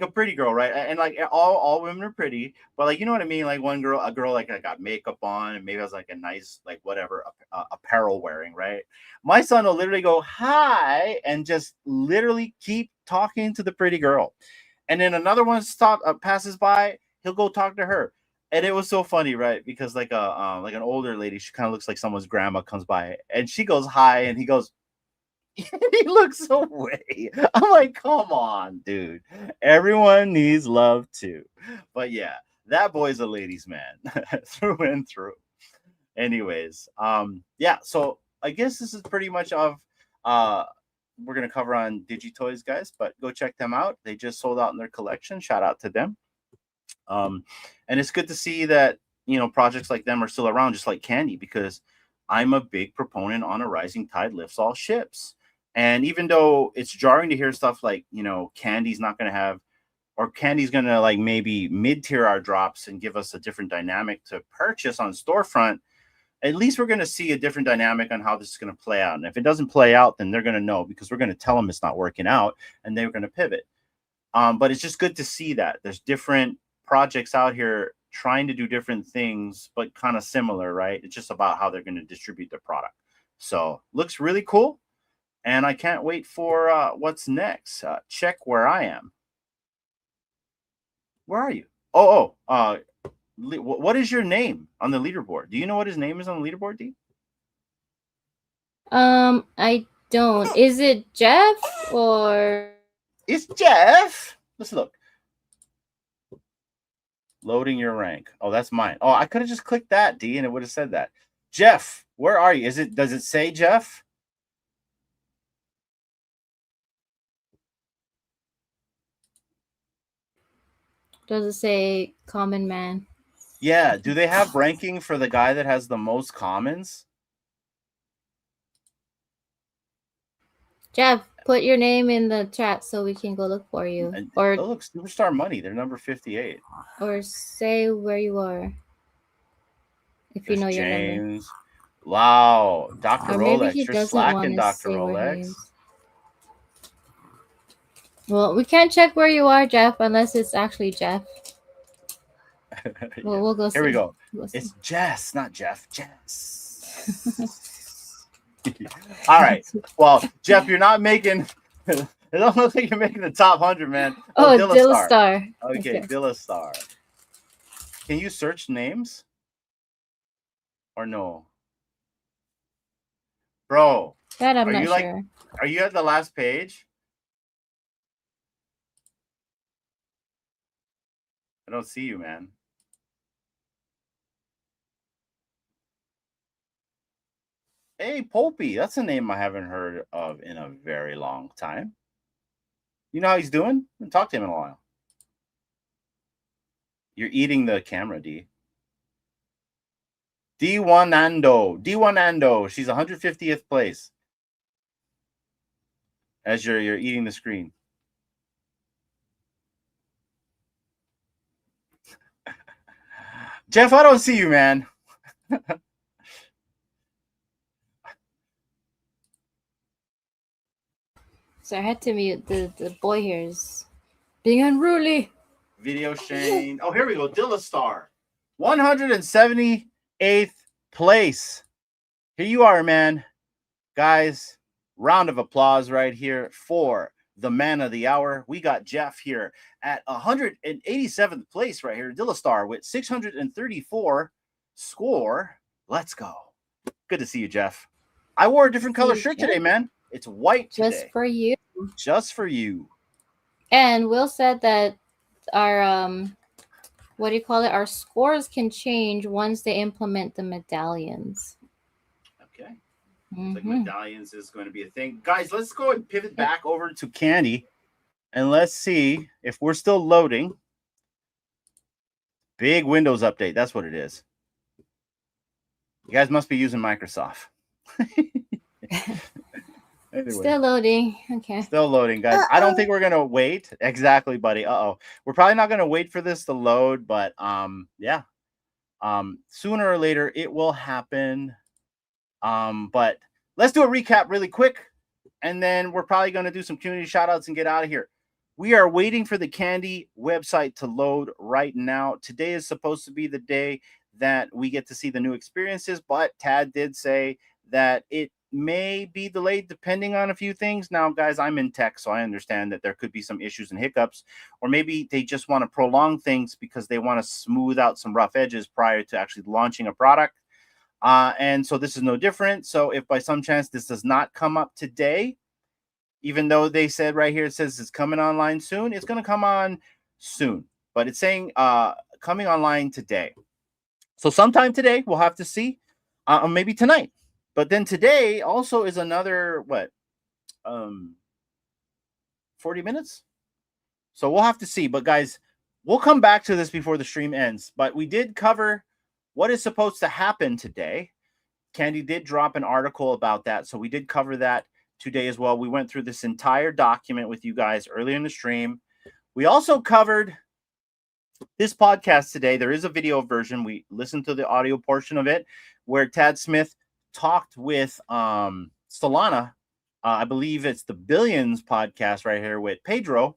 a pretty girl, right? And like all women are pretty, but like, you know what I mean? Like a girl like I got makeup on and maybe has like a nice like whatever apparel wearing, right? My son will literally go hi and just literally keep talking to the pretty girl, and then another one passes by, he'll go talk to her. And it was so funny, right? Because like like an older lady, she kind of looks like someone's grandma, comes by and she goes hi, and he goes. He looks away. I'm like, come on, dude. Everyone needs love too. But yeah, that boy's a ladies' man through and through. Anyways, yeah. So I guess this is pretty much of we're gonna cover on DigiToys, guys. But go check them out. They just sold out in their collection. Shout out to them. And it's good to see that projects like them are still around, just like Candy, because I'm a big proponent on a rising tide lifts all ships. And even though it's jarring to hear stuff like, Candy's not going to have, or Candy's going to like maybe mid-tier our drops and give us a different dynamic to purchase on storefront, at least we're going to see a different dynamic on how this is going to play out. And if it doesn't play out, then they're going to know, because we're going to tell them it's not working out and they're going to pivot. But it's just good to see that there's different projects out here trying to do different things, but kind of similar, right? It's just about how they're going to distribute their product. So looks really cool. And I can't wait for what's next. Check where I am. Where are you? What is your name on the leaderboard? Do you know what his name is on the leaderboard, D? I don't. Is it Jeff or? It's Jeff. Let's look. Loading your rank. Oh, that's mine. Oh, I could have just clicked that, D, and it would have said that. Jeff, where are you? Does it say Jeff? Does it say common man? Yeah. Do they have ranking for the guy that has the most commons? Jeff, put your name in the chat so we can go look for you. Or look, Superstar Money. They're number 58. Or say where you are. If you know your number. Wow. Dr. Or maybe Rolex. he You're doesn't slacking, want to Dr. say where he Rolex. is. Well, we can't check where you are, Jeff, unless it's actually Jeff. Yeah. Well, we'll go see. Here we go. We'll It's Jess, not Jeff. Jess. All right. Well, Jeff, you're not making. It don't look like you're making the top 100, man. Oh, Dillastar. Okay, Dillastar. Can you search names? Or no? Bro, That I'm Are not you like? sure. Are you at the last page? I don't see you, man. Hey, Popey. That's a name I haven't heard of in a very long time. You know how he's doing? I haven't talked to him in a while. You're eating the camera, D. D1Ando. She's 150th place. As you're eating the screen. Jeff, I don't see you, man. So I had to mute. The boy here is being unruly. Video Shane. Oh, here we go. Dillastar. 178th place. Here you are, man. Guys, round of applause right here for the man of the hour. We got Jeff here at 187th place right here. Dillastar with 634 score. Let's go. Good to see you, Jeff. I wore a different color shirt today, man. It's white today. Just for you. Just for you. And Will said that our what do you call it? Our scores can change once they implement the medallions. Okay. Looks like medallions is going to be a thing. Guys, let's go and pivot back over to Candy. And let's see if we're still loading. Big Windows update. That's what it is. You guys must be using Microsoft. Anyway. Still loading. Okay. Still loading, guys. I don't think we're gonna wait. Exactly, buddy. We're probably not gonna wait for this to load, but yeah. Sooner or later it will happen. But let's do a recap really quick, and then we're probably gonna do some community shout outs and get out of here. We are waiting for the Candy website to load right now. Today is supposed to be the day that we get to see the new experiences, but Tad did say that it may be delayed depending on a few things. Now, guys, I'm in tech, so I understand that there could be some issues and hiccups, or maybe they just want to prolong things because they want to smooth out some rough edges prior to actually launching a product. And so this is no different. So if by some chance this does not come up today, even though they said right here, it says it's coming online soon, it's going to come on soon, but it's saying coming online today. So sometime today, we'll have to see, maybe tonight. But then today also is another, 40 minutes? So we'll have to see. But guys, we'll come back to this before the stream ends. But we did cover what is supposed to happen today. Candy did drop an article about that. So we did cover that today as well. We went through this entire document with you guys earlier in the stream. We also covered this podcast today. There is a video version. We listened to the audio portion of it where Tad Smith talked with Solana. I believe it's the Billions podcast right here with Pedro.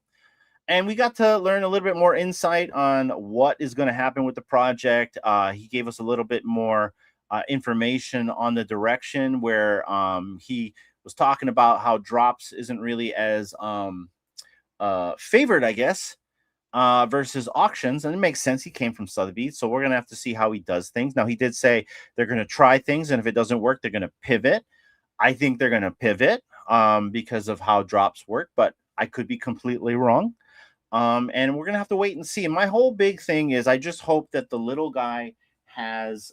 And we got to learn a little bit more insight on what is going to happen with the project. He gave us a little bit more information on the direction where he was talking about how drops isn't really as favored, I guess, versus auctions. And it makes sense. He came from Sotheby's, so we're going to have to see how he does things. Now, he did say they're going to try things, and if it doesn't work, they're going to pivot. I think they're going to pivot because of how drops work, but I could be completely wrong. And we're going to have to wait and see. And my whole big thing is I just hope that the little guy has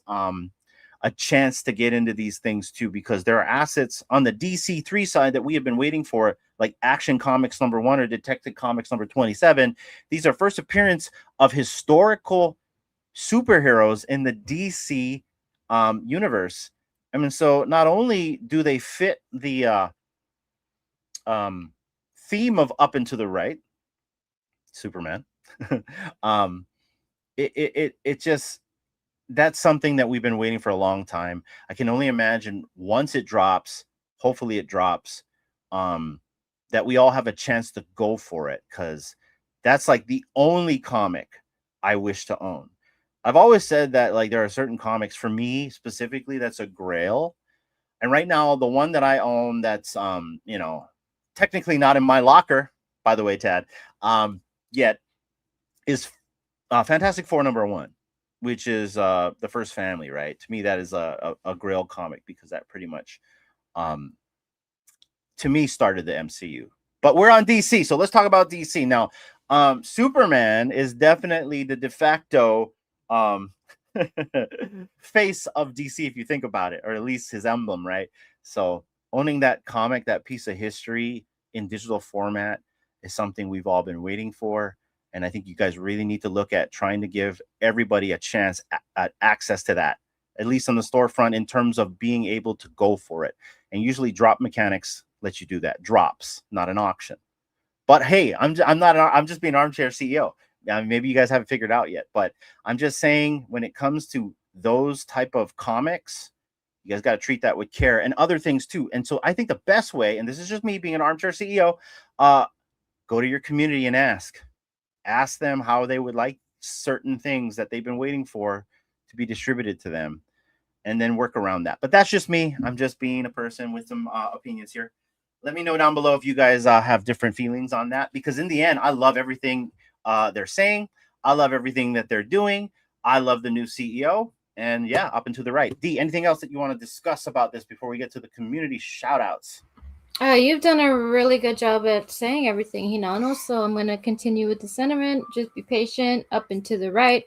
a chance to get into these things too, because there are assets on the DC3 side that we have been waiting for, like Action Comics #1 or Detective Comics #27. These are first appearance of historical superheroes in the DC universe. I mean, so not only do they fit the theme of Up and to the Right, Superman, it just, that's something that we've been waiting for a long time. I can only imagine once it drops, hopefully it drops, that we all have a chance to go for it, because that's like the only comic I wish to own. I've always said that, like, there are certain comics for me specifically that's a grail. And right now, the one that I own that's technically not in my locker, by the way, Tad, yet, is Fantastic Four #1, which is the First Family, right? To me, that is a grail comic, because that pretty much to me, started the MCU. But we're on DC, so let's talk about DC now. Superman is definitely the de facto face of DC, if you think about it, or at least his emblem, right? So owning that comic, that piece of history in digital format, is something we've all been waiting for. And I think you guys really need to look at trying to give everybody a chance at access to that, at least on the storefront, in terms of being able to go for it. And usually drop mechanics let you do that. Drops, not an auction. But hey, I'm just being armchair CEO. Maybe you guys haven't figured out yet, but I'm just saying, when it comes to those type of comics, you guys got to treat that with care, and other things too. And so I think the best way, and this is just me being an armchair CEO, go to your community and ask them how they would like certain things that they've been waiting for to be distributed to them, and then work around that. But that's just me. I'm just being a person with some opinions here. Let me know down below if you guys have different feelings on that, because in the end, I love everything they're saying. I love everything that they're doing. I love the new CEO. And yeah, up and to the right. D, anything else that you want to discuss about this before we get to the community shout outs? You've done a really good job at saying everything, Hinano. So I'm going to continue with the sentiment. Just be patient, up and to the right.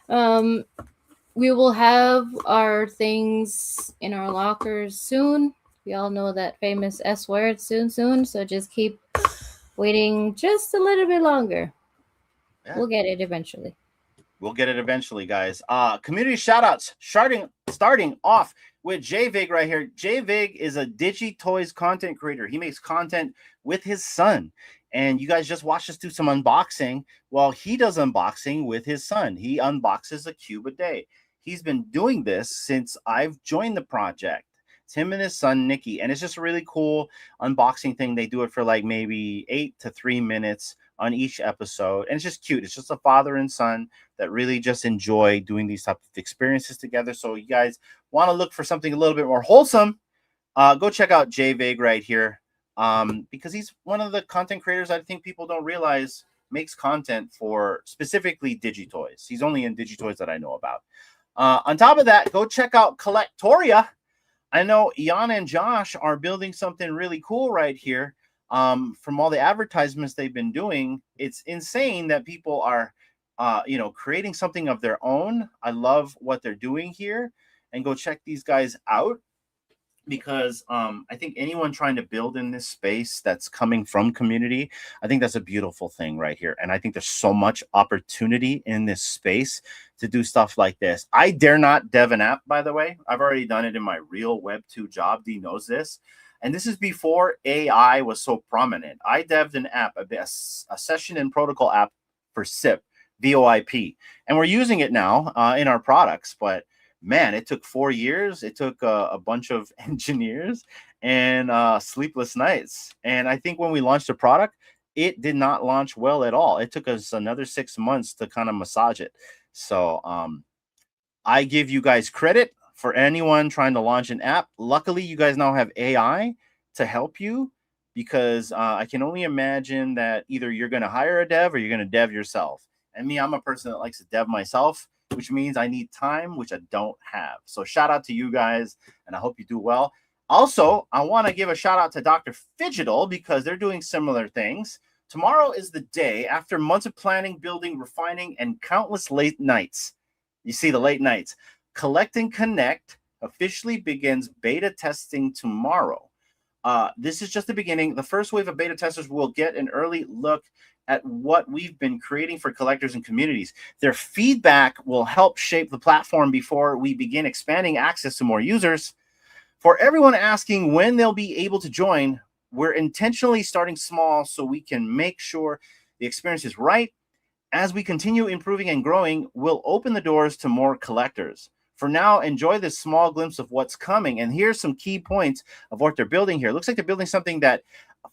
We will have our things in our lockers soon. We all know that famous S word, soon. So just keep waiting just a little bit longer. Yeah. We'll get it eventually. We'll get it eventually, guys. Community shout-outs, starting off with JVig right here. JVig is a DigiToys content creator. He makes content with his son. And you guys just watched us do some unboxing. Well, he does unboxing with his son. He unboxes a cube a day. He's been doing this since I've joined the project. It's him and his son, Nikki. And it's just a really cool unboxing thing. They do it for like maybe 8 to 3 minutes on each episode. And it's just cute. It's just a father and son that really just enjoy doing these types of experiences together. So you guys want to look for something a little bit more wholesome, go check out JVig right here. Because he's one of the content creators I think people don't realize makes content for specifically DigiToys. He's only in DigiToys that I know about. On top of that, go check out Collectoria. I know Ian and Josh are building something really cool right here. From all the advertisements they've been doing, it's insane that people are, creating something of their own. I love what they're doing here, and go check these guys out, because I think anyone trying to build in this space that's coming from community, I think that's a beautiful thing right here. And I think there's so much opportunity in this space to do stuff like this. I dare not dev an app, by the way. I've already done it in my real Web 2 job. D knows this. And this is before AI was so prominent. I dev'd an app, a session and protocol app for SIP, VoIP. And we're using it now in our products. But man, it took 4 years. It took a bunch of engineers and sleepless nights. And I think when we launched the product, it did not launch well at all. It took us another 6 months to kind of massage it. So I give you guys credit for anyone trying to launch an app. Luckily, you guys now have AI to help you, because I can only imagine that either you're going to hire a dev or you're going to dev yourself. And me, I'm a person that likes to dev myself, which means I need time, which I don't have. So shout out to you guys, and I hope you do well. Also, I want to give a shout out to Dr. Fidgetal, because they're doing similar things. Tomorrow is the day, after months of planning, building, refining, and countless late nights. You see the late nights. Collect and Connect officially begins beta testing tomorrow. This is just the beginning. The first wave of beta testers will get an early look at what we've been creating for collectors and communities. Their feedback will help shape the platform before we begin expanding access to more users. For everyone asking when they'll be able to join, we're intentionally starting small so we can make sure the experience is right. As we continue improving and growing, we'll open the doors to more collectors. For now, enjoy this small glimpse of what's coming. And here's some key points of what they're building here. It looks like they're building something that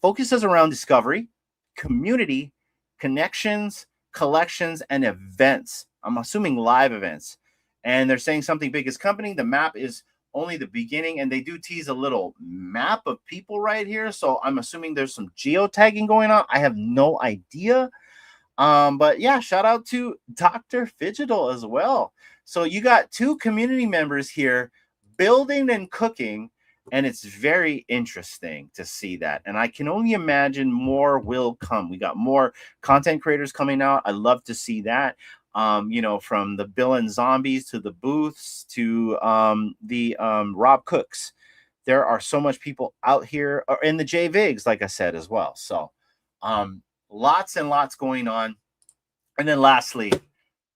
focuses around discovery, community, connections, collections, and events. I'm assuming live events. And they're saying something big is coming. The map is only the beginning, and they do tease a little map of people right here. So I'm assuming there's some geotagging going on. I have no idea. But yeah, shout out to Dr. Fidgetal as well. So you got 2 community members here building and cooking And it's very interesting to see that. And I can only imagine more will come. We got more content creators coming out. I love to see that. You know, from the Bill and Zombies to the Booths to the Rob Cooks. There are so much people out here, or in the J Vigs, like I said, as well. So lots and lots going on. And then lastly,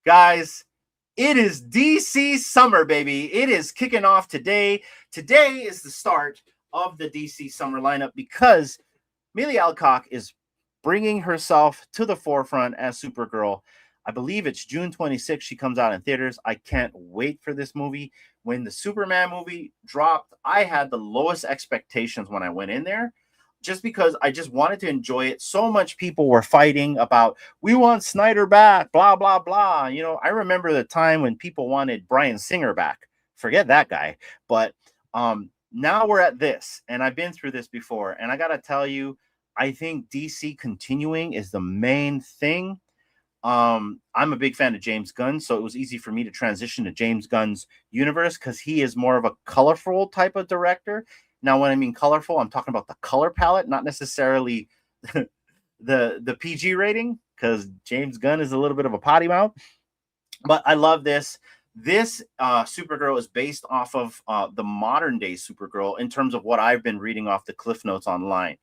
guys, it is DC summer, baby. It is kicking off today. Today is the start of the DC summer lineup because Millie Alcock is bringing herself to the forefront as Supergirl. I believe it's June 26th. She comes out in theaters. I can't wait for this movie. When the Superman movie dropped, I had the lowest expectations when I went in there, just because I just wanted to enjoy it. So much people were fighting about, we want Snyder back, blah, blah, blah. You know, I remember the time when people wanted Bryan Singer back. Forget that guy. But now we're at this, and I've been through this before. And I got to tell you, I think DC continuing is the main thing. I'm a big fan of James Gunn, so it was easy for me to transition to James Gunn's universe because he is more of a colorful type of director. Now, when I mean colorful, I'm talking about the color palette, not necessarily the PG rating, because James Gunn is a little bit of a potty mouth. But I love this. This Supergirl is based off of the modern day Supergirl in terms of what I've been reading off the Cliff Notes online.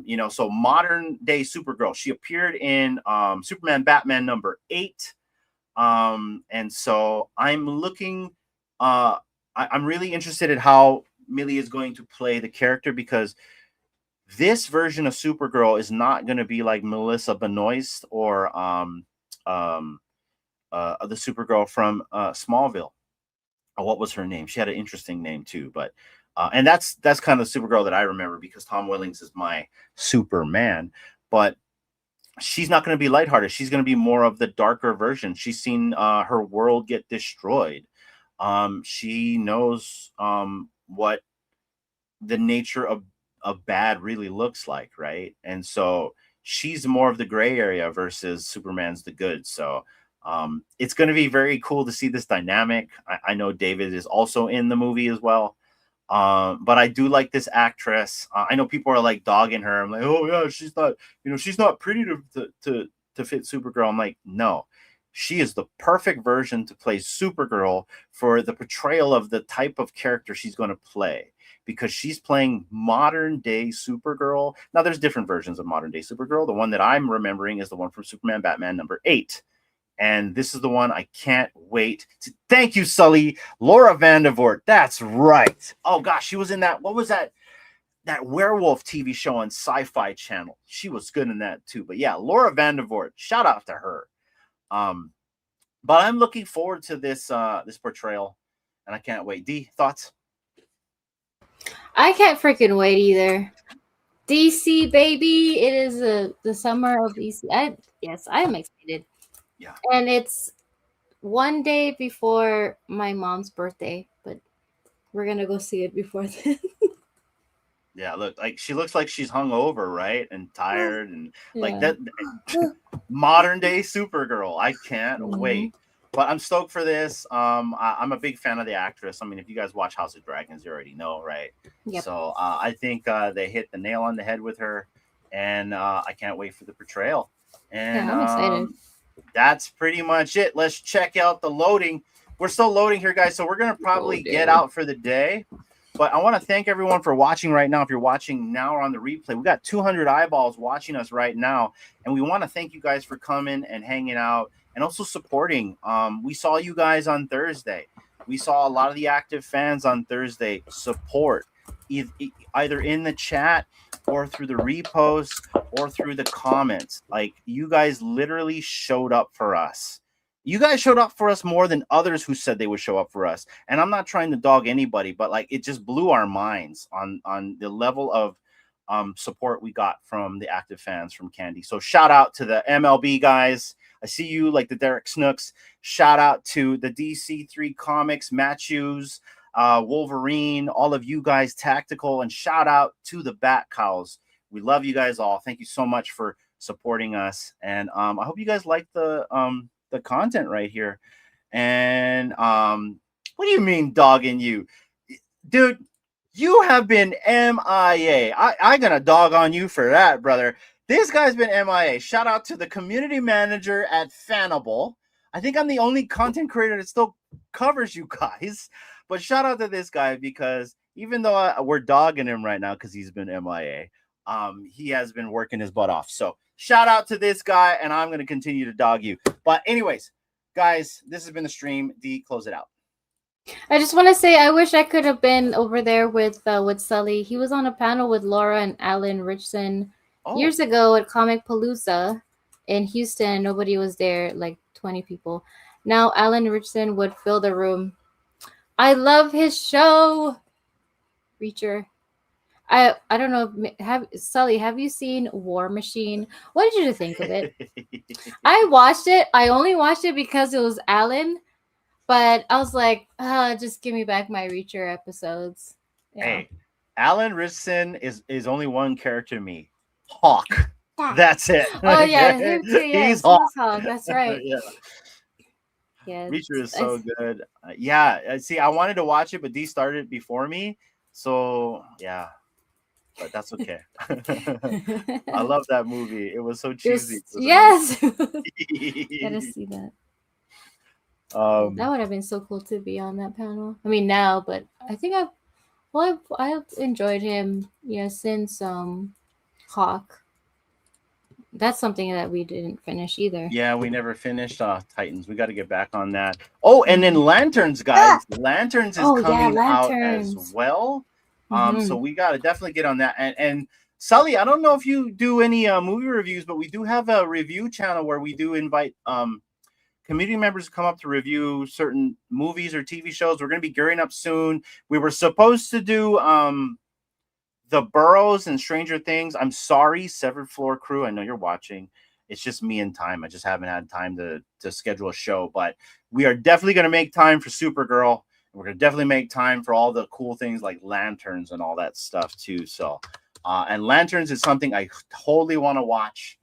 You know, so modern day Supergirl. She appeared in Superman Batman #8. And so I'm looking, I'm really interested in how Millie is going to play the character, because this version of Supergirl is not going to be like Melissa Benoist or the Supergirl from Smallville. What was her name? She had an interesting name too, but and that's kind of the Supergirl that I remember, because Tom Wellings is my Superman. But she's not going to be lighthearted. She's going to be more of the darker version. She's seen her world get destroyed. She knows what the nature of bad really looks like, right? And so she's more of the gray area versus Superman's the good. So it's going to be very cool to see this dynamic. I know David is also in the movie as well. But I do like this actress. I know people are like dogging her. I'm like, oh yeah, she's not, you know, she's not pretty to fit Supergirl. I'm like, no, she is the perfect version to play Supergirl for the portrayal of the type of character she's going to play, because she's playing modern day Supergirl. Now there's different versions of modern day Supergirl. The one that I'm remembering is the one from Superman Batman #8. And this is the one I can't wait to. Thank you, Sully. Laura Vandervoort. That's right. Oh gosh, she was in that. What was that? That werewolf TV show on Sci-Fi Channel. She was good in that too. But yeah, Laura Vandervoort. Shout out to her. But I'm looking forward to this this portrayal, and I can't wait. D, thoughts? I can't freaking wait either. DC baby, it is the summer of DC. Yes, I am excited. Yeah. And it's one day before my mom's birthday, but we're gonna go see it before then. Yeah, look, like she looks like she's hungover, right? And tired, and like Yeah. that modern day Supergirl. I can't wait. But I'm stoked for this. I'm a big fan of the actress. I mean, if you guys watch House of Dragons, you already know, right? Yep. So I think they hit the nail on the head with her, and I can't wait for the portrayal. And Yeah, I'm excited. That's pretty much it. Let's check out the loading. We're still loading here, guys, so we're gonna probably get out for the day. But I want to thank everyone for watching right now. If you're watching now or on the replay, we got 200 eyeballs watching us right now, and we want to thank you guys for coming and hanging out and also supporting. We saw you guys on Thursday. We saw a lot of the active fans on Thursday support, either in the chat or through the reposts or through the comments. Like, you guys literally showed up for us. You guys showed up for us more than others who said they would show up for us. And I'm not trying to dog anybody, but like, it just blew our minds on the level of support we got from the active fans from Candy. So shout out to the MLB guys. I see you, like the Derek Snooks. Shout out to the DC3 Comics, Matthews, Wolverine, all of you guys, Tactical, and shout out to the Bat Cows. We love you guys all. Thank you so much for supporting us. And I hope you guys like the content right here. And what do you mean dogging you, dude? You have been MIA. I'm gonna dog on you for that, brother. This guy's been MIA. Shout out to the community manager at FANABLE. I think I'm the only content creator that still covers you guys. But shout out to this guy because even though we're dogging him right now because he's been MIA, he has been working his butt off. So shout out to this guy, and I'm gonna continue to dog you. But anyways, guys, this has been the stream. D, close it out. I just want to say I wish I could have been over there with Sully. He was on a panel with Laura and Alan Richson years ago at Comic Palooza in Houston. Nobody was there, like 20 people. Now Alan Richson would fill the room. I love his show. Reacher. I don't know. Sully, have you seen War Machine? What did you think of it? I watched it. I only watched it because it was Alan. But I was like, just give me back my Reacher episodes. Yeah. Hey, Alan Richson is only one character to me. Hawk. That's it. Oh, yeah. Him too. Yeah, He's Hawk. That's right. Yeah. Yeah. Reacher is so good. Yeah. See, I wanted to watch it, but Dee started before me. So, yeah. But that's okay. I love that movie. It was so cheesy. Yes. Gotta see that. That would have been so cool to be on that panel. I mean, now, but I think I've enjoyed him, since Hawk. That's something that we didn't finish either. Yeah, we never finished Titans. We got to get back on that. Oh, and then Lanterns, guys. Lanterns is coming out as well. So we got to definitely get on that. And Sully, I don't know if you do any movie reviews, but we do have a review channel where we do invite community members come up to review certain movies or TV shows. We're going to be gearing up soon. We were supposed to do The Burrows and Stranger Things. I'm sorry, Severed Floor crew. I know you're watching. It's just me and time. I just haven't had time to schedule a show. But we are definitely going to make time for Supergirl. We're going to definitely make time for all the cool things like Lanterns and all that stuff too. So, and Lanterns is something I totally want to watch.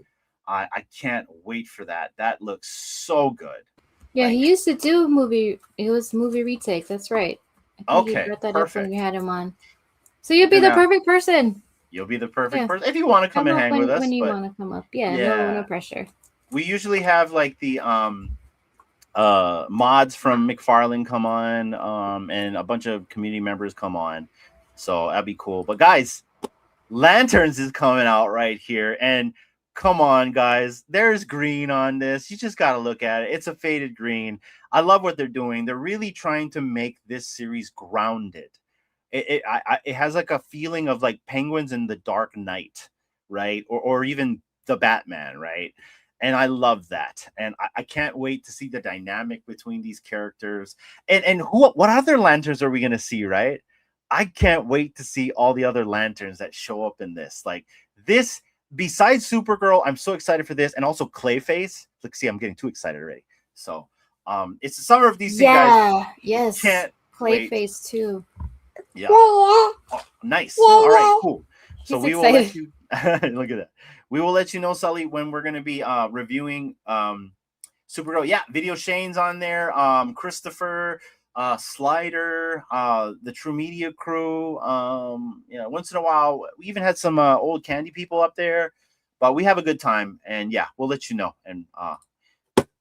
I can't wait for that. That looks so good. Yeah, he used to do movie. It was movie retakes. That's right. I think he brought that up when we had him on. So you'd be the perfect person. You'll be the perfect person if you want to come and hang with us. When you want to come up, no pressure. We usually have like the mods from McFarlane come on, and a bunch of community members come on. So that'd be cool. But guys, Lanterns is coming out right here, and come on, guys. There's green on this. You just got to look at it. It's a faded green. I love what they're doing. They're really trying to make this series grounded. It has like a feeling of like Penguins in the Dark Knight, right? Or even the Batman, right? And I love that. And I can't wait to see the dynamic between these characters. And what other Lanterns are we going to see, right? I can't wait to see all the other Lanterns that show up in this. Like this. Besides Supergirl, I'm so excited for this, and also Clayface. Look, see, I'm getting too excited already. So, it's the summer of DC, guys. Yes. Can't Clayface too. Yeah. Oh, nice. All right, cool. So we will let you look at that. We will let you know, Sully, when we're going to be reviewing Supergirl. Yeah, Video Shane's on there. Christopher, Slider, the True Media crew. Once in a while, we even had some old Candy people up there, but we have a good time. And yeah, we'll let you know, and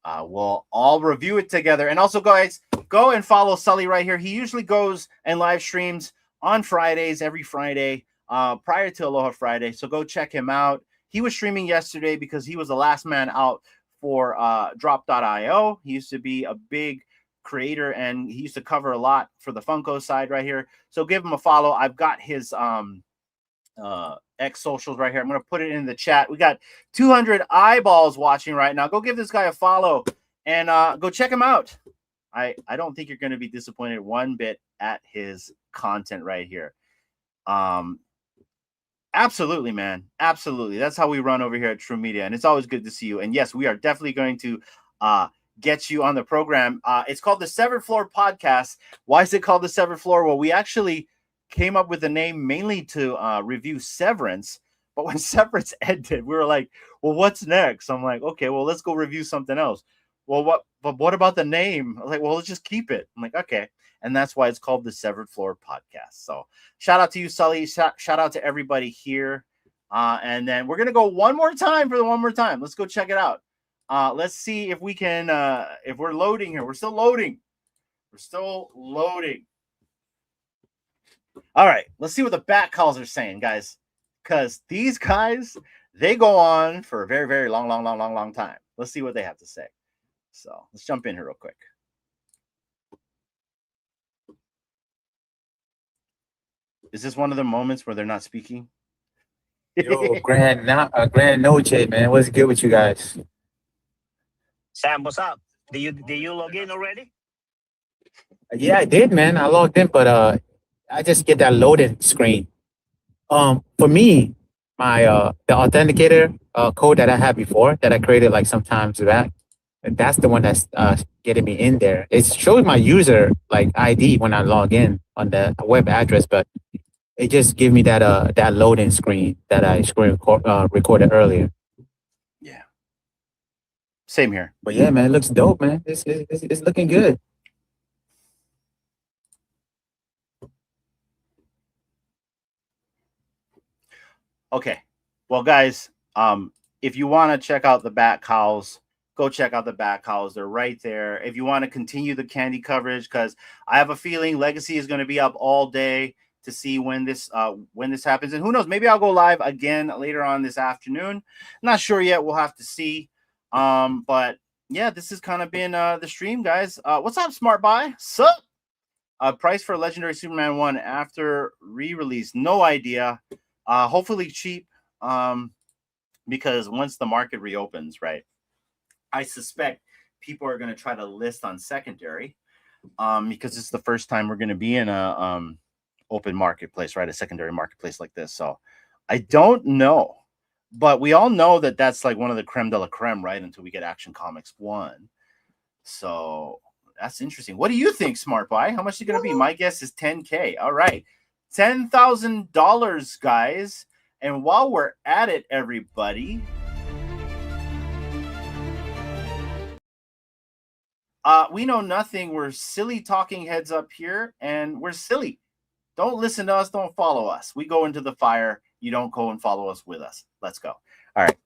we'll all review it together. And also, guys, go and follow Sully right here. He usually goes and live streams on Fridays, every Friday, prior to Aloha Friday. So go check him out. He was streaming yesterday because he was the last man out for Drop.io. He used to be a big creator, and he used to cover a lot for the Funko side right here. So give him a follow. I've got his X socials right here. I'm going to put it in the chat. We got 200 eyeballs watching right now. Go give this guy a follow and go check him out. I don't think you're going to be disappointed one bit at his content right here. Absolutely, man. Absolutely. That's how we run over here at True Media, and it's always good to see you. And yes, we are definitely going to get you on the program. It's called the Severed Floor Podcast. Why is it called the Severed Floor? Well, we actually came up with the name mainly to review Severance, but when Severance ended, we were like, well, what's next? I'm like, okay, well, let's go review something else. well, what about the name? I was like, well, let's just keep it. I'm like, okay. And that's why it's called the Severed Floor Podcast. So shout out to you, Sully. Shout out to everybody here. And then we're going to go one more time for the one more time. Let's go check it out. Let's see if we can, if we're loading here. We're still loading. We're still loading. All right. Let's see what the back calls are saying, guys. Because these guys, they go on for a very, very long time. Let's see what they have to say. So let's jump in here real quick. Is this one of the moments where they're not speaking? Yo, grand noche, man. What's good with you guys? Sam, what's up? Did you log in already? Yeah, I did, man. I logged in, but I just get that loading screen. For me, my the authenticator code that I had before that I created like some times back, that's the one that's getting me in there. It shows my user like ID when I log in on the web address, but it just give me that that loading screen that I recorded earlier. Yeah. Same here. But yeah, man, it looks dope, man. It's looking good. Okay. Well, guys, if you want to check out the bat cows, go check out the bat cows. They're right there. If you want to continue the candy coverage, because I have a feeling Legacy is going to be up all day to see when this happens. And who knows, maybe I'll go live again later on this afternoon. Not sure yet. We'll have to see. But yeah, this has kind of been the stream, guys. What's up, Smart Buy? Sup? Price for Legendary Superman 1 after re-release. No idea. Hopefully cheap. Because once the market reopens, right, I suspect people are going to try to list on secondary. Because it's the first time we're going to be in a open marketplace, right? A secondary marketplace like this. So I don't know, but we all know that that's like one of the creme de la creme, right? Until we get Action Comics 1. So that's interesting. What do you think, Smart Buy? How much is it going to be? My guess is 10K. All right. $10,000, guys. And while we're at it, everybody, we know nothing. We're silly talking heads up here, and we're silly. Don't listen to us. Don't follow us. We go into the fire. You don't go and follow us with us. Let's go. All right.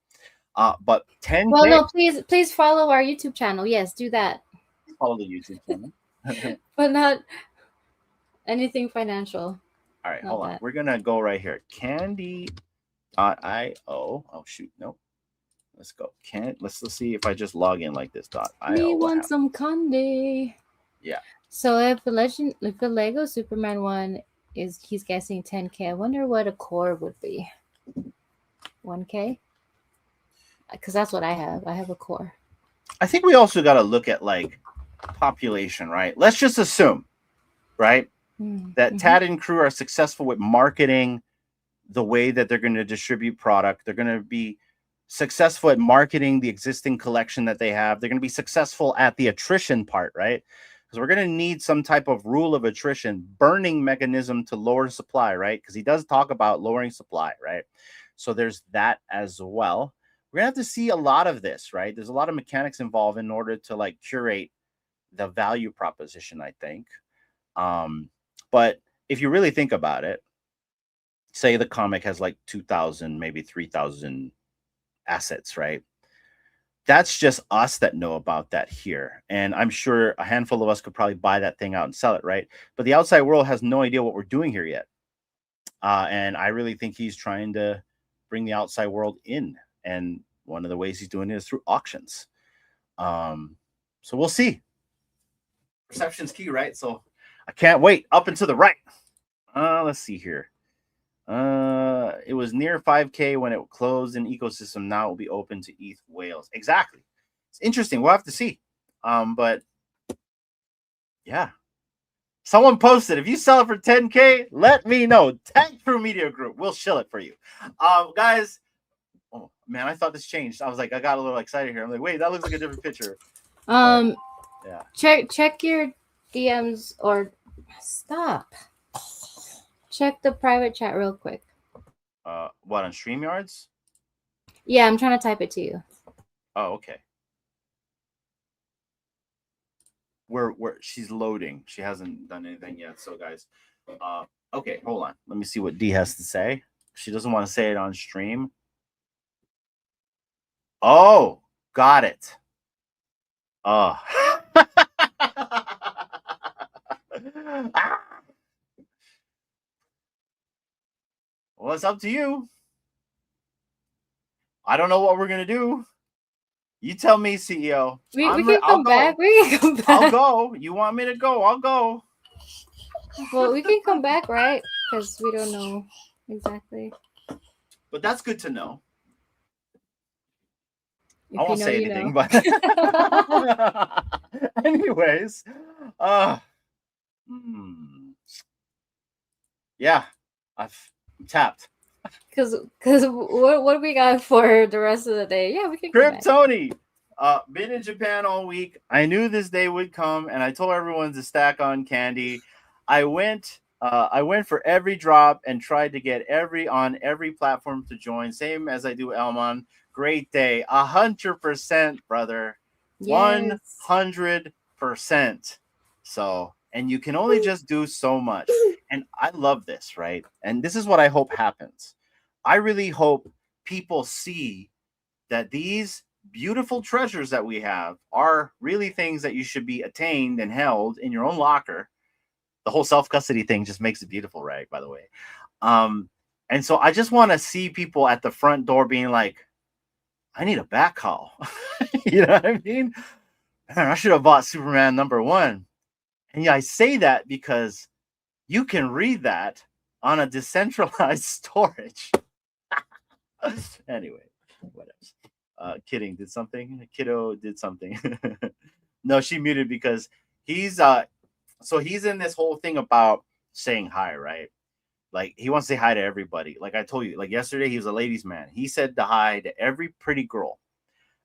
But 10K. Well, no, please follow our YouTube channel. Yes, do that. Follow the YouTube channel. But not anything financial. All right, Not hold on. that. We're going to go right here. Candy.io. Oh, shoot. Nope. Let's go. Let's see if I just log in like this. We want some candy. Yeah. So if the Lego Superman 1 he's guessing 10K, I wonder what a core would be. 1K? Because that's what I have. I have a core. I think we also got to look at like population, right? Let's just assume, right, that Tad and crew are successful with marketing the way that they're going to distribute product. They're going to be successful at marketing the existing collection that they have. They're going to be successful at the attrition part, right? Because we're going to need some type of rule of attrition, burning mechanism to lower supply, right? Because he does talk about lowering supply, right? So there's that as well. We're going to have to see a lot of this, right? There's a lot of mechanics involved in order to like curate the value proposition, I think. But if you really think about it, say the comic has like 2,000, maybe 3,000 assets, right? That's just us that know about that here. And I'm sure a handful of us could probably buy that thing out and sell it, right? But the outside world has no idea what we're doing here yet. And I really think he's trying to bring the outside world in. And one of the ways he's doing it is through auctions. So we'll see. Perception's key, right? So I can't wait. Up and to the right. Let's see here. It was near 5K when it closed in ecosystem. Now it will be open to ETH whales. Exactly. It's interesting. We'll have to see. But yeah. Someone posted, if you sell it for 10K, let me know. Tag True Media Group. We'll shill it for you. Guys. Oh man, I thought this changed. I was like, I got a little excited here. I'm like, wait, that looks like a different picture. Yeah. Check your DMs or stop. Check the private chat real quick. What, on StreamYards? Yeah, I'm trying to type it to you. Oh, okay. we're she's loading. She hasn't done anything yet. So guys, okay, hold on. Let me see what D has to say. She doesn't want to say it on stream. Oh, got it. Oh. Well, it's up to you. I don't know what we're gonna do. You tell me, CEO. We can come back. We can come back. I'll go. You want me to go? I'll go. Well, we can come back, right? Because we don't know exactly. But that's good to know. If I won't you know, say you anything, know. but anyways, yeah, I'm tapped. Because what do we got for the rest of the day? Yeah, we can come back. Tony, been in Japan all week. I knew this day would come, and I told everyone to stack on candy. I went for every drop and tried to get on every platform to join. Same as I do Elmon. Great day, 100%, brother. Yes. 100%. So, and you can only just do so much. And I love this, right? And this is what I hope happens. I really hope people see that these beautiful treasures that we have are really things that you should be attained and held in your own locker. The whole self-custody thing just makes it beautiful, right? By the way. And so I just want to see people at the front door being like, I need a backhaul. You know what I mean? Man, I should have bought Superman #1. And yeah, I say that because you can read that on a decentralized storage. Anyway, what else? Kidding. Did something? Kiddo did something. No, she muted because he's so he's in this whole thing about saying hi, right? Like he wants to say hi to everybody. Like I told you, like yesterday, he was a ladies' man. He said the hi to every pretty girl.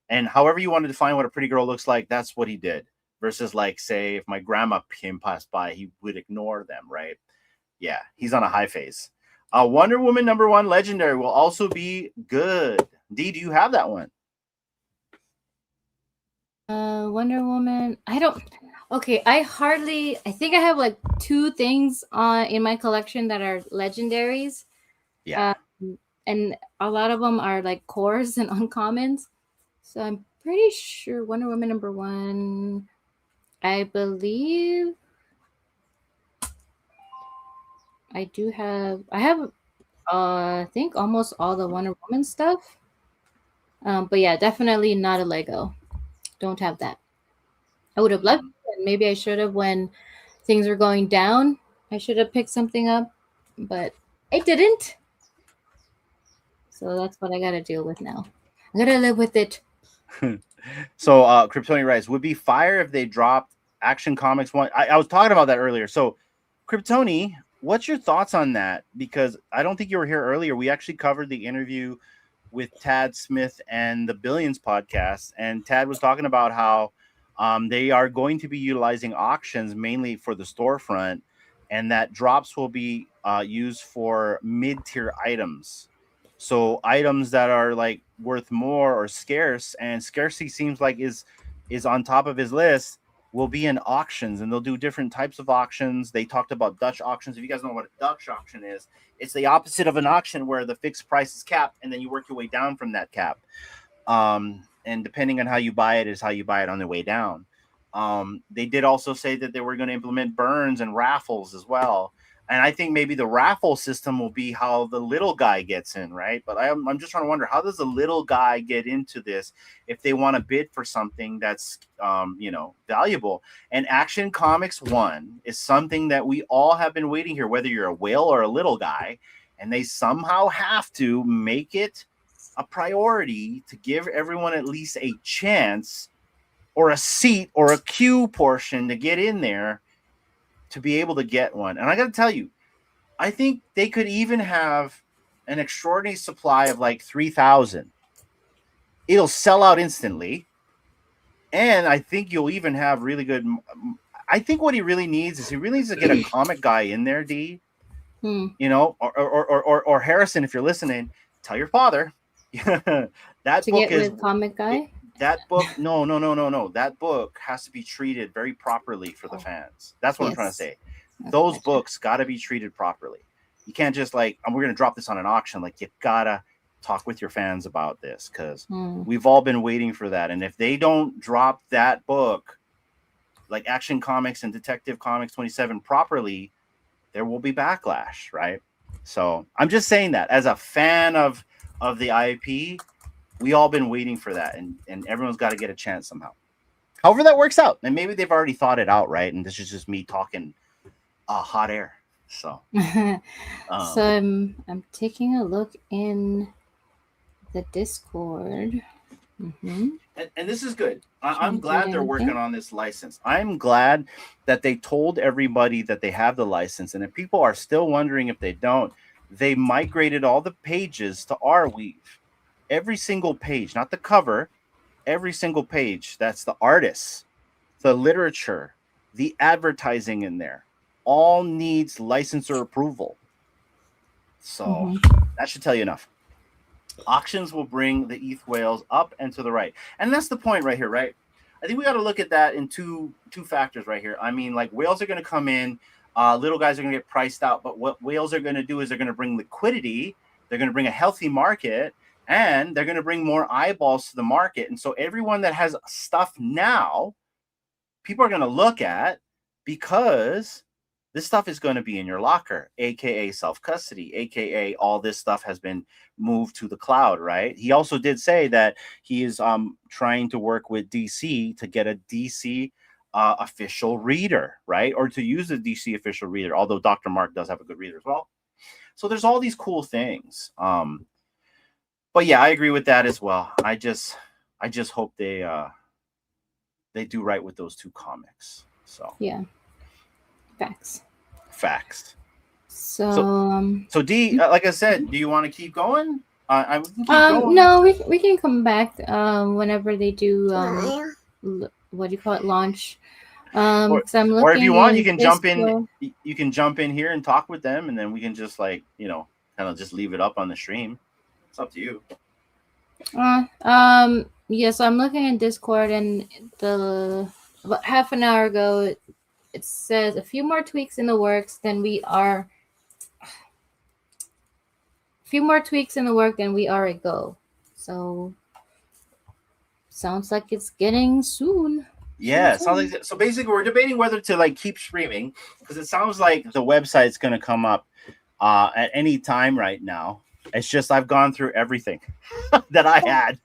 And however you want to define what a pretty girl looks like, that's what he did. Versus like, say, if my grandma came past by, he would ignore them, right? Yeah, he's on a high phase. Wonder Woman #1 Legendary will also be good. D, do you have that one? Wonder Woman. I don't. Okay, I think I have like 2 things in my collection that are legendaries. Yeah. And a lot of them are like cores and uncommons. So I'm pretty sure Wonder Woman #1. I believe I have I think almost all the Wonder Woman stuff. But yeah, definitely not a Lego. Don't have that. I would have loved it, and maybe I should have when things were going down. I should have picked something up, but I didn't. So that's what I gotta deal with now. I gotta live with it. So Kryptonian writes, would be fire if they dropped Action Comics 1. I was talking about that earlier. So Kryptoni, what's your thoughts on that? Because I don't think you were here earlier. We actually covered the interview with Tad Smith and the Billions podcast, and Tad was talking about how they are going to be utilizing auctions mainly for the storefront, and that drops will be used for mid-tier items. So items that are like worth more or scarce, and scarcity seems like is on top of his list, will be in auctions, and they'll do different types of auctions. They talked about Dutch auctions. If you guys know what a Dutch auction is, it's the opposite of an auction where the fixed price is capped and then you work your way down from that cap. And depending on how you buy it is how you buy it on the way down. They did also say that they were going to implement burns and raffles as well. And I think maybe the raffle system will be how the little guy gets in, right? But I'm just trying to wonder, how does the little guy get into this if they want to bid for something that's, valuable? And Action Comics 1 is something that we all have been waiting here, whether you're a whale or a little guy, and they somehow have to make it a priority to give everyone at least a chance or a seat or a queue portion to get in there to be able to get one. And I got to tell you, I think they could even have an extraordinary supply of like 3,000. It'll sell out instantly. And I think you'll even have really good. I think what he really needs is he really needs to get a comic guy in there, D. Or Harrison, if you're listening, tell your father. That to book get is with comic guy. That book, no. That book has to be treated very properly for the fans. That's what I'm trying to Yes. say. Okay, Those gotcha. books got to be treated properly. You can't just like, we're going to drop this on an auction. Like, you gotta talk with your fans about this, because we've all been waiting for that. And if they don't drop that book, like Action Comics and Detective Comics 27, properly, there will be backlash, right? So I'm just saying that as a fan of the IP, we all been waiting for that, and everyone's got to get a chance somehow. However that works out, and maybe they've already thought it out, right? And this is just me talking hot air. So, So I'm taking a look in the Discord. and this is good. I'm Shouldn't glad do they're working anything. on this license. I'm glad that they told everybody that they have the license, and if people are still wondering if they don't, they migrated all the pages to Arweave. Every single page, not the cover, every single page. That's the artists, the literature, the advertising in there, all needs licensor approval. So that should tell you enough. Auctions will bring the ETH whales up and to the right. And that's the point right here, right? I think we got to look at that in two factors right here. I mean, like, whales are going to come in, little guys are going to get priced out, but what whales are going to do is they're going to bring liquidity, they're going to bring a healthy market, and they're going to bring more eyeballs to the market. And so everyone that has stuff now, people are going to look at, because this stuff is going to be in your locker, aka self-custody, aka all this stuff has been moved to the cloud, right? He also did say that he is trying to work with DC to get a DC official reader, right? Or to use the DC official reader, although Dr. Mark does have a good reader as well. So there's all these cool things. But yeah, I agree with that as well. I just hope they do right with those two comics. So yeah, facts. So D, like I said, do you want to keep going? I can keep going. No, we can come back whenever they do what do you call it, launch. Because I'm looking. Or if you want, you can Discord. jump in. You can jump in here and talk with them, and then we can just, like, kind of just leave it up on the stream. It's up to you. Yes, I'm looking in Discord, and about half an hour ago, it says a few more tweaks in the works. Then we are a go. So sounds like it's getting soon. Yeah, sounds like, so basically we're debating whether to, like, keep streaming, because it sounds like the website's going to come up at any time right now. It's just I've gone through everything that I had.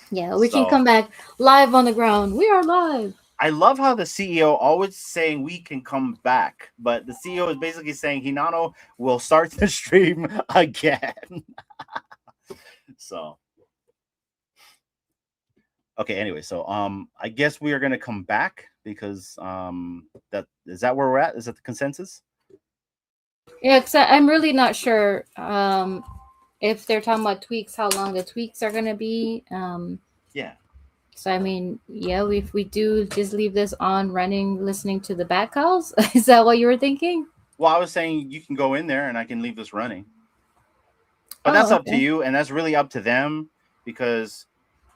Yeah, we can come back live on the ground. We are live. I love how the CEO always saying we can come back, but the CEO is basically saying Hinano will start the stream again. So, okay. Anyway, so I guess we are gonna come back, because that is that where we're at? Is that the consensus? Yeah, because I'm really not sure if they're talking about tweaks, how long the tweaks are gonna be. Yeah. So I mean, yeah, if we do just leave this on running, listening to the back calls, is that what you were thinking? Well, I was saying you can go in there and I can leave this running, but that's up to you, and that's really up to them. Because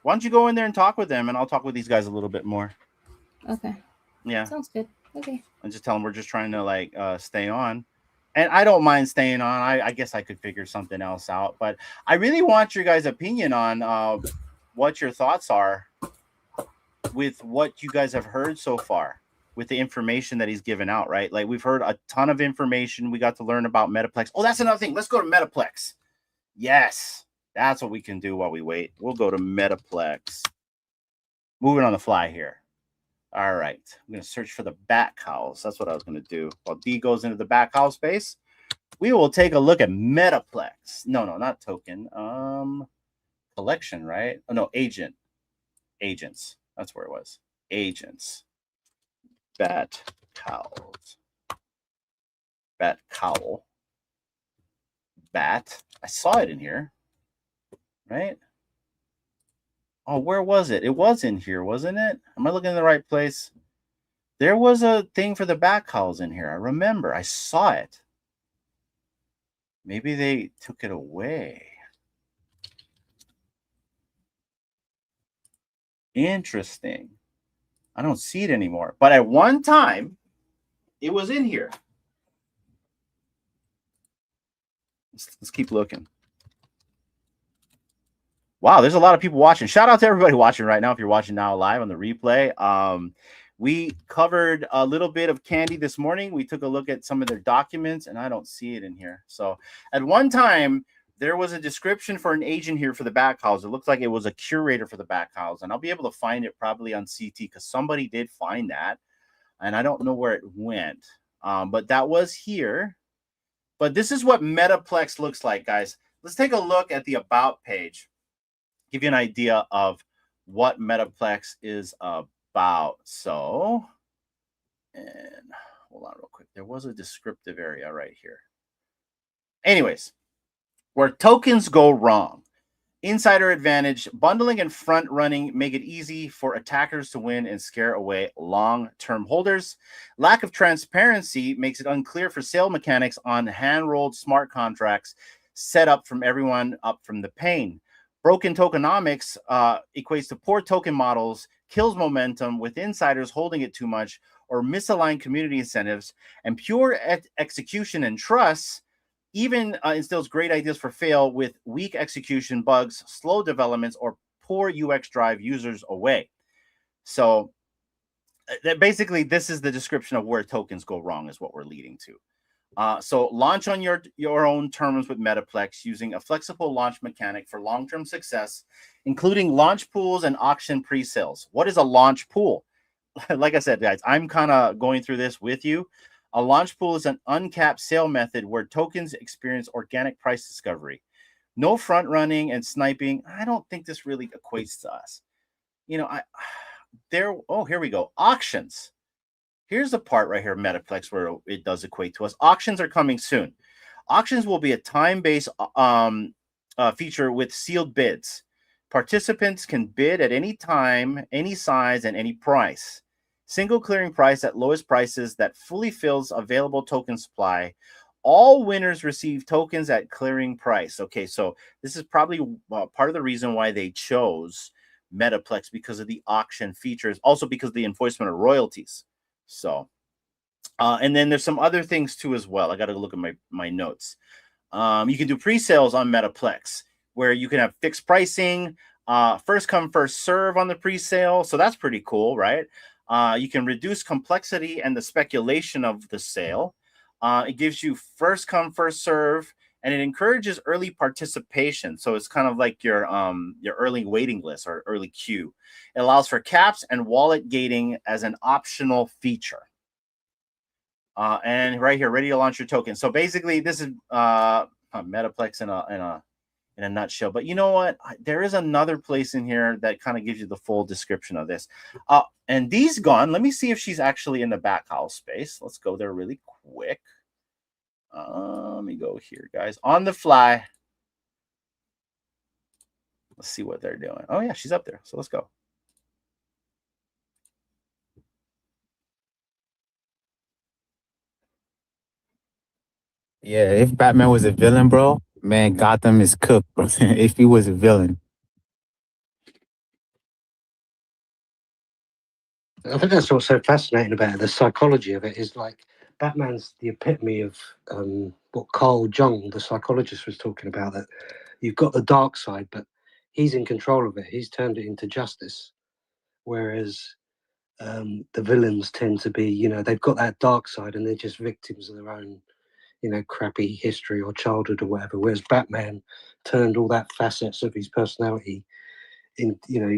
why don't you go in there and talk with them, and I'll talk with these guys a little bit more. Okay. Yeah. Sounds good. Okay. And just tell them we're just trying to, like, stay on. And I don't mind staying on. I guess I could figure something else out. But I really want your guys' opinion on what your thoughts are with what you guys have heard so far, with the information that he's given out, right? Like, we've heard a ton of information. We got to learn about Metaplex. Oh, that's another thing. Let's go to Metaplex. Yes, that's what we can do while we wait. We'll go to Metaplex. Moving on the fly here. All right, I'm going to search for the bat cows. That's what I was going to do. While D goes into the bat cow space, we will take a look at Metaplex. No, not token. Collection, right? Oh, no, agent. Agents. That's where it was. Agents. Bat cows. Bat cowl. Bat. I saw it in here. Right? Oh, where was it? It was in here, wasn't it? Am I looking in the right place? There was a thing for the bat calls in here. I remember. I saw it. Maybe they took it away. Interesting. I don't see it anymore. But at one time, it was in here. Let's keep looking. Wow, there's a lot of people watching. Shout out to everybody watching right now if you're watching now live on the replay. We covered a little bit of Candy this morning. We took a look at some of their documents, and I don't see it in here. So at one time, there was a description for an agent here for the back house. It looks like it was a curator for the back house, and I'll be able to find it probably on CT because somebody did find that, and I don't know where it went. But that was here. But this is what Metaplex looks like, guys. Let's take a look at the About page. Give you an idea of what Metaplex is about. So, and hold on real quick. There was a descriptive area right here. Anyways, where tokens go wrong. Insider advantage, bundling and front running make it easy for attackers to win and scare away long-term holders. Lack of transparency makes it unclear for sale mechanics on hand-rolled smart contracts set up from everyone up from the pain. Broken tokenomics equates to poor token models, kills momentum with insiders holding it too much, or misaligned community incentives, and pure execution and trust even instills great ideas for fail with weak execution, bugs, slow developments, or poor UX drive users away. So basically, this is the description of where tokens go wrong is what we're leading to. So launch on your own terms with Metaplex using a flexible launch mechanic for long-term success, including launch pools and auction pre-sales. What is a launch pool? Like I said, guys, I'm kind of going through this with you. A launch pool is an uncapped sale method where tokens experience organic price discovery. No front running and sniping. I don't think this really equates to us. You know, here we go. Auctions. Here's the part right here, Metaplex, where it does equate to us. Auctions are coming soon. Auctions will be a time-based feature with sealed bids. Participants can bid at any time, any size, and any price. Single clearing price at lowest prices that fully fills available token supply. All winners receive tokens at clearing price. Okay, so this is probably part of the reason why they chose Metaplex, because of the auction features, also because of the enforcement of royalties. So, and then there's some other things too as well. I got to look at my notes. You can do pre-sales on Metaplex where you can have fixed pricing, first come, first serve on the pre-sale. So that's pretty cool, right? You can reduce complexity and the speculation of the sale. It gives you first come, first serve, and it encourages early participation. So it's kind of like your early waiting list or early queue. It allows for caps and wallet gating as an optional feature. And right here, ready to launch your token. So basically, this is Metaplex in a nutshell. But you know what? There is another place in here that kind of gives you the full description of this. And Dee's gone. Let me see if she's actually in the back house space. Let's go there really quick. Let me go here, guys. On the fly. Let's see what they're doing. Oh, yeah, she's up there. So let's go. Yeah, if Batman was a villain, bro, man, Gotham is cooked, bro. If he was a villain. I think that's what's so fascinating about it. The psychology of it is like Batman's the epitome of what Carl Jung, the psychologist, was talking about, that you've got the dark side, but he's in control of it. He's turned it into justice. Whereas the villains tend to be, you know, they've got that dark side and they're just victims of their own, you know, crappy history or childhood or whatever. Whereas Batman turned all that facets of his personality in, you know,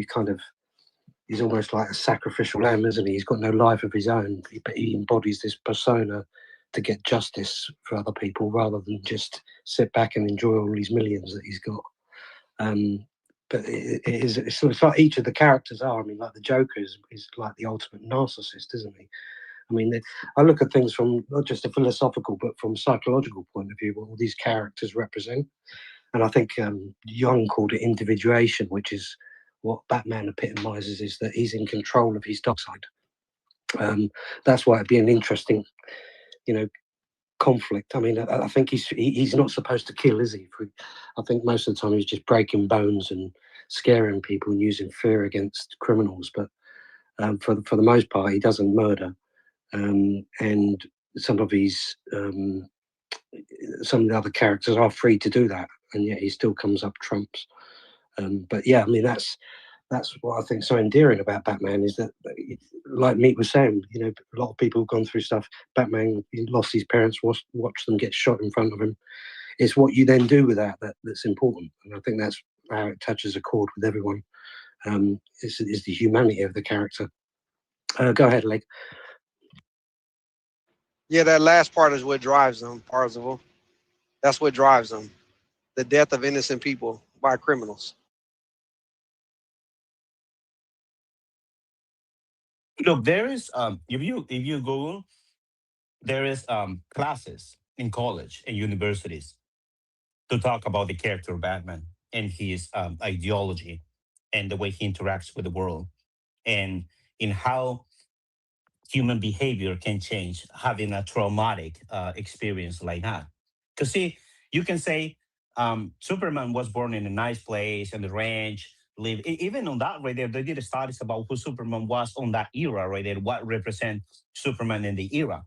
he's almost like a sacrificial lamb, isn't he? He's got no life of his own, but he embodies this persona to get justice for other people rather than just sit back and enjoy all these millions that he's got. But it's like each of the characters are. I mean, like the Joker is like the ultimate narcissist, isn't he? I mean, I look at things from not just a philosophical, but from a psychological point of view, what all these characters represent. And I think Jung called it individuation, which is what Batman epitomizes, is that he's in control of his dark side. That's why it'd be an interesting, you know, conflict. I mean, I think he's not supposed to kill, is he? I think most of the time he's just breaking bones and scaring people and using fear against criminals. But for the most part, he doesn't murder. And some of his some of the other characters are free to do that, and yet he still comes up trumps. But yeah, I mean that's what I think so endearing about Batman, is that, like Meat was saying, you know, a lot of people have gone through stuff. Batman, he lost his parents, watched them get shot in front of him. It's what you then do with that's important, and I think that's how it touches a chord with everyone. Is the humanity of the character. Go ahead, Leg. Yeah, that last part is what drives them, Parzival. That's what drives them. The death of innocent people by criminals. Look, there is if you Google, there is classes in college and universities to talk about the character of Batman and his ideology and the way he interacts with the world, and in how human behavior can change having a traumatic experience like that. Because see, you can say Superman was born in a nice place in the ranch. Live even on that right there. They did studies about who Superman was on that era right there. What represent Superman in the era,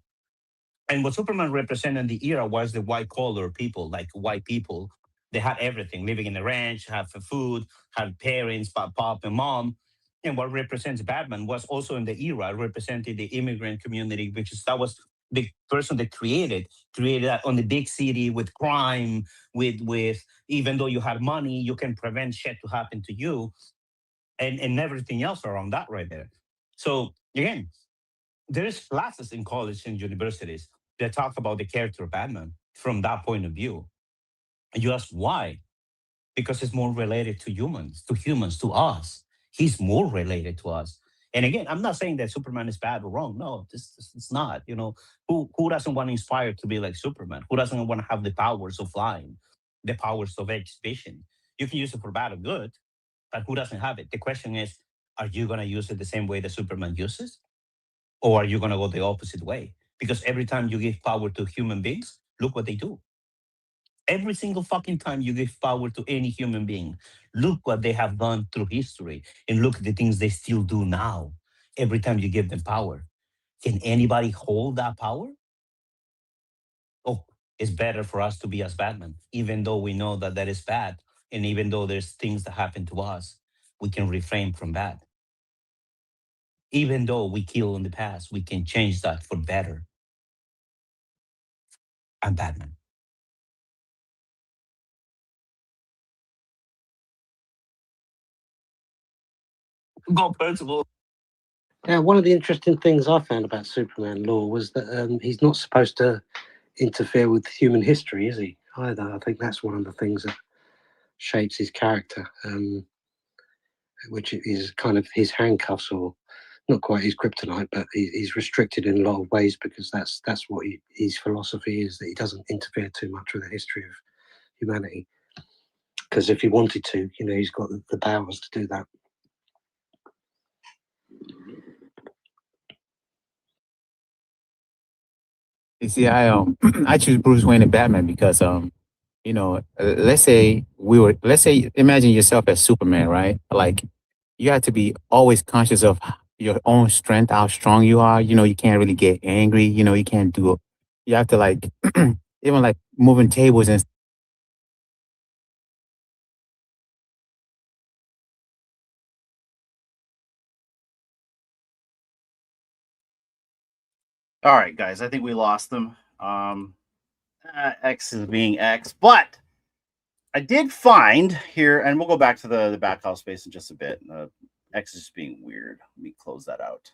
and what Superman represented in the era was the white collar people, like white people. They had everything, living in a ranch, have food, had parents, pop and mom. And what represents Batman was also in the era represented the immigrant community, which is that was the person that created that on the big city with crime, with even though you had money, you can prevent shit to happen to you, and everything else around that right there. So again, there's classes in college and universities that talk about the character of Batman from that point of view. And you ask why? Because it's more related to humans, to us. He's more related to us. And again, I'm not saying that Superman is bad or wrong. No, this it's not. You know, who doesn't want to inspire to be like Superman? Who doesn't want to have the powers of flying, the powers of exhibition? You can use it for bad or good, but who doesn't have it? The question is, are you gonna use it the same way that Superman uses? Or are you going to go the opposite way? Because every time you give power to human beings, look what they do. Every single fucking time you give power to any human being, look what they have done through history, and look at the things they still do now. Every time you give them power, can anybody hold that power? Oh, it's better for us to be as Batman, even though we know that that is bad, and even though there's things that happen to us, we can refrain from that. Even though we kill in the past, we can change that for better. I'm Batman. Go Percival. Yeah, one of the interesting things I found about Superman lore was that he's not supposed to interfere with human history, is he? Either. I think that's one of the things that shapes his character, which is kind of his handcuffs, or not quite his kryptonite, but he's restricted in a lot of ways because that's what his philosophy is, that he doesn't interfere too much with the history of humanity. Because if he wanted to, you know, he's got the powers to do that. You see, I choose Bruce Wayne and Batman because you know, let's say imagine yourself as Superman, right? Like you have to be always conscious of your own strength, how strong you are. You know, you can't really get angry. You know, you can't do. You have to like even like moving tables and All right, guys, I think we lost them. X is being X, but I did find here, and we'll go back to the backhouse space in just a bit. X is just being weird. Let me close that out.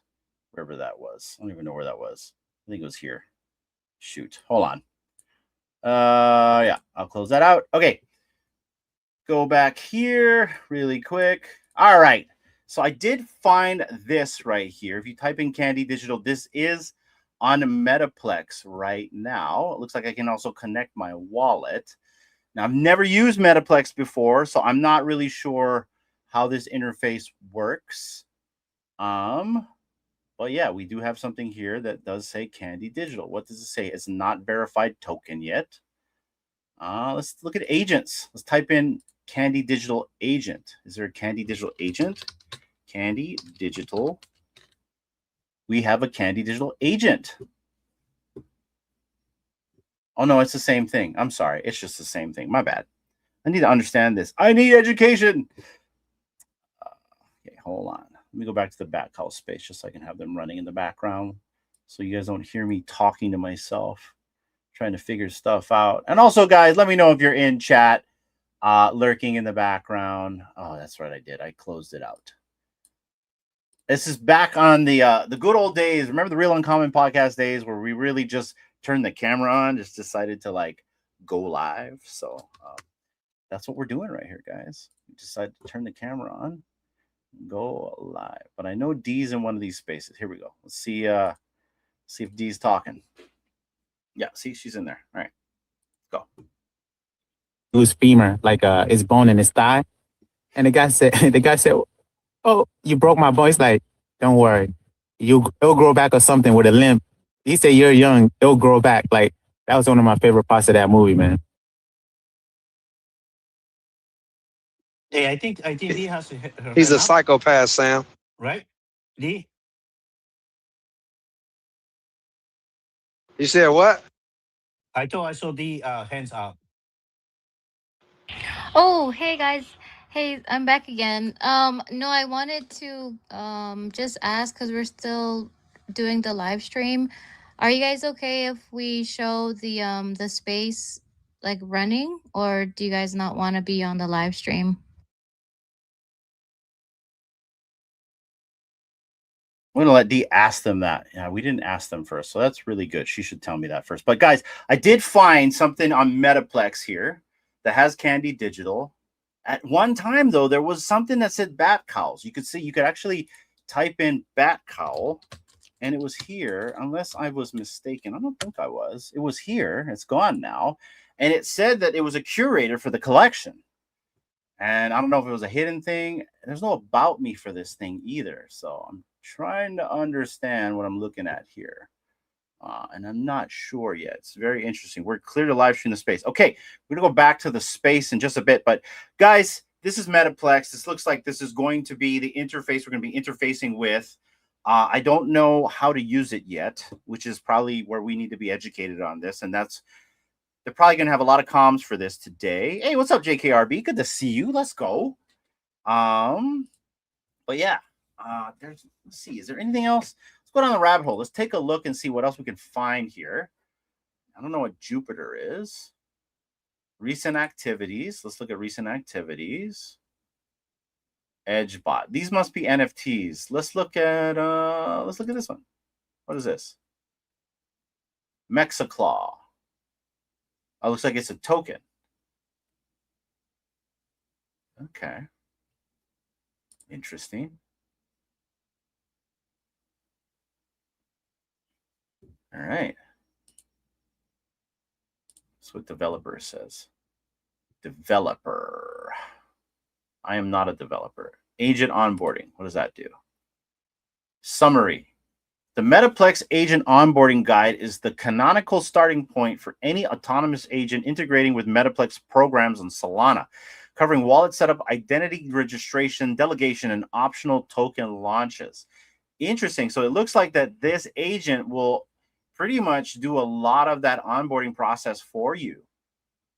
Wherever that was. I don't even know where that was. I think it was here. Shoot. Hold on. Yeah, I'll close that out. Okay. Go back here really quick. All right. So I did find this right here. If you type in Candy Digital, this is on Metaplex right now. It looks like I can also connect my wallet. Now, I've never used Metaplex before, so I'm not really sure how this interface works. But yeah, we do have something here that does say Candy Digital. What does it say? It's not verified token yet. Let's look at agents. Let's type in Candy Digital Agent. Is there a Candy Digital Agent? Candy Digital. We have a Candy Digital Agent. Oh, no, it's the same thing. I'm sorry. It's just the same thing. My bad. I need to understand this. I need education. Okay, hold on. Let me go back to the back house space just so I can have them running in the background so you guys don't hear me talking to myself, trying to figure stuff out. And also, guys, let me know if you're in chat, lurking in the background. Oh, that's right. I did. I closed it out. This is back on the good old days. Remember the Real Uncommon podcast days where we really just turned the camera on, just decided to like go live. So that's what we're doing right here, guys. We decided to turn the camera on, go live. But I know D's in one of these spaces. Here we go. Let's see if D's talking. Yeah, see, she's in there. All right, let's go. His femur, like his bone in his thigh. And the guy said, "Oh, you broke my bone." He's like, "Don't worry, it'll grow back or something with a limp." He said, "You're young, it'll grow back." Like, that was one of my favorite parts of that movie, man. Hey, I think D has her He's hand a up, psychopath, Sam. right? D. You said what? I thought I saw D hands up. Oh, hey guys. Hey, I'm back again. No, I wanted to just ask because we're still doing the live stream. Are you guys okay if we show the space like running, or do you guys not want to be on the live stream? I'm going to let D ask them that. Yeah, we didn't ask them first, so that's really good. She should tell me that first. But guys, I did find something on Metaplex here that has Candy Digital. At one time, though, there was something that said bat cowls. You could see, you could actually type in bat cowl, and it was here, unless I was mistaken. I don't think I was. It was here. It's gone now. And it said that it was a curator for the collection. And I don't know if it was a hidden thing. There's no about me for this thing either. So I'm trying to understand what I'm looking at here. And I'm not sure yet. It's very interesting. We're clear to live stream the space. Okay, we're going to go back to the space in just a bit. But guys, this is Metaplex. This looks like this is going to be the interface we're going to be interfacing with. I don't know how to use it yet, which is probably where we need to be educated on this. And they're probably going to have a lot of comms for this today. Hey, what's up, JKRB? Good to see you. Let's go. But yeah, let's see. Is there anything else? Let's go down the rabbit hole. Let's take a look and see what else we can find here. I don't know what Jupiter is. Recent activities. Let's look at recent activities. EdgeBot. These must be NFTs. Let's look at this one. What is this? Mexaclaw. Oh, looks like it's a token. Okay. Interesting. All right. That's what developer says. Developer. I am not a developer. Agent onboarding. What does that do? Summary. The Metaplex Agent Onboarding Guide is the canonical starting point for any autonomous agent integrating with Metaplex programs on Solana, covering wallet setup, identity registration, delegation, and optional token launches. Interesting. So it looks like that this agent will pretty much do a lot of that onboarding process for you.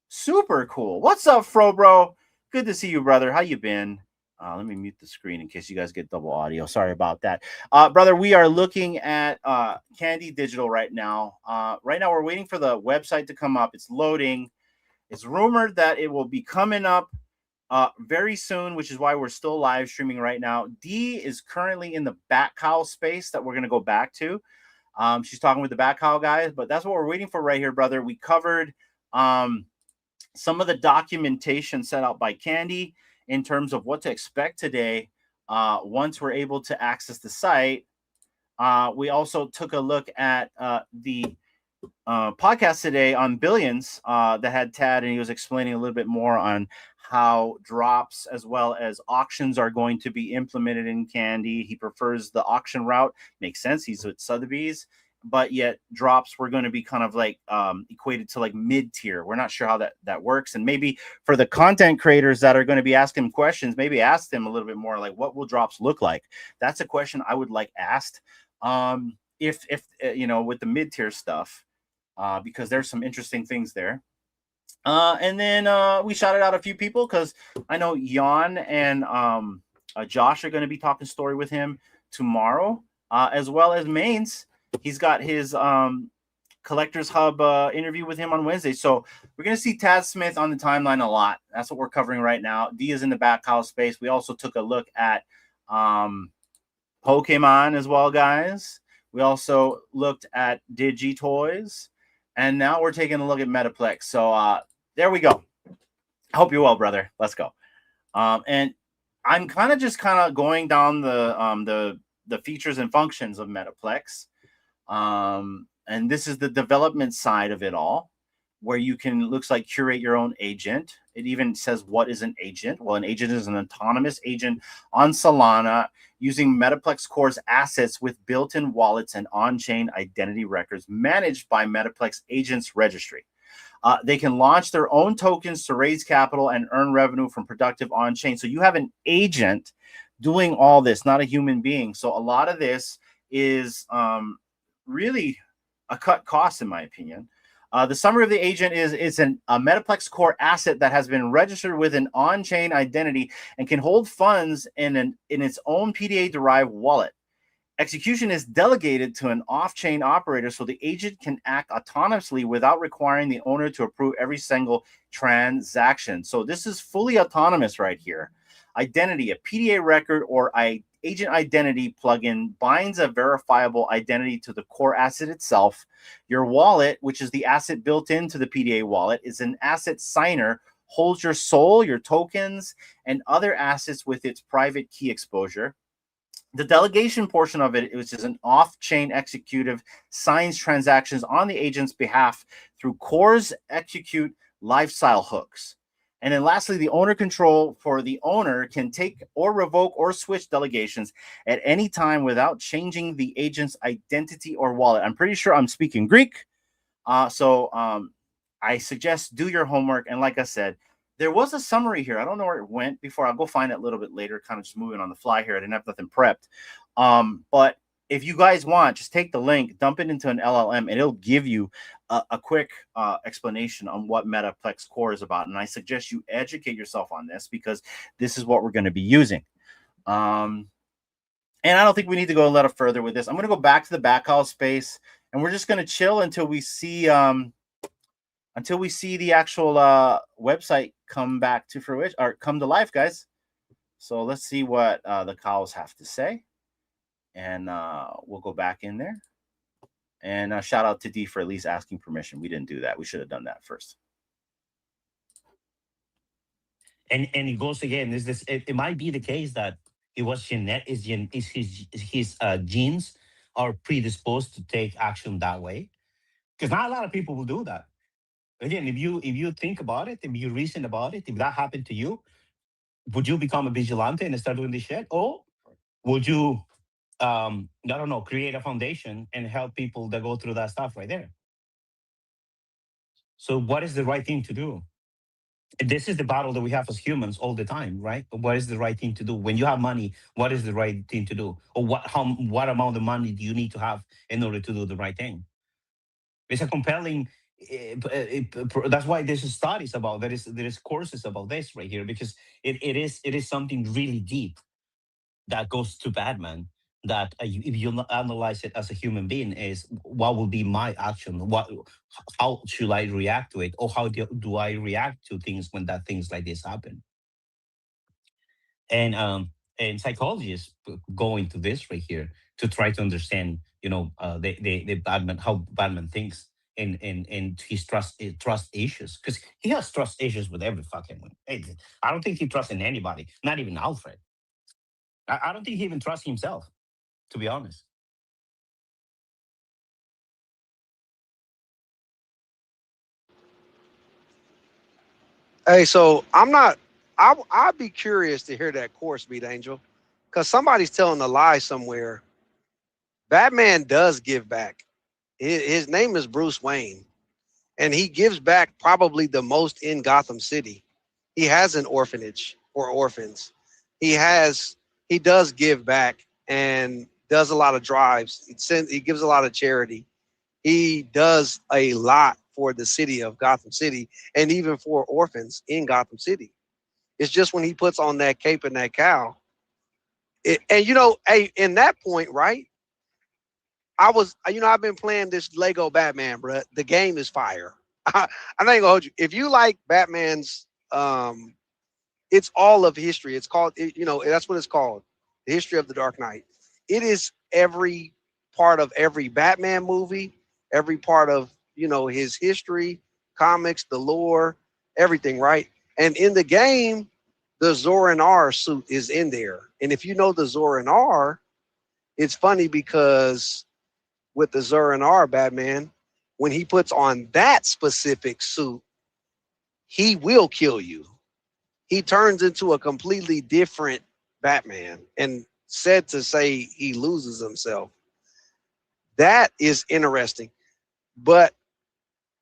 Super cool. What's up, Frobro? Good to see you, brother. How you been? Let me mute the screen in case you guys get double audio. Sorry about that. Brother, we are looking at Candy Digital right now. Right now, we're waiting for the website to come up. It's loading. It's rumored that it will be coming up very soon, which is why we're still live streaming right now. D is currently in the Bat Cowl space that we're going to go back to. She's talking with the Bat Cowl guys, but that's what we're waiting for right here, brother. We covered some of the documentation set out by Candy in terms of what to expect today once we're able to access the site. We also took a look at the podcast today on Billions that had Tad, and he was explaining a little bit more on how drops as well as auctions are going to be implemented in Candy. He prefers the auction route. Makes sense. He's with Sotheby's. but yet drops were going to be kind of like equated to like mid-tier. We're not sure how that works. And maybe for the content creators that are going to be asking questions, maybe ask them a little bit more like, what will drops look like? That's a question I would like asked. If you know, with the mid-tier stuff, because there's some interesting things there. And then we shouted out a few people because I know Jan and Josh are going to be talking story with him tomorrow, as well as Mains. He's got his Collectors Hub interview with him on Wednesday. So we're going to see Tad Smith on the timeline a lot. That's what we're covering right now. D is in the back house space. We also took a look at Pokemon as well, guys. We also looked at Digi Toys. And now we're taking a look at Metaplex. So there we go. I hope you're well, brother. Let's go. And I'm kind of going down the features and functions of Metaplex. And this is the development side of it all, where you can, looks like, curate your own agent. It even says what is an agent. Well, an agent is an autonomous agent on Solana using Metaplex Core's assets with built-in wallets and on-chain identity records managed by Metaplex Agents Registry. They can launch their own tokens to raise capital and earn revenue from productive on-chain. So you have an agent doing all this, not a human being. So a lot of this is really a cut cost, in my opinion. The summary of the agent is it's a Metaplex Core asset that has been registered with an on-chain identity and can hold funds in its own PDA-derived wallet. Execution is delegated to an off-chain operator, so the agent can act autonomously without requiring the owner to approve every single transaction. So this is fully autonomous right here. Identity, a PDA record or agent identity plugin binds a verifiable identity to the core asset itself. Your wallet, which is the asset built into the PDA wallet, is an asset signer, holds your SOL, your tokens, and other assets with its private key exposure. The delegation portion of it, which is an off-chain executive, signs transactions on the agent's behalf through Core's execute lifestyle hooks. And then lastly, the owner control for the owner can take or revoke or switch delegations at any time without changing the agent's identity or wallet. I'm pretty sure I'm speaking Greek. So I suggest do your homework. And like I said, there was a summary here. I don't know where it went before. I'll go find it a little bit later, kind of just moving on the fly here. I didn't have nothing prepped. But if you guys want, just take the link, dump it into an LLM, and it'll give you a quick explanation on what Metaplex Core is about. And I suggest you educate yourself on this because this is what we're going to be using. And I don't think we need to go a little further with this. I'm going to go back to the backhouse space, and we're just going to chill until we see the actual website come back to fruition or come to life, guys. So let's see what the cows have to say. And we'll go back in there. And shout out to D for at least asking permission. We didn't do that. We should have done that first. And it goes again. Is this? It might be the case that it was his genes are predisposed to take action that way, because not a lot of people will do that. Again, if you think about it, if you reason about it, if that happened to you, would you become a vigilante and start doing this shit, or would you? I don't know, create a foundation and help people that go through that stuff right there. So what is the right thing to do? This is the battle that we have as humans all the time, right? What is the right thing to do? When you have money, what is the right thing to do? Or what amount of money do you need to have in order to do the right thing? It's a compelling, that's why there's studies about, there is courses about this right here, because it is something really deep that goes to Batman. That if you analyze it as a human being, is what will be my action? How should I react to it, or how do I react to things when things like this happen? And psychologists go into this right here to try to understand, the Batman, how Batman thinks, and his trust issues, because he has trust issues with every fucking one. I don't think he trusts in anybody, not even Alfred. I don't think he even trusts himself, to be honest. Hey, so I'd be curious to hear that course, Beat Angel, because somebody's telling a lie somewhere. Batman does give back. His name is Bruce Wayne, and he gives back probably the most in Gotham City. He has an orphanage for orphans. He does give back and does a lot of drives. He gives a lot of charity. He does a lot for the city of Gotham City and even for orphans in Gotham City. It's just when he puts on that cape and that cowl. And hey, in that point, right? I've been playing this Lego Batman, bro. The game is fire. I'm not gonna hold you. If you like Batman's, it's all of history. It's called, that's what it's called, the history of the Dark Knight. It is every part of every Batman movie, every part of his history, comics, the lore, everything, right? And in the game, the Zor-N-R suit is in there. And if you know the Zor-N-R, it's funny because with the Zor-N-R Batman, when he puts on that specific suit, he will kill you. He turns into a completely different Batman, and said to say he loses himself. That is interesting. But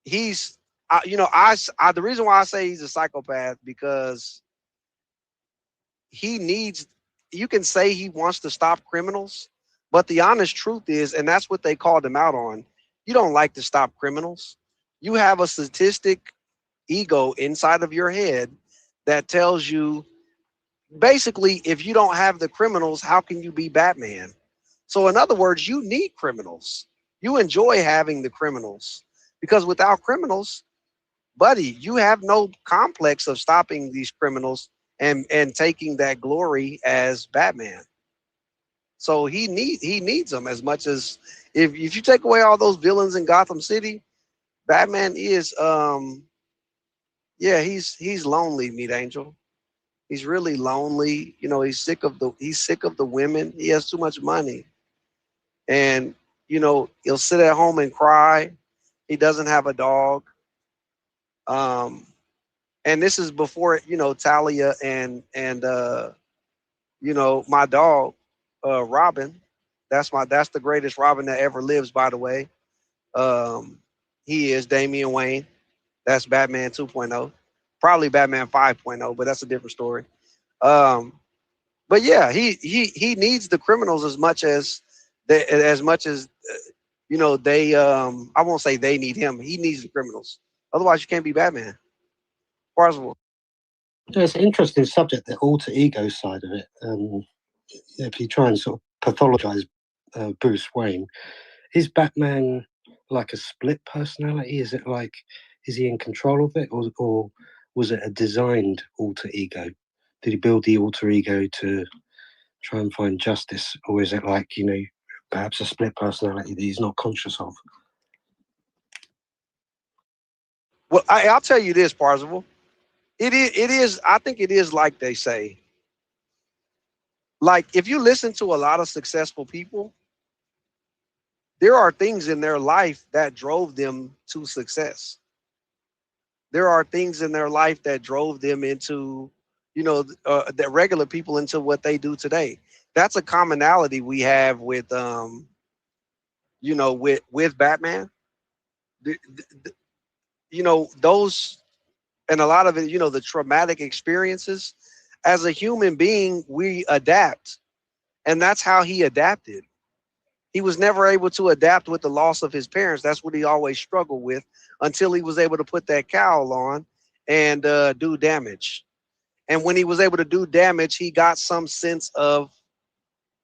he's, the reason why I say he's a psychopath, because you can say he wants to stop criminals, but the honest truth is, and that's what they called him out on, you don't like to stop criminals. You have a sadistic ego inside of your head that tells you, basically, if you don't have the criminals, how can you be Batman? So in other words, you need criminals. You enjoy having the criminals, because without criminals, buddy, you have no complex of stopping these criminals and taking that glory as Batman. So he needs them as much as, if you take away all those villains in Gotham City, Batman is he's lonely, Meat Angel. He's really lonely. He's sick of the women. He has too much money. And he'll sit at home and cry. He doesn't have a dog. And this is before Talia and my dog Robin. That's the greatest Robin that ever lives, by the way. He is Damian Wayne. That's Batman 2.0. Probably Batman 5.0, but that's a different story. But yeah, he needs the criminals as much as they I won't say they need him. He needs the criminals. Otherwise, you can't be Batman. Possible. It's an interesting subject, the alter ego side of it. If you try and sort of pathologize Bruce Wayne, is Batman like a split personality? Is he in control of it, or was it a designed alter ego? Did he build the alter ego to try and find justice, or is it perhaps a split personality that he's not conscious of? Well, I'll tell you this, Parzival. It is. I think it is like they say. Like, if you listen to a lot of successful people, there are things in their life that drove them to success. There are things in their life that drove them into, the regular people into what they do today. That's a commonality we have with, with Batman. Those, and a lot of it, the traumatic experiences. As a human being, we adapt, and that's how he adapted. He was never able to adapt with the loss of his parents. That's what he always struggled with, until he was able to put that cowl on and do damage. And when he was able to do damage, he got some sense of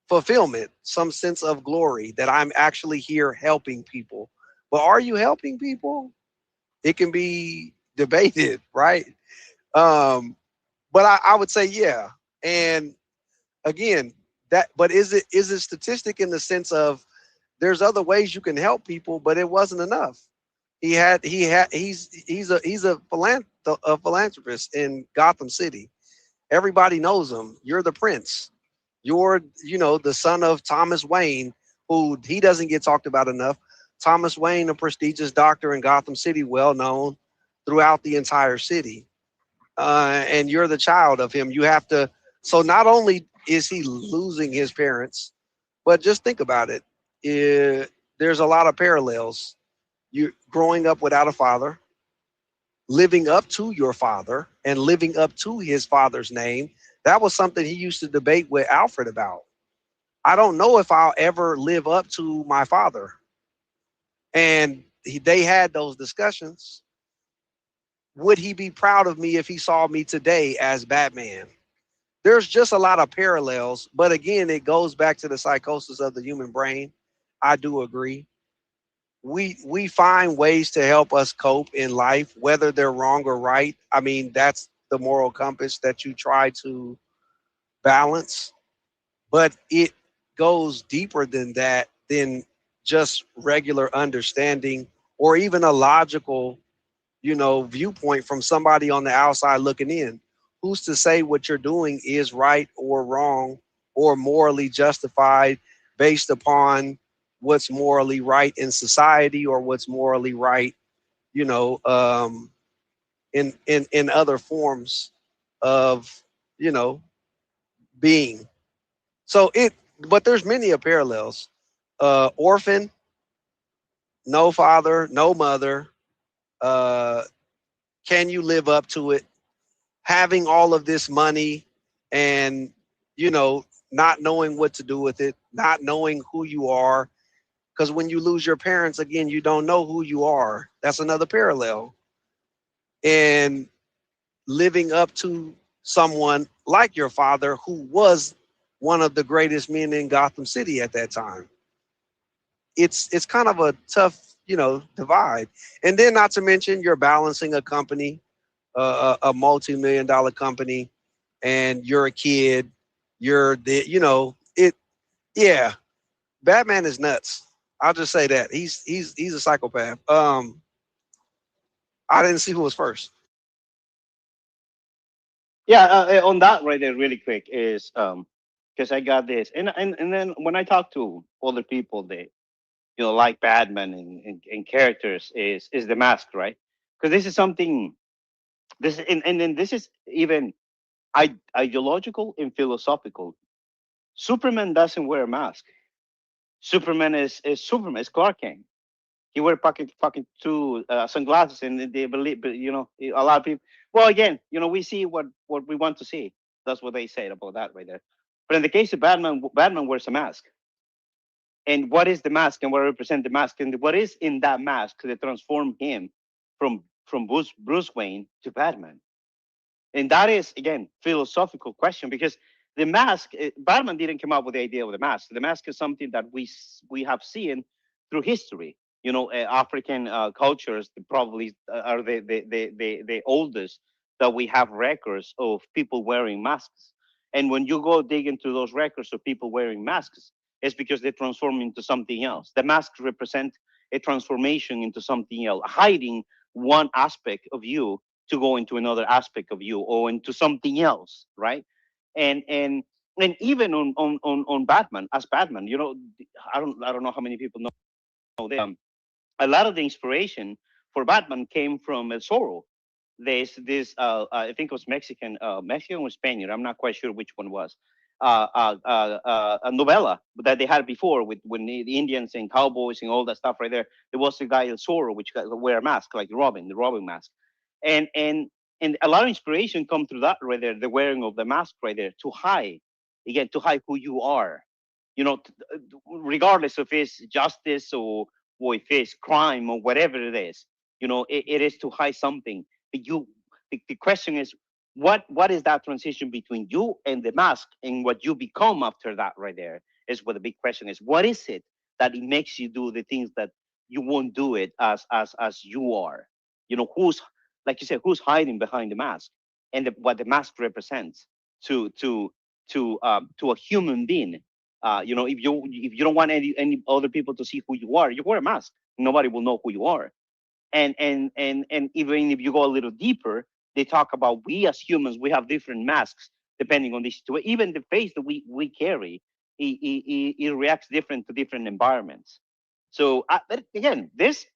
fulfillment, some sense of glory, that I'm actually here helping people. But are you helping people? It can be debated, right? But I would say, yeah. And again, but is it statistic in the sense of there's other ways you can help people, but it wasn't enough. He's a philanthropist in Gotham City. Everybody knows him. You're the prince. You're, the son of Thomas Wayne, who he doesn't get talked about enough. Thomas Wayne, a prestigious doctor in Gotham City, well known throughout the entire city. And you're the child of him. You have to. So not only is he losing his parents, but just think about it. there's a lot of parallels. You're growing up without a father, living up to your father and living up to his father's name. That was something he used to debate with Alfred about. I don't know if I'll ever live up to my father. And they had those discussions. Would he be proud of me if he saw me today as Batman? There's just a lot of parallels. But again, it goes back to the psychosis of the human brain. I do agree. We find ways to help us cope in life, whether they're wrong or right. I mean, that's the moral compass that you try to balance, but it goes deeper than that, than just regular understanding or even a logical, viewpoint from somebody on the outside looking in. Who's to say what you're doing is right or wrong or morally justified based upon what's morally right in society or what's morally right, in other forms of, being. So but there's many of parallels. Orphan, no father, no mother. Uh, can you live up to it? Having all of this money and, not knowing what to do with it, not knowing who you are. Because when you lose your parents, again, you don't know who you are. That's another parallel. And living up to someone like your father, who was one of the greatest men in Gotham City at that time. It's kind of a tough, divide. And then not to mention you're balancing a company, a multi-million-dollar company, and you're a kid. You're the, it. Yeah, Batman is nuts. I'll just say that he's a psychopath. I didn't see who was first. Yeah, on that right there, really quick is because I got this, and then when I talk to older people, they like Batman and characters is the mask, right? Because this is something and then this is even ideological and philosophical. Superman doesn't wear a mask. Superman is Superman. Is Clark Kent. He wear fucking two sunglasses, and they believe, but a lot of people. Well, again, we see what we want to see. That's what they said about that right there. But in the case of Batman, Batman wears a mask. And what is the mask, and what represent the mask, and what is in that mask that transform him from Bruce Wayne to Batman? And that is again philosophical question, because the mask, Batman didn't come up with the idea of the mask. The mask is something that we have seen through history. African cultures probably are the oldest that we have records of people wearing masks. And when you go dig into those records of people wearing masks, it's because they transform into something else. The masks represent a transformation into something else, hiding one aspect of you to go into another aspect of you or into something else, right? And even on Batman, as Batman, I don't know how many people know this. A lot of the inspiration for Batman came from El Zorro. There's this, I think it was Mexican or Spaniard. I'm not quite sure which one was. A novella that they had before with when the Indians and cowboys and all that stuff right there. There was a guy El Zorro which wear a mask like Robin, the Robin mask, and and and a lot of inspiration come through that right there, the wearing of the mask right there to hide, again, to hide who you are, regardless if it's justice or if it's crime or whatever it is, it is to hide something. But the question is, what is that transition between you and the mask and what you become after that right there is what the big question is. What is it that it makes you do the things that you won't do it as you are? Who's, like you said, who's hiding behind the mask, and what the mask represents to to to a human being. If you don't want any other people to see who you are, you wear a mask. Nobody will know who you are. And even if you go a little deeper, they talk about we as humans, we have different masks depending on the situation. Even the face that we carry, it reacts different to different environments. So but again, this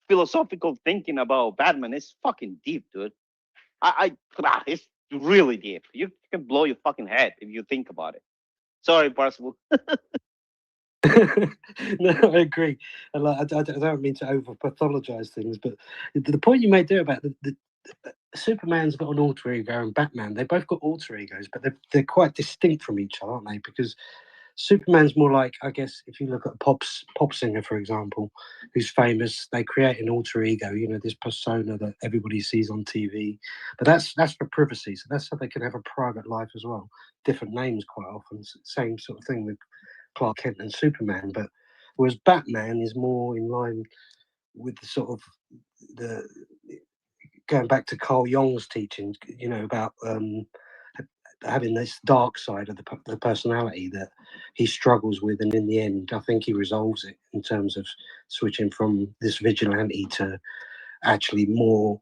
philosophical thinking about Batman is fucking deep, dude. It's really deep. You can blow your fucking head if you think about it. Sorry, Parsible. No, I agree. And like, I don't mean to over pathologize things, but the point you made there about the Superman's got an alter ego and Batman, they both got alter egos, but they're quite distinct from each other, aren't they? Because Superman's more like, I guess, if you look at pop singer, for example, who's famous, they create an alter ego, you know, this persona that everybody sees on TV. But that's for privacy, so that's so they can have a private life as well. Different names quite often, same sort of thing with Clark Kent and Superman. But whereas Batman is more in line with the sort of the going back to Carl Jung's teachings, you know, about having this dark side of the personality that he struggles with, and in the end, I think he resolves it in terms of switching from this vigilante to actually more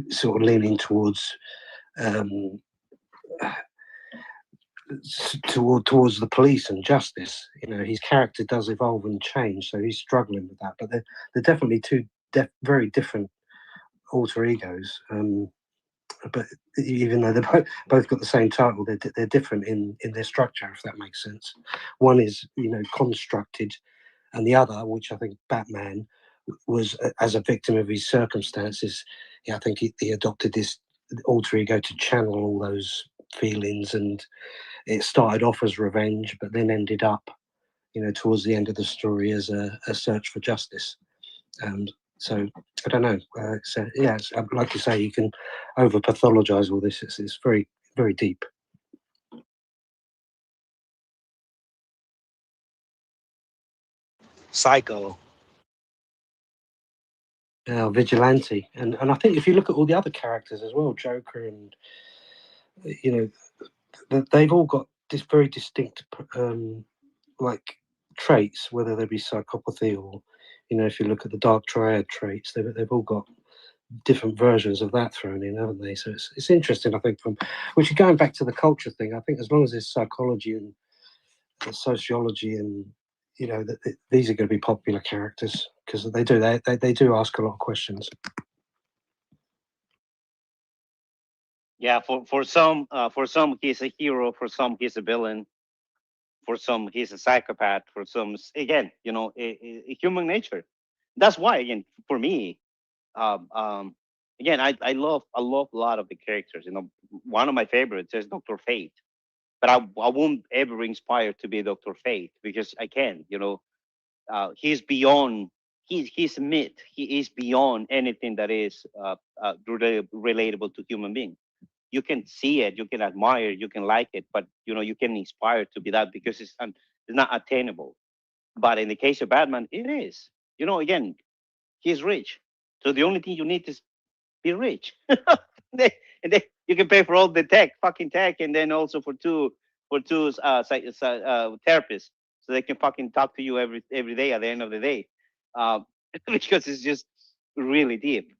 sort of leaning towards towards the police and justice. You know, his character does evolve and change, so he's struggling with that. But they're definitely two very different alter egos. But even though they both got the same title, they're different in their structure, if that makes sense. One is, you know, constructed, and the other, which I think Batman was as a victim of his circumstances. Yeah, I think he adopted this alter ego to channel all those feelings, and it started off as revenge, but then ended up, you know, towards the end of the story as a search for justice. So I don't know. So yeah, it's, like you say, you can over pathologize all this. It's very, very deep. Psycho. Vigilante, and I think if you look at all the other characters as well, Joker, and you know, they've all got this very distinct like traits, whether they be psychopathy or, you know, if you look at the dark triad traits, they've all got different versions of that thrown in, haven't they? So it's interesting, I think, from which is going back to the culture thing. I think as long as there's psychology and sociology, and you know, these are going to be popular characters because they do ask a lot of questions. Yeah, for some he's a hero, for some he's a villain, for some he's a psychopath, for some, again, you know, human nature. That's why, again, for me, again, I love a lot of the characters. You know, one of my favorites is Dr. Fate, but I won't ever inspire to be Dr. Fate because I can't. You know, he's beyond. He's a myth. He is beyond anything that is relatable to human being. You can see it, you can admire, you can like it, but you know, you can inspire to be that because it's not attainable. But in the case of Batman, it is. You know, again, he's rich, so the only thing you need is be rich. And then you can pay for all the fucking tech, and then also for two therapists, so they can fucking talk to you every day at the end of the day, because it's just really deep.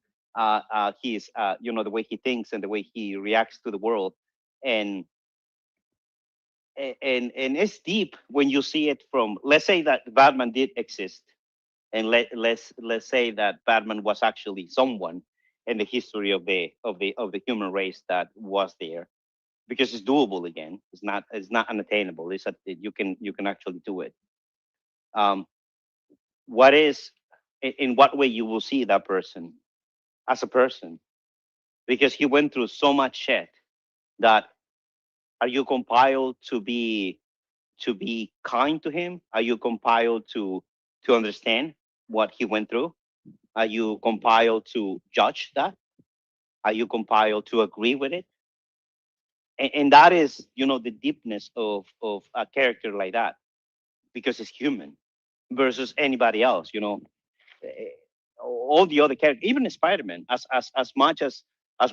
He's you know, the way he thinks and the way he reacts to the world, and it's deep when you see it from, let's say that Batman did exist, and let's say that Batman was actually someone in the history of the human race that was there, because it's doable. Again, it's not unattainable. You can actually do it. What is, in what way you will see that person as a person, because he went through so much shit that, are you compiled to be kind to him? Are you compiled to understand what he went through? Are you compiled to judge that? Are you compiled to agree with it? And that is, you know, the deepness of a character like that, because it's human versus anybody else. You know, Eh, all the other characters, even Spider-Man, as much as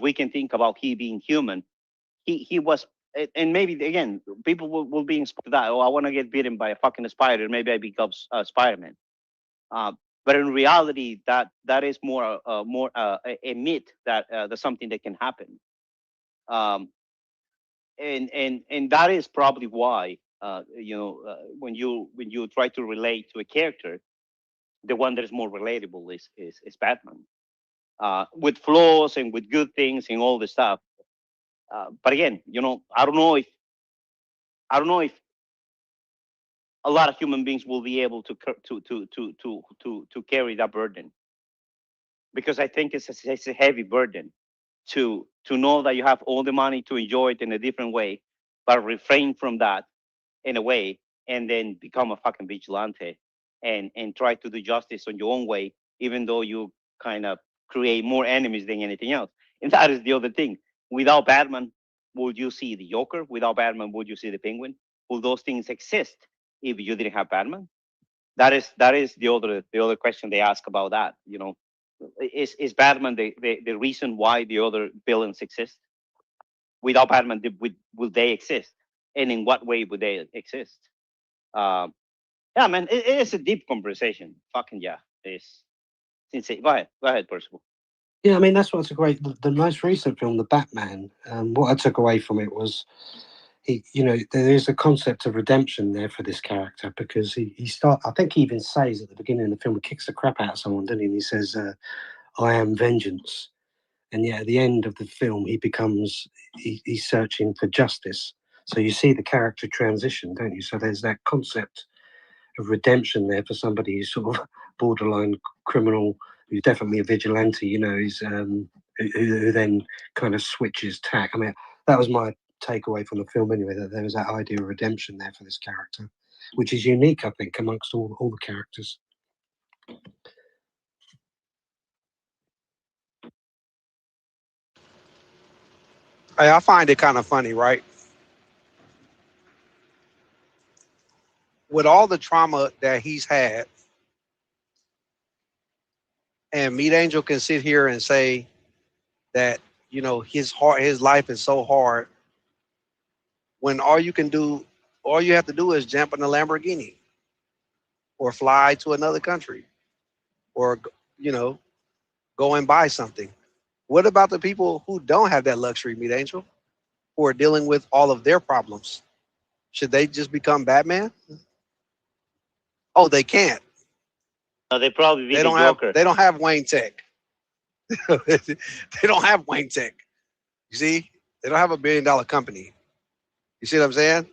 we can think about he being human, he was, and maybe again, people will be inspired to that. Oh, I want to get bitten by a fucking spider. Maybe I become Spider-Man. But in reality, that is more a myth that that's something that can happen. Um, and that is probably why, you know, when you try to relate to a character, the one that is more relatable is Batman, with flaws and with good things and all the stuff. But again, you know, I don't know if a lot of human beings will be able to carry that burden, because I think it's a heavy burden to know that you have all the money to enjoy it in a different way, but refrain from that in a way, and then become a fucking vigilante and try to do justice on your own way, even though you kind of create more enemies than anything else. And that is the other thing. Without Batman, would you see the Joker? Without Batman, would you see the Penguin? Will those things exist if you didn't have Batman? That is the other question they ask about that. You know, is Batman the reason why the other villains exist? Without Batman, would they exist? And in what way would they exist? Yeah, man, it is a deep conversation. Fucking yeah, it's insane. Go ahead, Percival. Yeah, I mean that's what's a great. The most recent film, The Batman. What I took away from it was there is a concept of redemption there for this character, because I think he even says at the beginning of the film, he kicks the crap out of someone, doesn't he? And he says, "I am vengeance." And yet at the end of the film, he's searching for justice. So you see the character transition, don't you? So there's that concept of redemption there for somebody who's sort of borderline criminal, who's definitely a vigilante, who's who then kind of switches tack. I mean, that was my takeaway from the film anyway, that there was that idea of redemption there for this character, which is unique, I think, amongst all the characters. I find it kind of funny, right? With all the trauma that he's had, and Meat Angel can sit here and say that, his life is so hard, when all you have to do is jump in a Lamborghini or fly to another country or, go and buy something. What about the people who don't have that luxury, Meat Angel, who are dealing with all of their problems? Should they just become Batman? Oh, they can't. No, they probably be They the don't Joker. have. They don't have Wayne Tech. They don't have Wayne Tech. You see, they don't have $1 billion company. You see what I'm saying?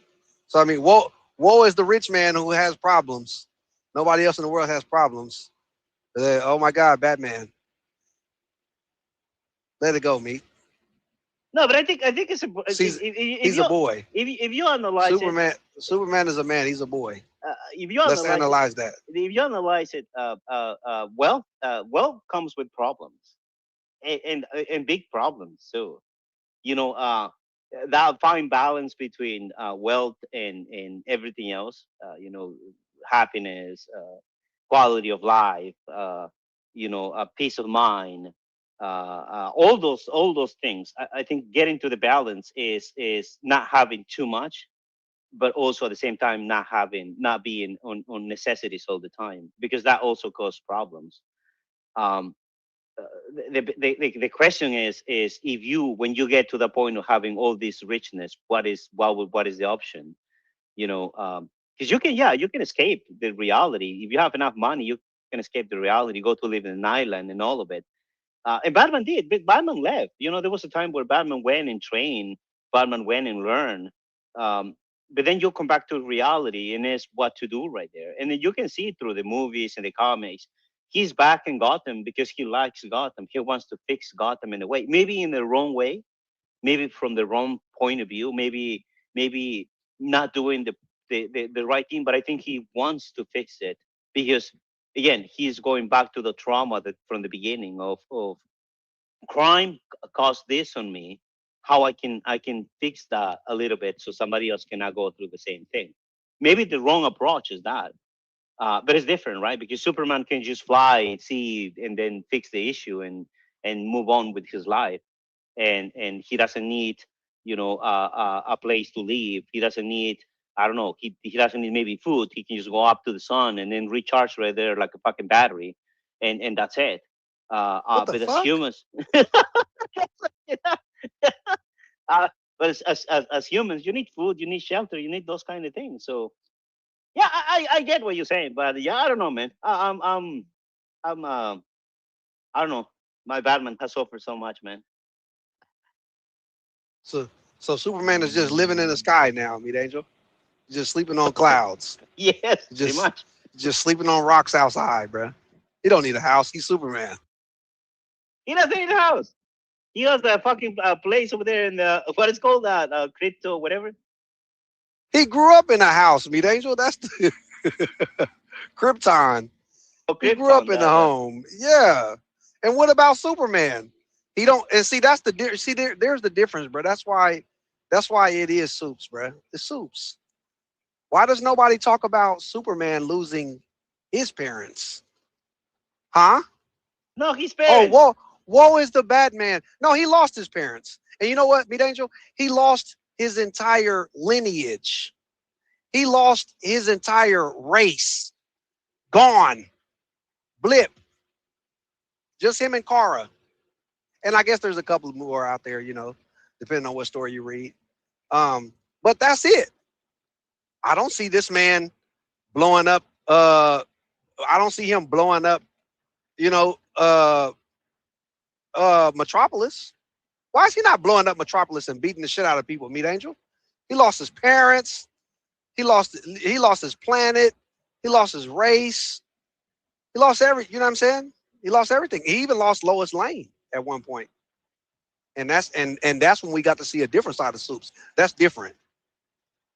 So I mean, woe is the rich man who has problems. Nobody else in the world has problems. Oh my God, Batman. Let it go, Meat. No, but I think it's a. He's a boy. If you analyze Superman is a man. He's a boy. If you Let's analyze that. If you analyze it, wealth comes with problems, and big problems too. That fine balance between wealth and everything else. Happiness, quality of life. Peace of mind. All those things. I think getting to the balance is not having too much, but also at the same time not being on necessities all the time, because that also causes problems. Um, the question is if when you get to the point of having all this richness, what is the option? Because you can escape the reality if you have enough money. You can escape the reality, go to live in an island and all of it. And Batman did, but Batman left. There was a time where Batman went and trained, Batman went and learned. But then you come back to reality, and it's what to do right there. And then you can see through the movies and the comics, he's back in Gotham because he likes Gotham. He wants to fix Gotham in a way, maybe in the wrong way, maybe from the wrong point of view, maybe not doing the right thing. But I think he wants to fix it because, again, he's going back to the trauma that from the beginning of crime caused this on me. How I can fix that a little bit so somebody else cannot go through the same thing. Maybe the wrong approach is that, but it's different, right? Because Superman can just fly, see, and then fix the issue and move on with his life, and he doesn't need a place to live. He doesn't need, I don't know, he doesn't need maybe food. He can just go up to the sun and then recharge right there like a fucking battery, and that's it. But as humans, but as humans, you need food, you need shelter, you need those kind of things. So yeah, I get what you're saying, but yeah, I don't know, man. I'm I don't know. My Batman has suffered so much, man. So Superman is just living in the sky now, Meat Angel. Just sleeping on clouds. Yes, pretty Just much. just sleeping on rocks outside, bro. He don't need a house. He's Superman. He doesn't need a house. He has a fucking place over there in the what is called that crypto whatever. He grew up in a house, Meat Angel. That's the Krypton. Oh, He grew up Krypton, in a home. Yeah. And what about Superman? He don't. And see, that's the there's the difference, bro. That's why it is Soups, bro. It's Soups. Why does nobody talk about Superman losing his parents? Huh? No, his Oh, parents. woe is the Batman. No, he lost his parents. And you know what, Meat Angel? He lost his entire lineage. He lost his entire race. Gone. Blip. Just him and Kara. And I guess there's a couple more out there, you know, depending on what story you read. But that's it. I don't see this man blowing up. I don't see him blowing up, you know, Metropolis. Why is he not blowing up Metropolis and beating the shit out of people, Meat Angel? He lost his parents. He lost his planet. He lost his race. He lost you know what I'm saying? He lost everything. He even lost Lois Lane at one point. And that's when we got to see a different side of Soups. That's different.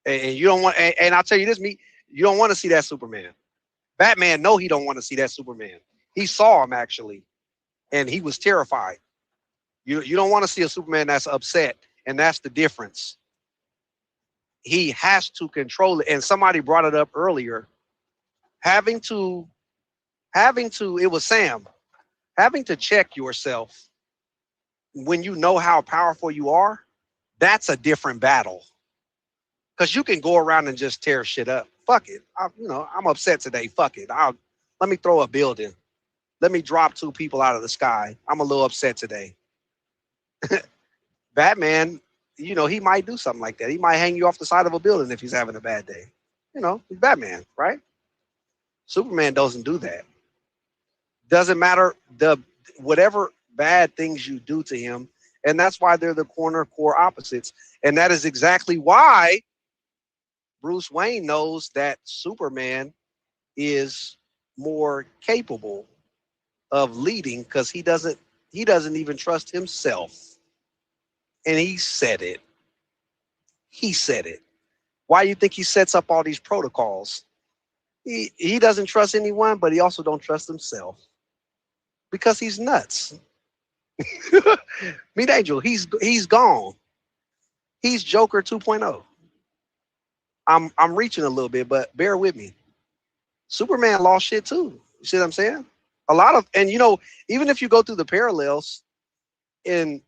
And you don't want, and I'll tell you this, you don't want to see that Superman. Batman, no, he don't want to see that Superman. He saw him actually, and he was terrified. You don't want to see a Superman that's upset, and that's the difference. He has to control it. And somebody brought it up earlier. Having to, it was Sam, having to check yourself when you know how powerful you are, that's a different battle. Because you can go around and just tear shit up. Fuck it. I'm upset today. Fuck it. Let me throw a building. Let me drop 2 people out of the sky. I'm a little upset today. Batman, you know, he might do something like that. He might hang you off the side of a building if he's having a bad day. You know, he's Batman, right? Superman doesn't do that. Doesn't matter whatever bad things you do to him. And that's why they're the core opposites. And that is exactly why Bruce Wayne knows that Superman is more capable of leading because he doesn't even trust himself. And he said it. He said it. Why do you think he sets up all these protocols? He doesn't trust anyone, but he also don't trust himself. Because he's nuts. Meat Angel, he's gone. He's Joker 2.0. I'm reaching a little bit, but bear with me. Superman lost shit too. You see what I'm saying? And you know, even if you go through the parallels in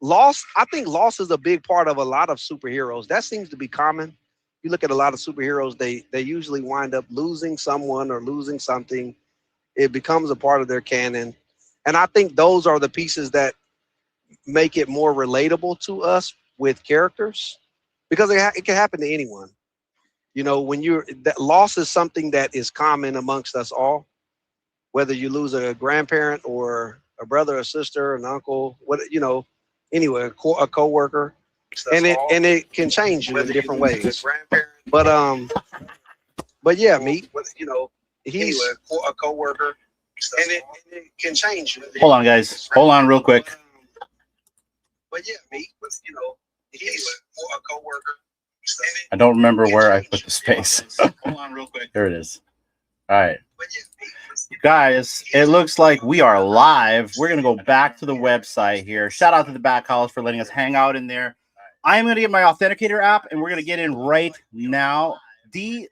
loss, I think loss is a big part of a lot of superheroes. That seems to be common. You look at a lot of superheroes, they usually wind up losing someone or losing something. It becomes a part of their canon. And I think those are the pieces that make it more relatable to us with characters, because it can happen to anyone. You know, when that loss is something that is common amongst us all, whether you lose a grandparent or a brother or sister, an uncle, anyway, a coworker, and it can change you in different ways. But yeah, Meat, he's a coworker, and it can change you. Hold on, guys. Hold on, real quick. But yeah, Meat, he's a coworker. I don't remember where I put the space. Hold on, real quick. There it is. All right. Guys, it looks like we are live. We're going to go back to the website here. Shout out to the Back College for letting us hang out in there. I'm going to get my authenticator app, and we're going to get in right now. The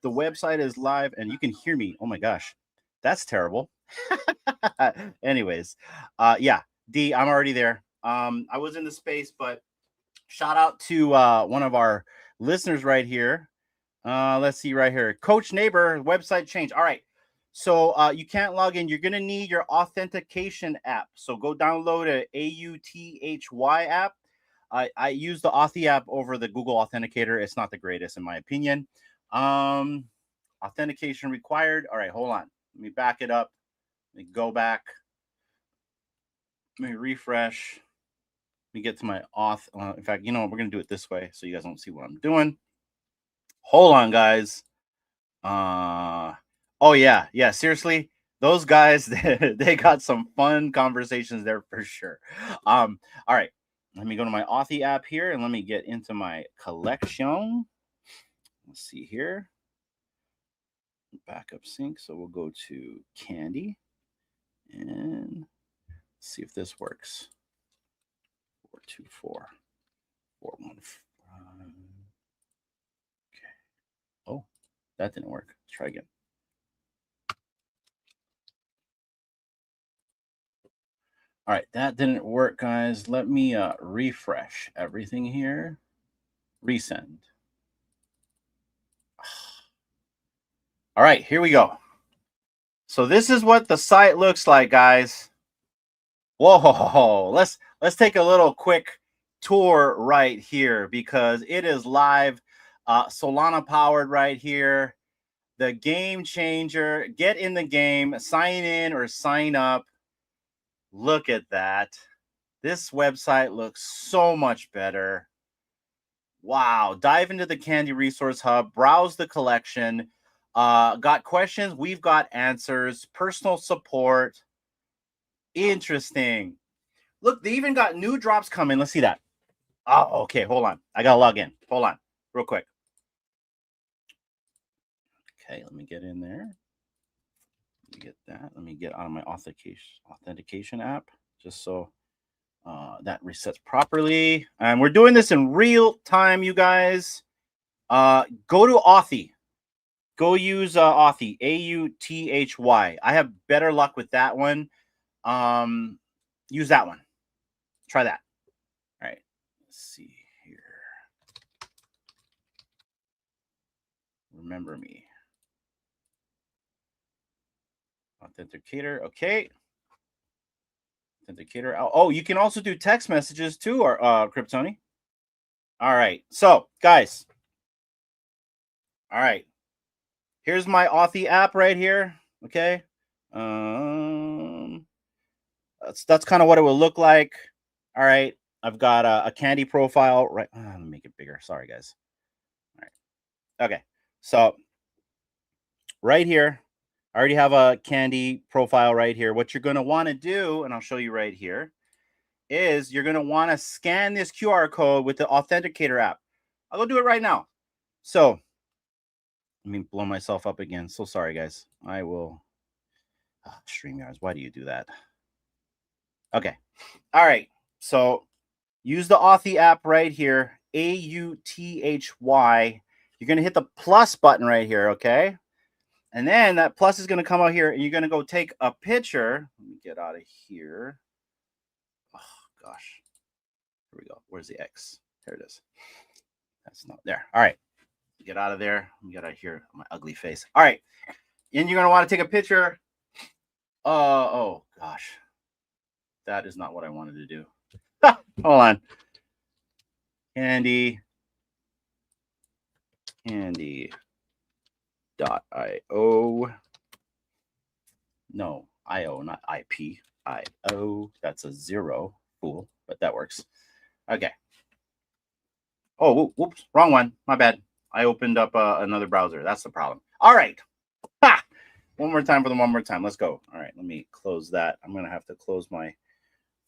website is live, and you can hear me. Oh, my gosh. That's terrible. Anyways, yeah, D, I'm already there. I was in the space, but shout out to one of our listeners right here. Let's see right here. Coach Neighbor, website change. All right. So you can't log in. You're going to need your authentication app. So go download a AUTHY app. I use the Authy app over the Google Authenticator. It's not the greatest in my opinion. Authentication required. All right, hold on. Let me back it up. Let me go back. Let me refresh. Let me get to my auth. In fact, you know what? We're going to do it this way so you guys don't see what I'm doing. Hold on, guys. Oh yeah, seriously, those guys, they got some fun conversations there for sure. All right, let me go to my Authy app here and let me get into my collection. Let's see here. Backup sync. So we'll go to Candy and see if this works. 424 415. Okay. Oh, that didn't work. Let's try again. All right, that didn't work, guys. Let me refresh everything here. Resend. All right, here we go. So this is what the site looks like, guys. Whoa, let's take a little quick tour right here because it is live. Solana powered right here. The game changer. Get in the game, sign in or sign up. Look at that. This website looks so much better. Wow. Dive into the Candy Resource Hub, browse the collection. Got questions? We've got answers. Personal support. Interesting. Look, they even got new drops coming. Let's see that. Oh, okay. Hold on. I got to log in. Hold on real quick. Okay, let me get in there. Let me get that. Let me get out of my authentication app just so that resets properly. And we're doing this in real time, you guys. Go to Authy. Go use Authy, AUTHY. I have better luck with that one. Use that one. Try that. All right. Let's see here. Remember me. Authenticator. Okay. Authenticator. Oh, you can also do text messages too, or Kryptoni. All right. So, guys. All right. Here's my Authy app right here. Okay. That's kind of what it will look like. All right. I've got a Candy profile. Right. Let me make it bigger. Sorry, guys. All right. Okay. So right here, I already have a Candy profile right here. What you're going to want to do, and I'll show you right here, is you're going to want to scan this QR code with the Authenticator app. I'll go do it right now. So let me blow myself up again. So sorry, guys. I will. StreamYards, why do you do that? Okay. All right. So use the Authy app right here, AUTHY. You're going to hit the plus button right here, okay? And then that plus is going to come out here, and you're going to go take a picture. Let me get out of here. Oh, gosh. Here we go. Where's the X? There it is. That's not there. All right. Get out of there. Let me get out of here. My ugly face. All right. And you're going to want to take a picture. Oh, gosh. That is not what I wanted to do. Hold on. Candy.io. No, IO, not IP. IO. That's a 0. Fool, but that works. Okay. Oh, whoops. Wrong one. My bad. I opened up another browser. That's the problem. All right. Ha! One more time for the one more time. Let's go. All right. Let me close that. I'm going to have to close my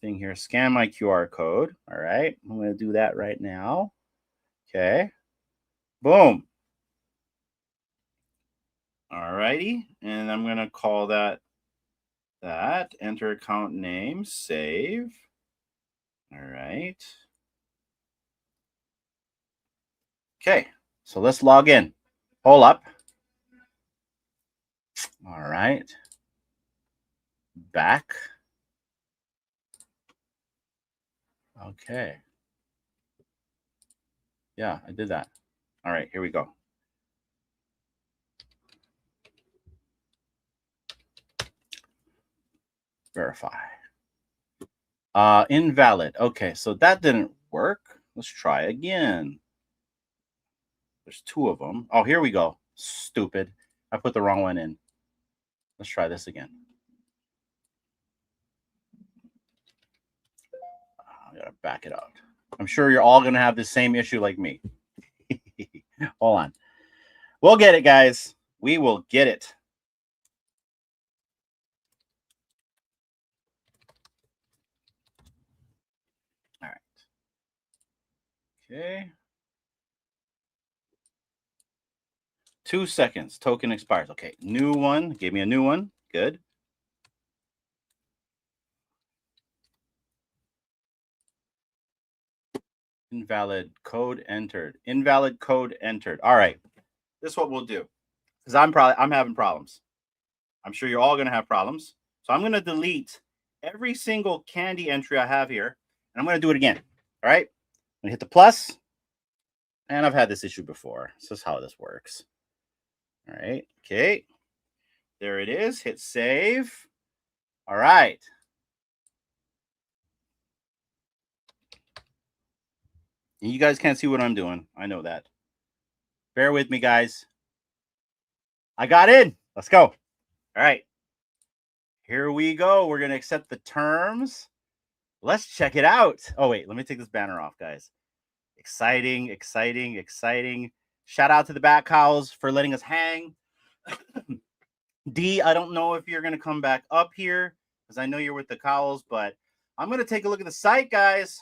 thing here. Scan my QR code. All right. I'm going to do that right now. Okay. Boom. All righty. And I'm going to call that. Enter account name. Save. All right. Okay. So let's log in. Hold up. All right. Back. Okay. Yeah, I did that. All right, here we go. Verify. Invalid. Okay, so that didn't work. Let's try again. There's 2 of them. Oh, here we go. Stupid. I put the wrong one in. Let's try this again. I gotta back it out. I'm sure you're all gonna have the same issue like me. Hold on. We'll get it, guys. We will get it. All right. Okay. 2 seconds. Token expires. Okay. New one. Gave me a new one. Good. Invalid code entered. Invalid code entered. All right. This is what we'll do. Because I'm having problems. I'm sure you're all gonna have problems. So I'm gonna delete every single candy entry I have here, and I'm gonna do it again. All right. I'm gonna hit the plus. And I've had this issue before. This is how this works. All right. Okay. There it is. Hit save. All right. You guys can't see what I'm doing. I know that. Bear with me, guys. I got in. Let's go. All right. Here we go. We're going to accept the terms. Let's check it out. Oh, wait. Let me take this banner off, guys. Exciting, exciting, exciting. Shout out to the Bat Cows for letting us hang. D, I don't know if you're going to come back up here because I know you're with the Cows, but I'm going to take a look at the site, guys.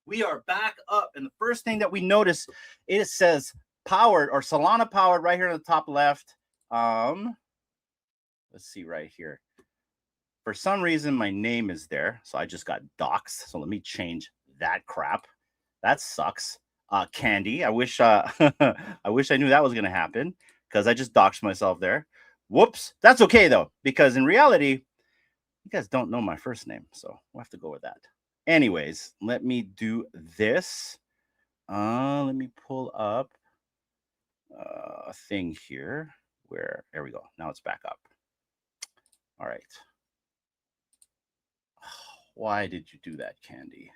We are back up, and the first thing that we notice, it says powered or Solana powered right here on the top left. Let's see right here. For some reason, my name is there, so I just got doxxed. So let me change that crap. That sucks. Candy. I wish I knew that was gonna happen because I just doxed myself there. Whoops. That's okay though, because in reality, you guys don't know my first name, so we'll have to go with that. Anyways, let me do this. Let me pull up a thing here where, there we go. Now it's back up. All right. Why did you do that, Candy?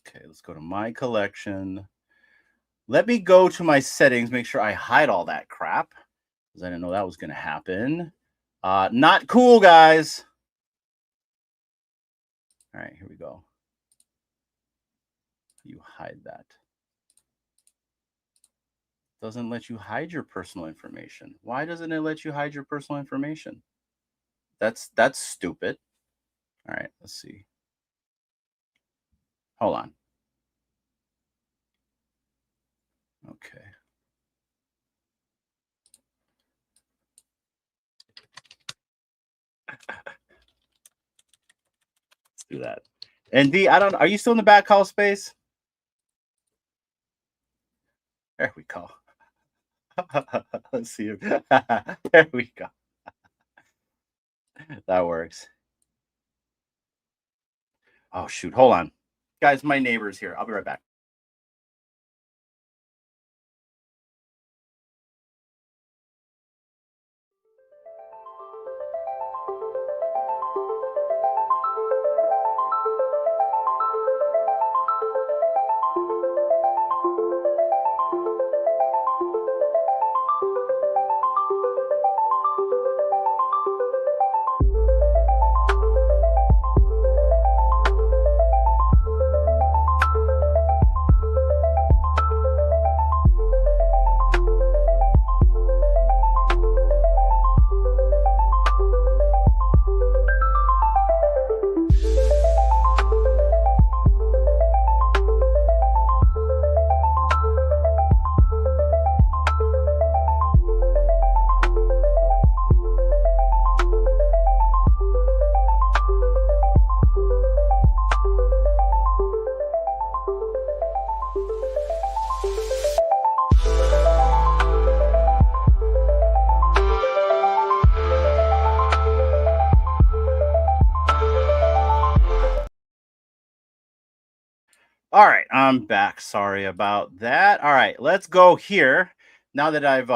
Okay, let's go to my collection. Let me go to my settings, make sure I hide all that crap because I didn't know that was going to happen. Not cool, guys. All right, here we go. You hide that. Doesn't let you hide your personal information. Why doesn't it let you hide your personal information? That's stupid. All right, let's see. Hold on. Okay. Let's do that. And D, are you still in the back call space? There we go. Let's see. There we go. That works. Oh, shoot. Hold on. Guys, my neighbor's here. I'll be right back. All right, I'm back. Sorry about that. All right, let's go here. Now that I've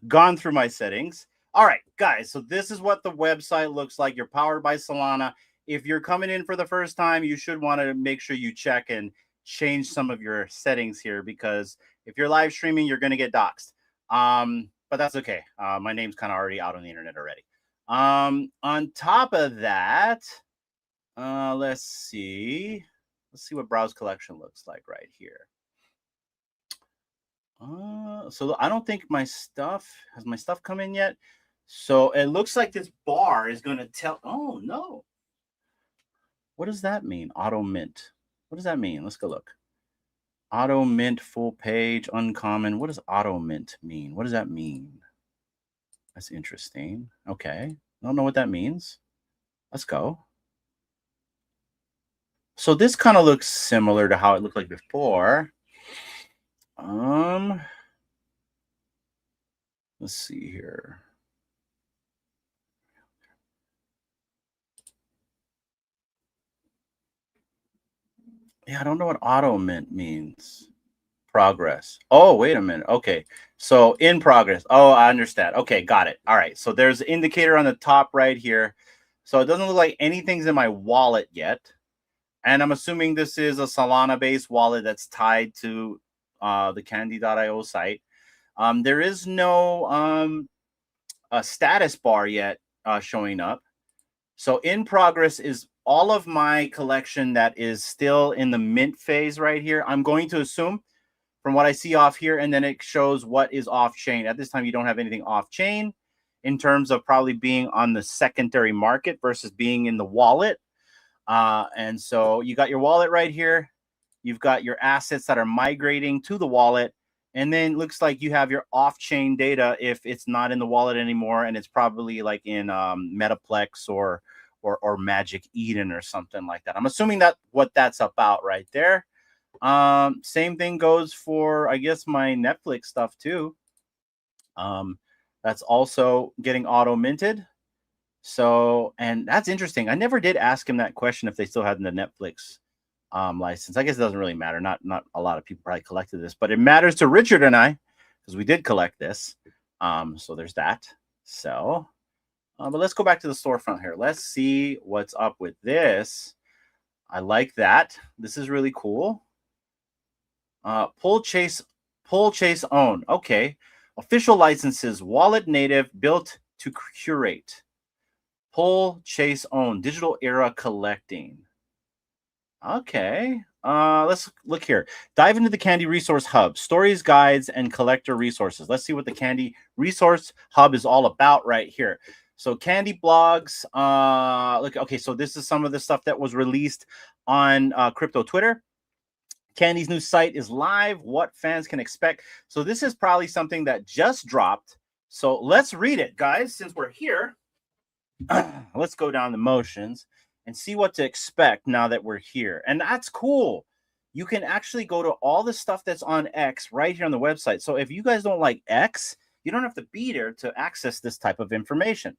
gone through my settings. All right, guys, so this is what the website looks like. You're powered by Solana. If you're coming in for the first time, you should want to make sure you check and change some of your settings here, because if you're live streaming, you're going to get doxxed. But that's okay. My name's kind of already out on the internet already. On top of that, let's see. Let's see what browse collection looks like right here. So I don't think my stuff come in yet. So it looks like this bar is going to tell. Oh no. What does that mean? Auto mint. What does that mean? Let's go look. Auto mint full page uncommon. What does auto mint mean? What does that mean? That's interesting. Okay. I don't know what that means. Let's go. So this kind of looks similar to how it looked like before. Let's see here. Yeah, I don't know what auto mint means. Progress. Oh, wait a minute. Okay. So in progress. Oh, I understand. Okay, got it. All right. So there's an indicator on the top right here. So it doesn't look like anything's in my wallet yet. And I'm assuming this is a Solana-based wallet that's tied to the Candy.io site. There is no a status bar yet showing up. So in progress is all of my collection that is still in the mint phase right here. I'm going to assume from what I see off here, and then it shows what is off chain. At this time, you don't have anything off chain in terms of probably being on the secondary market versus being in the wallet. And so you got your wallet right here. You've got your assets that are migrating to the wallet. And then looks like you have your off-chain data if it's not in the wallet anymore, and it's probably like in Metaplex or Magic Eden or something like that. I'm assuming that what that's about right there. Same thing goes for, I guess, my Netflix stuff too. That's also getting auto minted. So, and that's interesting. I never did ask him that question if they still had the Netflix license. I guess it doesn't really matter. Not a lot of people probably collected this, but it matters to Richard and I because we did collect this. So there's that. So, but let's go back to the storefront here. Let's see what's up with this. I like that. This is really cool. Pull chase own. Okay. Official licenses, wallet native, built to curate. Pull chase own, digital era collecting. Okay. Let's look here. Dive into the Candy Resource Hub, stories, guides, and collector resources. Let's see what the Candy Resource Hub is all about right here. So Candy blogs. Look. Okay. So this is some of the stuff that was released on crypto Twitter. Candy's new site is live. What fans can expect. So this is probably something that just dropped. So let's read it, guys. Since we're here, let's go down the motions and see what to expect now that we're here. And that's cool. You can actually go to all the stuff that's on X right here on the website. So if you guys don't like X, you don't have to be there to access this type of information.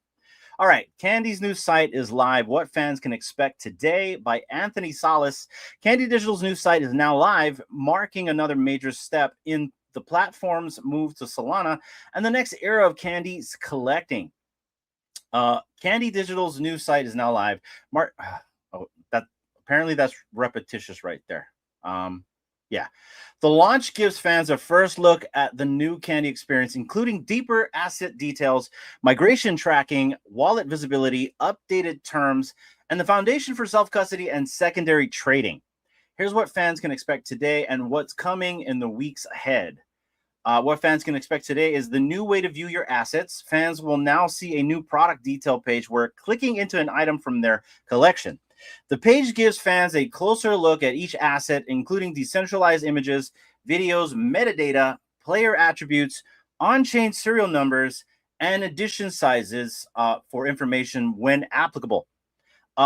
All right, Candy's new site is live. What fans can expect today by Anthony Salas. Candy Digital's new site is now live, marking another major step in the platform's move to Solana and the next era of Candy's collecting. Candy Digital's new site is now live. Apparently that's repetitious right there. Yeah. The launch gives fans a first look at the new Candy experience, including deeper asset details, migration tracking, wallet visibility, updated terms, and the foundation for self-custody and secondary trading. Here's what fans can expect today and what's coming in the weeks ahead. What fans can expect today is the new way to view your assets. Fans will now see a new product detail page where clicking into an item from their collection. The page gives fans a closer look at each asset, including decentralized images, videos, metadata, player attributes, on-chain serial numbers, and edition sizes for information when applicable.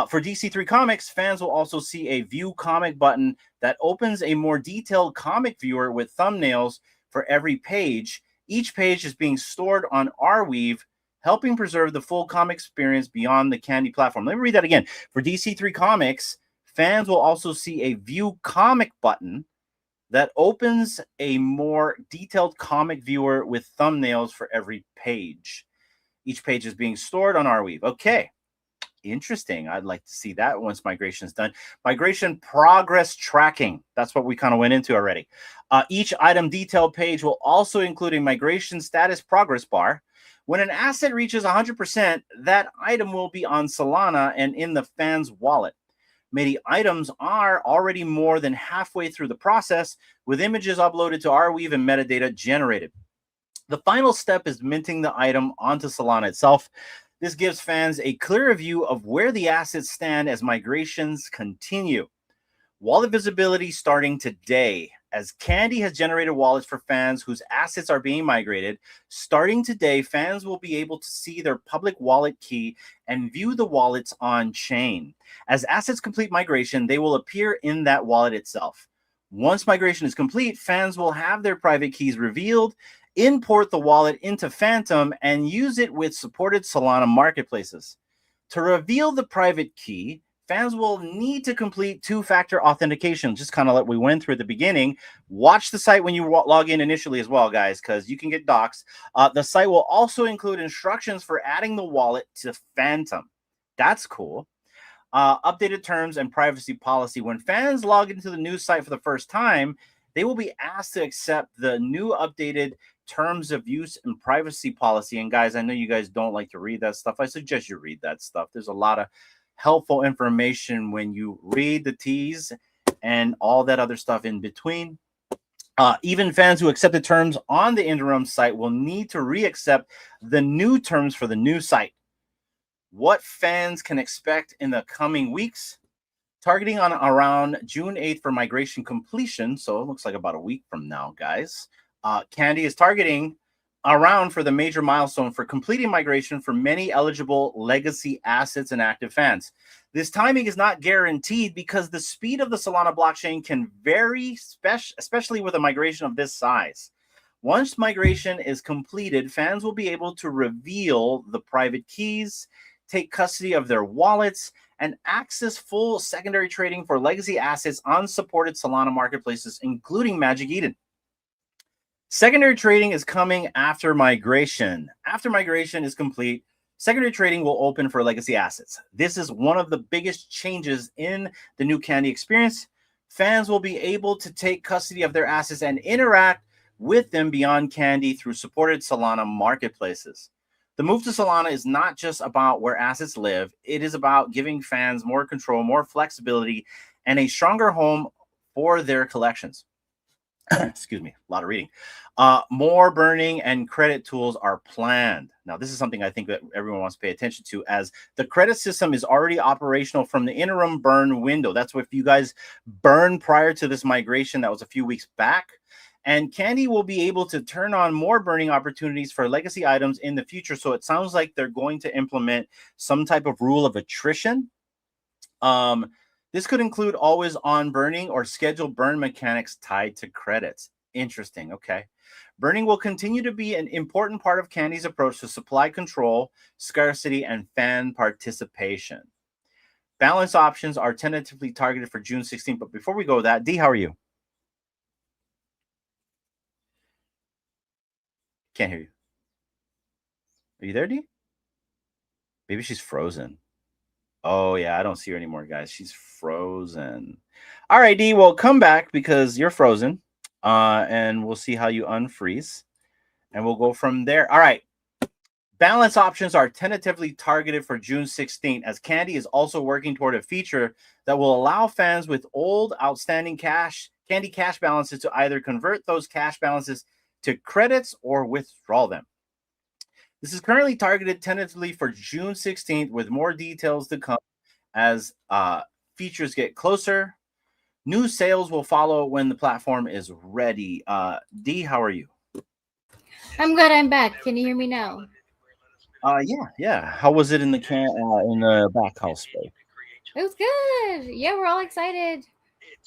For DC3 Comics, fans will also see a View Comic button that opens a more detailed comic viewer with thumbnails for every page. Each page is being stored on Arweave, helping preserve the full comic experience beyond the Candy platform. Let me read that again. For DC3 Comics, fans will also see a View Comic button that opens a more detailed comic viewer with thumbnails for every page. Each page is being stored on Arweave. Okay. Interesting. I'd like to see that once migration is done. Migration progress tracking. That's what we kind of went into already. Each item detail page will also include a migration status progress bar. When an asset reaches 100%, that item will be on Solana and in the fan's wallet. Many items are already more than halfway through the process, with images uploaded to Arweave and metadata generated. The final step is minting the item onto Solana itself. This gives fans a clearer view of where the assets stand as migrations continue. Wallet visibility starting today. As Candy has generated wallets for fans whose assets are being migrated, starting today, fans will be able to see their public wallet key and view the wallets on chain. As assets complete migration, they will appear in that wallet itself. Once migration is complete, fans will have their private keys revealed, import the wallet into Phantom, and use it with supported Solana marketplaces. To reveal the private key, fans will need to complete two-factor authentication, just kind of like we went through at the beginning. Watch the site when you log in initially as well, guys, because you can get doxxed. The site will also include instructions for adding the wallet to Phantom. That's cool. Updated terms and privacy policy. When fans log into the new site for the first time, they will be asked to accept the new updated terms of use and privacy policy. And guys, I know you guys don't like to read that stuff. I suggest you read that stuff. There's a lot of helpful information when you read the T's and all that other stuff in between. Even fans who accept the terms on the interim site will need to re-accept the new terms for the new site. What fans can expect in the coming weeks? Targeting on around June 8th for migration completion. So it looks like about a week from now, guys. Candy is targeting around for the major milestone for completing migration for many eligible legacy assets and active fans. This timing is not guaranteed because the speed of the Solana blockchain can vary, especially with a migration of this size. Once migration is completed, fans will be able to reveal the private keys, take custody of their wallets, and access full secondary trading for legacy assets on supported Solana marketplaces, including Magic Eden. Secondary trading is coming after migration. After migration is complete, secondary trading will open for legacy assets. This is one of the biggest changes in the new Candy experience. Fans will be able to take custody of their assets and interact with them beyond Candy through supported Solana marketplaces. The move to Solana is not just about where assets live. It is about giving fans more control, more flexibility, and a stronger home for their collections. Excuse me, a lot of reading. More burning and credit tools are planned. Now, this is something I think that everyone wants to pay attention to, as the credit system is already operational from the interim burn window. That's what if you guys burn prior to this migration, that was a few weeks back. And Candy will be able to turn on more burning opportunities for legacy items in the future. So it sounds like they're going to implement some type of rule of attrition. This could include always on burning or scheduled burn mechanics tied to credits. Interesting. Okay. Burning will continue to be an important part of Candy's approach to supply control, scarcity, and fan participation. Balance options are tentatively targeted for June 16th. But before we go with that, D, how are you? Can't hear you. Are you there, D? Maybe she's frozen. Oh, yeah, I don't see her anymore, guys. She's frozen. All right, D, well, come back because you're frozen. And we'll see how you unfreeze. And we'll go from there. All right. Balance options are tentatively targeted for June 16th, as Candy is also working toward a feature that will allow fans with old outstanding Candy cash balances to either convert those cash balances to credits or withdraw them. This is currently targeted tentatively for June 16th, with more details to come as features get closer. New sales will follow when the platform is ready. D, how are you? I'm good. I'm back. Can you hear me now? Yeah. How was it in the back house space? It was good. Yeah, we're all excited.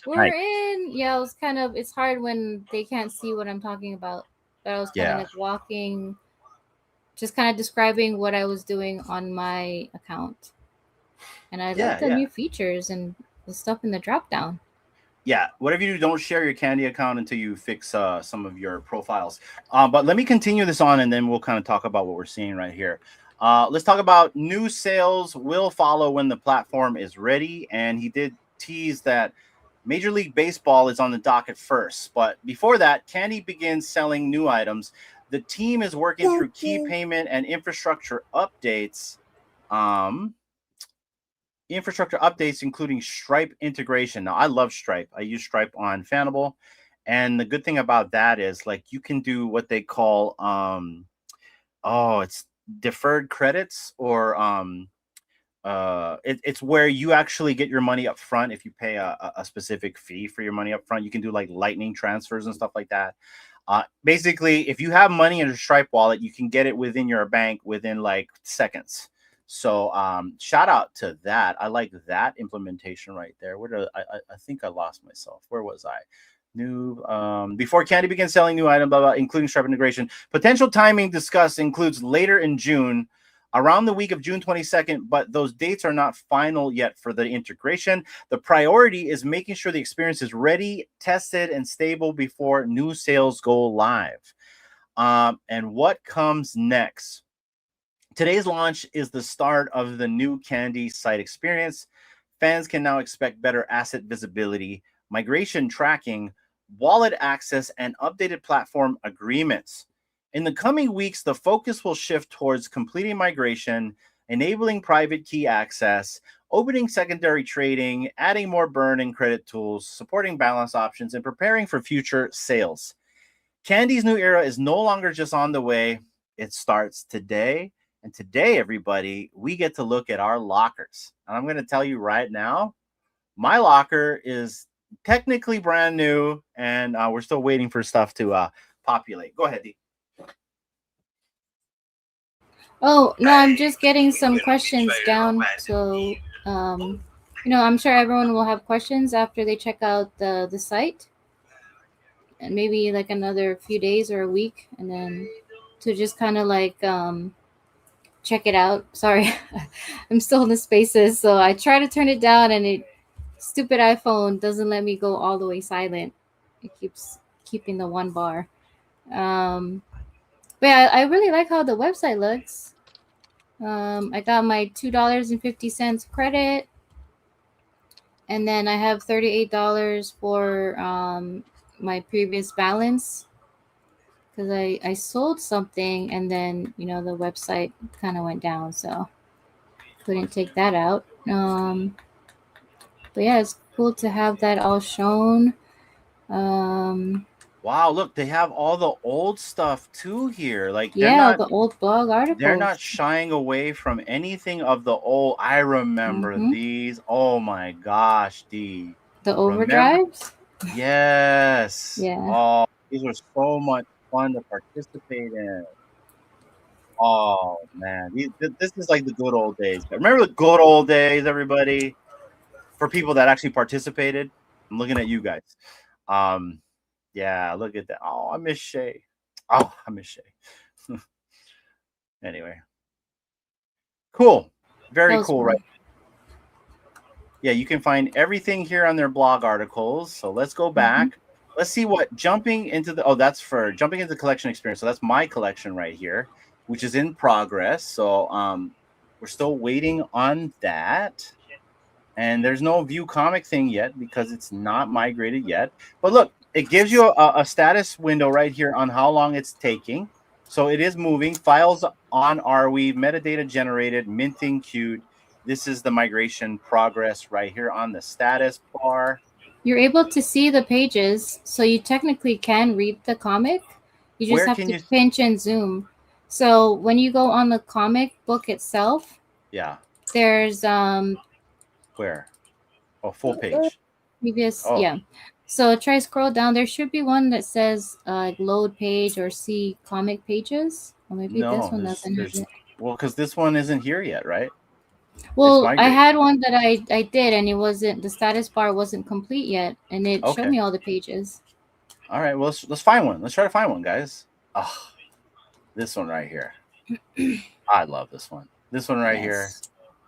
We're in. Yeah, it's hard when they can't see what I'm talking about. But I was kind of like walking, just kind of describing what I was doing on my account. And I love the new features and the stuff in the drop down. Yeah, whatever you do, don't share your Candy account until you fix some of your profiles. But let me continue this on, and then we'll kind of talk about what we're seeing right here. Let's talk about new sales will follow when the platform is ready. And he did tease that Major League Baseball is on the docket first. But before that, Candy begins selling new items. The team is working through key payment and infrastructure updates. infrastructure updates, including Stripe integration. Now, I love Stripe. I use Stripe on FANABLE. And the good thing about that is like you can do what they call it's deferred credits, or it's where you actually get your money up front if you pay a specific fee for your money up front. You can do like lightning transfers and stuff like that. Basically, if you have money in a Stripe wallet, you can get it within your bank within like seconds. So shout out to that. I like that implementation right there. I think I lost myself. Where was I? New before Candy begins selling new items, blah, blah, including Stripe integration. Potential timing discussed includes later in June, around the week of June 22nd, but those dates are not final yet for the integration. The priority is making sure the experience is ready, tested, and stable before new sales go live. And what comes next? Today's launch is the start of the new Candy site experience. Fans can now expect better asset visibility, migration tracking, wallet access, and updated platform agreements. In the coming weeks, the focus will shift towards completing migration, enabling private key access, opening secondary trading, adding more burn and credit tools, supporting balance options, and preparing for future sales. Candy's new era is no longer just on the way. It starts today. And today, everybody, we get to look at our lockers. And I'm going to tell you right now, my locker is technically brand new, and we're still waiting for stuff to populate. Go ahead, Dee. Oh, no, I'm just getting some questions down. So, I'm sure everyone will have questions after they check out the site. And maybe like another few days or a week, and then to just kind of like check it out. Sorry, I'm still in the spaces, so I try to turn it down, and stupid iPhone doesn't let me go all the way silent. It keeps keeping the one bar. But yeah, I really like how the website looks. I got my $2.50 credit, and then I have $38 for my previous balance, because I sold something, and then the website kind of went down, so couldn't take that out. But yeah, it's cool to have that all shown. Wow, look, they have all the old stuff too here. Like the old blog articles. They're not shying away from anything of the old. I remember these. Oh my gosh, the overdrives. Yes. Yeah. Oh, these were so much fun to participate in. Oh man, this is like the good old days. Remember the good old days, everybody? For people that actually participated, I'm looking at you guys. Yeah, look at that. Oh, I miss Shay. Oh, I miss Shay. Anyway, cool. Very cool, right? Yeah, you can find everything here on their blog articles. So let's go back. Let's see what jumping into the collection experience. So that's my collection right here, which is in progress. So we're still waiting on that. And there's no view comic thing yet because it's not migrated yet. But look, it gives you a status window right here on how long it's taking. So it is moving. Files on Arweave, metadata generated, minting queued. This is the migration progress right here on the status bar. You're able to see the pages, so you technically can read the comic. You just have to pinch and zoom. So when you go on the comic book itself, there's where? Oh, full page. Previous, yeah. So try scroll down. There should be one that says load page or see comic pages. Or maybe this one doesn't have it. Well, because this one isn't here yet, right? Well, I had one that I did, and it wasn't, the status bar wasn't complete yet, and it showed me all the pages. All right, well, let's find one. Let's try to find one, guys. Oh, this one right here. I love this one. This one right here.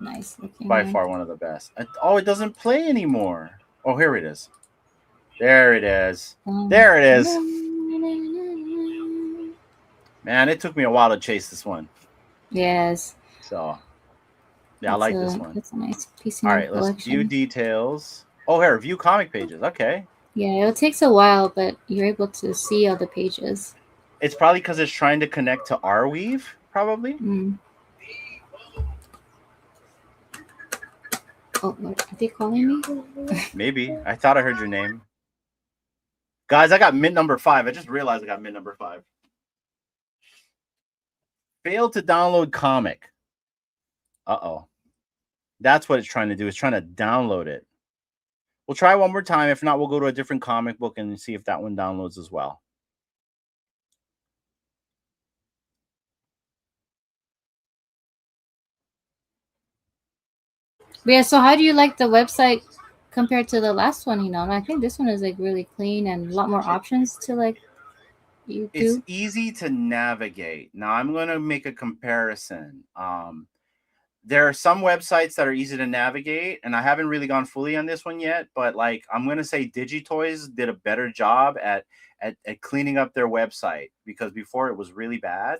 Nice looking. By far one of the best. Oh, it doesn't play anymore. Oh, here it is. There it is. There it is. Man, it took me a while to chase this one. Yes. So, yeah, I like this one. That's a nice piece of All right, let's view details. Oh, here, view comic pages. Okay. Yeah, it takes a while, but you're able to see all the pages. It's probably because it's trying to connect to Arweave, probably. Oh, are they calling me? Maybe. I thought I heard your name. Guys, I got mint number 5. I just realized I got mint number 5. Failed to download comic. Uh-oh. That's what it's trying to do. It's trying to download it. We'll try one more time. If not, we'll go to a different comic book and see if that one downloads as well. But yeah, so how do you like the website compared to the last one, you know? And I think this one is like really clean and a lot more options to like you It's do. easy to navigate. Now I'm going to make a comparison. There are some websites that are easy to navigate, and I haven't really gone fully on this one yet, but like I'm going to say DigiToys did a better job at cleaning up their website, because before it was really bad.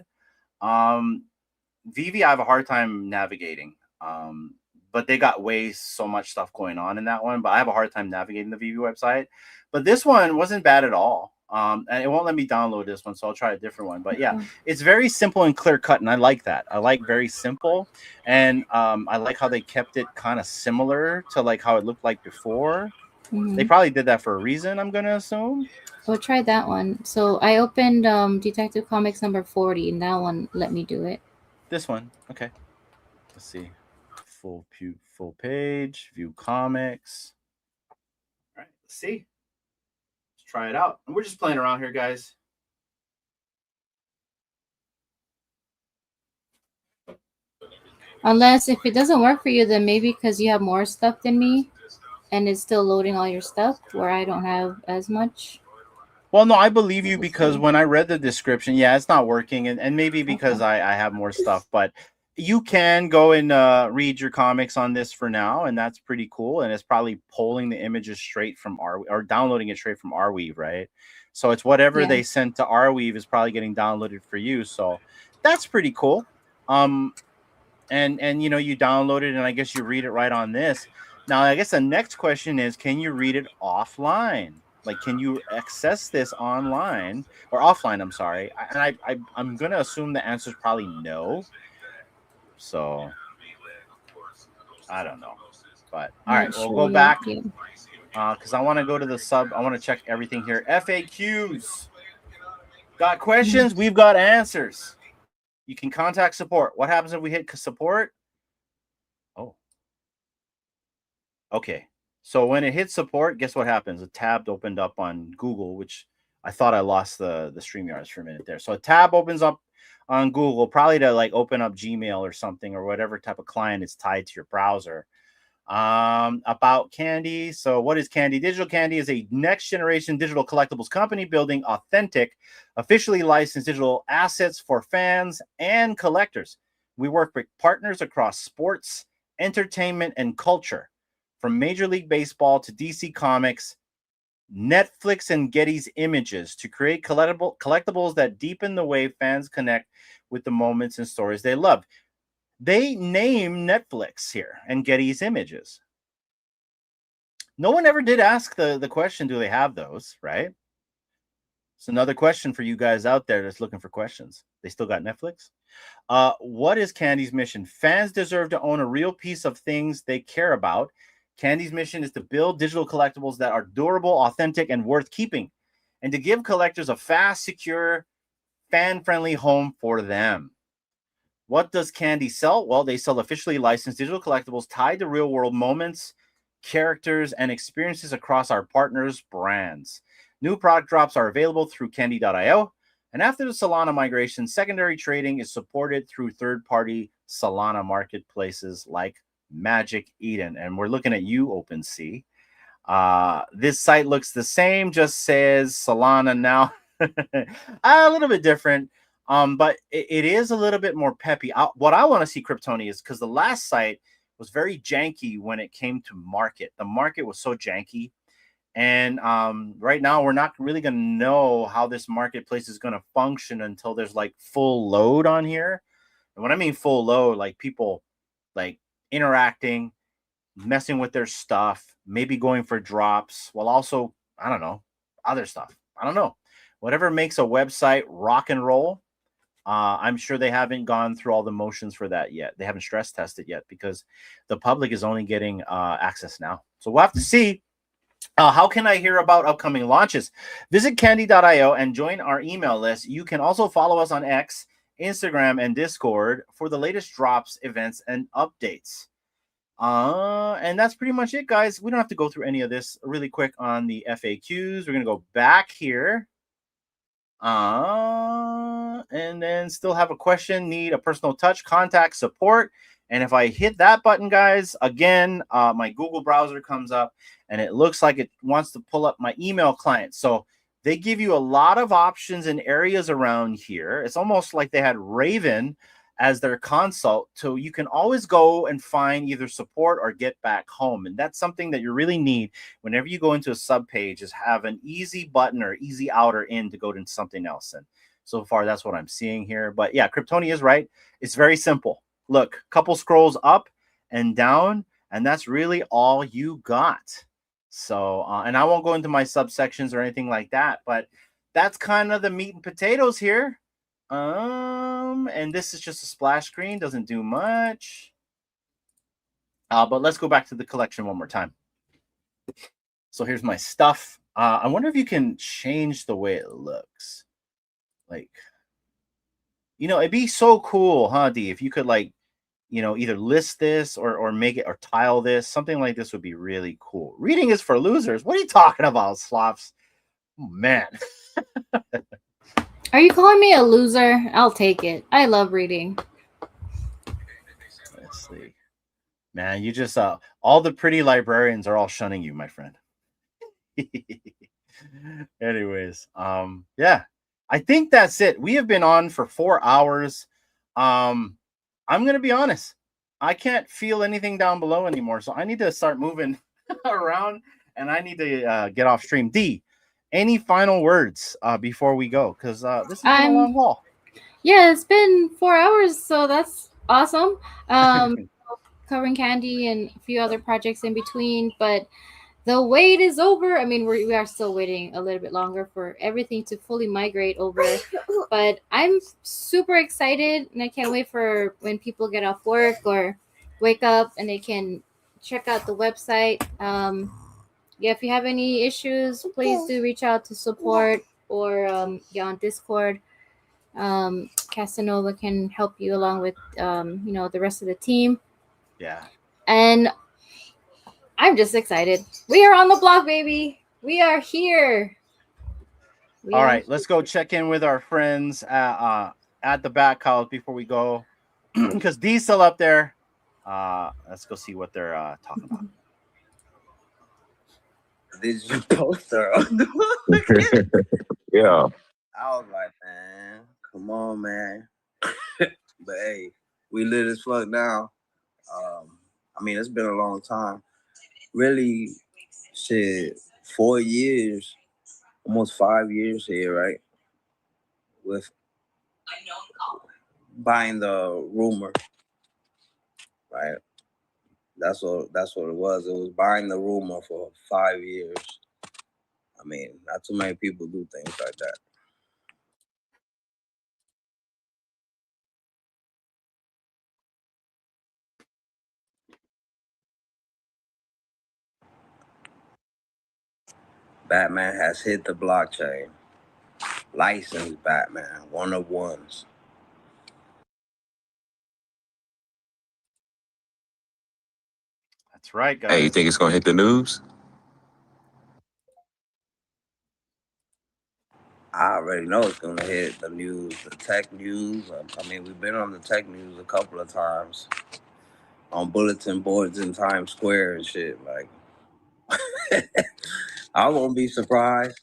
Vivi, I have a hard time navigating. But they got so much stuff going on in that one, but I have a hard time navigating the Vivi website. But this one wasn't bad at all. And it won't let me download this one, so I'll try a different one. But yeah, it's very simple and clear cut, and I like that. I like very simple, and I like how they kept it kind of similar to like how it looked like before. They probably did that for a reason, I'm gonna assume. We'll try that one. So I opened Detective Comics number 40, and that one let me do it. This one, okay. Let's see, full page, view comics. All right, let's see. Try it out. And we're just playing around here, guys. Unless if it doesn't work for you, then maybe because you have more stuff than me and it's still loading all your stuff where I don't have as much. Well, no, I believe you, because when I read the description, yeah, it's not working. And maybe because I have more stuff, but you can go and read your comics on this for now, and that's pretty cool. And it's probably pulling the images straight from or downloading it straight from Arweave, right? So it's whatever they sent to Arweave is probably getting downloaded for you. So that's pretty cool. And you know, you download it, and I guess you read it right on this. Now, I guess the next question is, can you read it offline? Like, can you access this online or offline? I'm sorry. And I'm going to assume the answer is probably no. So I don't know, but all right, we'll go back because I want to go to the sub. I want to check everything here. FAQs. Got questions? We've got answers. You can contact support. What happens if we hit support? Oh, okay. So when it hits support, guess what happens? A tab opened up on Google, which I thought I lost the StreamYards for a minute there. So a tab opens up on Google, probably to like open up Gmail or something, or whatever type of client is tied to your browser. About Candy. So what is Candy? Digital Candy is a next generation digital collectibles company building authentic, officially licensed digital assets for fans and collectors. We work with partners across sports, entertainment, and culture, from Major League Baseball to DC Comics, Netflix, and Getty's Images, to create collectibles that deepen the way fans connect with the moments and stories they love. They name Netflix here and Getty's Images. No one ever did ask the question, do they have those, right? It's another question for you guys out there that's looking for questions. They still got Netflix? What is Candy's mission? Fans deserve to own a real piece of things they care about. Candy's mission is to build digital collectibles that are durable, authentic, and worth keeping, and to give collectors a fast, secure, fan-friendly home for them. What does Candy sell? Well, they sell officially licensed digital collectibles tied to real-world moments, characters, and experiences across our partners' brands. New product drops are available through Candy.io, and after the Solana migration, secondary trading is supported through third-party Solana marketplaces like Magic Eden. And we're looking at you, OpenSea. This site looks the same, just says Solana now. A little bit different, but it is a little bit more peppy. What I want to see, Kryptoni, is because the last site was very janky when it came to market. The market was so janky. And right now, we're not really going to know how this marketplace is going to function until there's like full load on here. And when I mean full load, like people like interacting, messing with their stuff, maybe going for drops, while also, I don't know, other stuff. I don't know. Whatever makes a website rock and roll, I'm sure they haven't gone through all the motions for that yet. They haven't stress tested yet because the public is only getting access now. So we'll have to see. How can I hear about upcoming launches? Visit candy.io and join our email list. You can also follow us on X, Instagram, and Discord for the latest drops, events, and updates. And that's pretty much it, guys. We don't have to go through any of this. Really quick on the FAQs. We're going to go back here. And then still have a question, need a personal touch, contact support. And if I hit that button, guys, again, my Google browser comes up and it looks like it wants to pull up my email client. So they give you a lot of options and areas around here. It's almost like they had Raven as their consult. So you can always go and find either support or get back home. And that's something that you really need whenever you go into a sub page, is have an easy button or easy out or in to go to something else. And so far, that's what I'm seeing here. But yeah, Kryptoni is right. It's very simple. Look, couple scrolls up and down, and that's really all you got. So, and I won't go into my subsections or anything like that, but that's kind of the meat and potatoes here. And this is just a splash screen, doesn't do much. But let's go back to the collection one more time. So here's my stuff. I wonder if you can change the way it looks. Like, you know, it'd be so cool, huh, D? If you could, like, you know, either list this or make it or tile this. Something like this would be really cool. Reading is for losers. What are you talking about, Slops? Oh, man. Are you calling me a loser? I'll take it. I love reading. Let's see. Man, you just all the pretty librarians are all shunning you, my friend. Anyways, yeah. I think that's it. We have been on for 4 hours. I'm gonna be honest. I can't feel anything down below anymore, so I need to start moving around, and I need to get off stream. D, any final words before we go? Because this has been a long haul. Yeah, it's been 4 hours, so that's awesome. Covering Candy and a few other projects in between, but the wait is over. I mean, we are still waiting a little bit longer for everything to fully migrate over, but I'm super excited, and I can't wait for when people get off work or wake up and they can check out the website. Yeah, if you have any issues, please do reach out to support or get on Discord. Casanova can help you along with you know, the rest of the team. Yeah. And I'm just excited. We are on the block, baby. We are here. All right, let's go check in with our friends at the back house before we go, because D's still up there. Let's go see what they're talking about. Did you post her on the Yeah. I was like, man, come on, man. But hey, we lit as fuck now. I mean, it's been a long time. Really, shit, 4 years, almost 5 years here, right? With buying the rumor, right? That's what it was. It was buying the rumor for 5 years. I mean, not too many people do things like that. Batman has hit the blockchain. Licensed Batman, one of ones. That's right, guys. Hey, you think it's gonna hit the news? I already know it's gonna hit the news, the tech news. I mean, we've been on the tech news a couple of times, on bulletin boards in Times Square and shit. Like, I won't be surprised.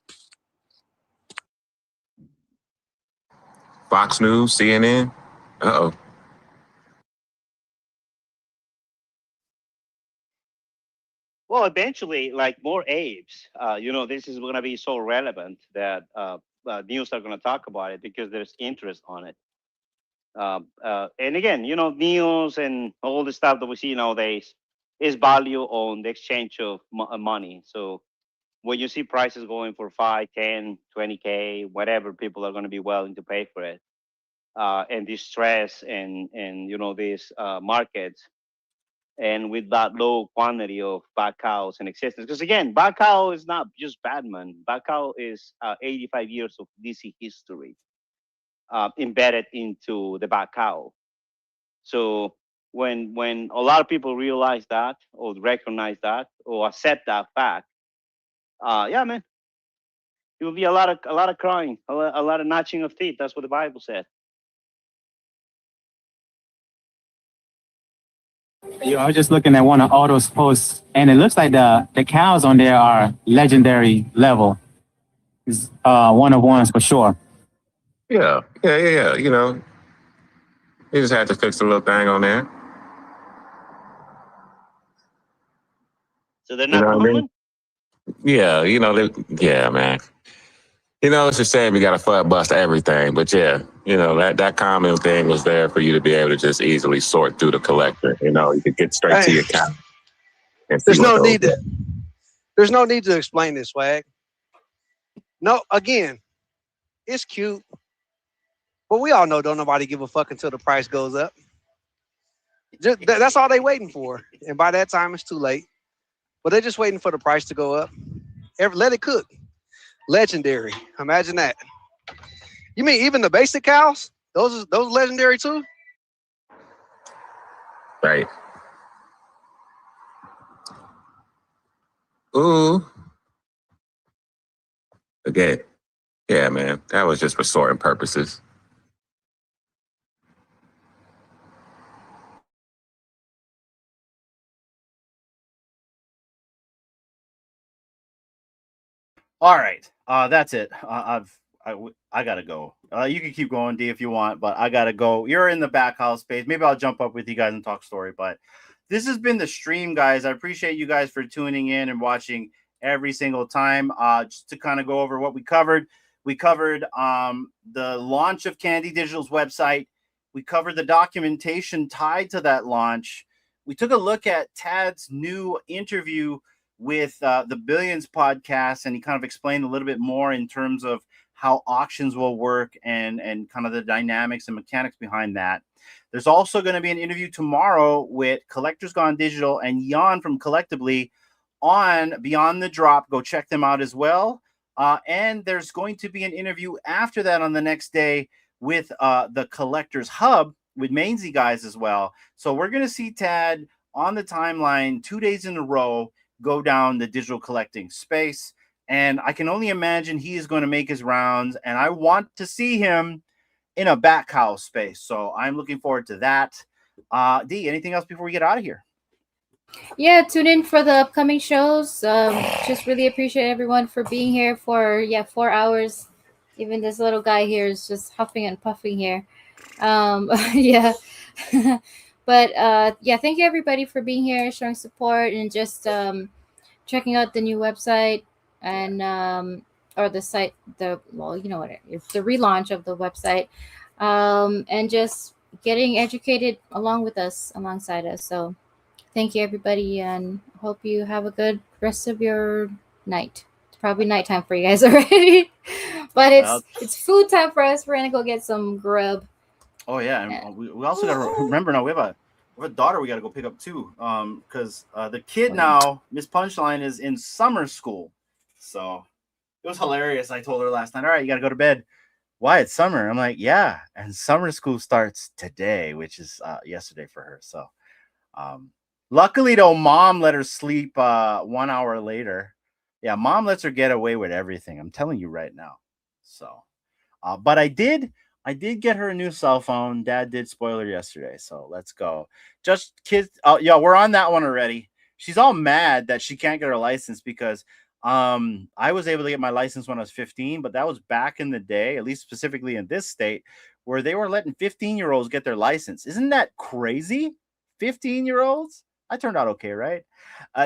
Fox News, CNN. Uh-oh. Well, eventually, like more apes, you know, this is going to be so relevant that news are going to talk about it because there's interest on it. And again, you know, news and all the stuff that we see nowadays is value on the exchange of money. So when you see prices going for 5, 10, 20K, whatever, people are going to be willing to pay for it. and distress and you know these markets, and with that low quantity of bad cows in existence. Because again, bad cow is not just Batman. Bad cow is 85 years of DC history embedded into the bad cow. So when a lot of people realize that or recognize that or accept that fact, yeah, man, it will be a lot of crying, a lot of gnashing of teeth. That's what the Bible said. I was just looking at one of Otto's posts, and it looks like the cows on there are legendary level. Is one of ones for sure. Yeah. You know, you just had to fix a little thing on there. So they're You not know what I mean? common. Yeah, you know, yeah, man. You know, it's a shame you got to FUD bust everything, but yeah, you know, that common thing was there for you to be able to just easily sort through the collector. You know, you could get straight to Hey, your account and see there's what no goes need there. to, there's no need to explain this, Swag. No, again, it's cute, but we all know don't nobody give a fuck until the price goes up. That's all they waiting for, and by that time it's too late. But they're just waiting for the price to go up. Let it cook. Legendary. Imagine that. You mean even the basic cows? Those legendary too? Right. Ooh. Again, yeah, man. That was just for sorting purposes. All right. That's it. I gotta go. You can keep going, D, if you want, but I gotta go. You're in the back house space. Maybe I'll jump up with you guys and talk story. But this has been the stream, guys. I appreciate you guys for tuning in and watching every single time. Just to kind of go over what we covered. We covered the launch of Candy Digital's website. We covered the documentation tied to that launch. We took a look at Tad's new interview with the Billions podcast, and he kind of explained a little bit more in terms of how auctions will work and kind of the dynamics and mechanics behind that. There's also going to be an interview tomorrow with Collectors Gone Digital and Jan from Collectively on Beyond the Drop. Go check them out as well. And there's going to be an interview after that on the next day with the Collectors Hub with Mainsy guys as well. So we're going to see Tad on the timeline 2 days in a row go down the digital collecting space. And I can only imagine he is going to make his rounds, and I want to see him in a back house space. So I'm looking forward to that. D, anything else before we get out of here? Yeah, tune in for the upcoming shows. Just really appreciate everyone for being here for 4 hours. Even this little guy here is just huffing and puffing here. Yeah. But yeah, thank you everybody for being here, showing support, and just checking out the new website and or the site, you know what, it's the relaunch of the website, and just getting educated along with us, alongside us. So thank you everybody, and hope you have a good rest of your night. It's probably nighttime for you guys already, but it's food time for us. We're gonna go get some grub. Oh yeah, and we also got to remember now we have a daughter we got to go pick up too, because the kid now, Miss Punchline, is in summer school. So it was hilarious. I told her last night, all right, you got to go to bed. Why? It's summer. I'm like, yeah, and summer school starts today, which is yesterday for her. So luckily though, mom let her sleep 1 hour later. Yeah, mom lets her get away with everything, I'm telling you right now. So but I did get her a new cell phone. Dad did spoil her yesterday, so let's go. Just kids. Oh, yeah, we're on that one already. She's all mad that she can't get her license because I was able to get my license when I was 15, but that was back in the day, at least specifically in this state, where they were letting 15-year-olds get their license. Isn't that crazy? 15-year-olds? I turned out okay, right?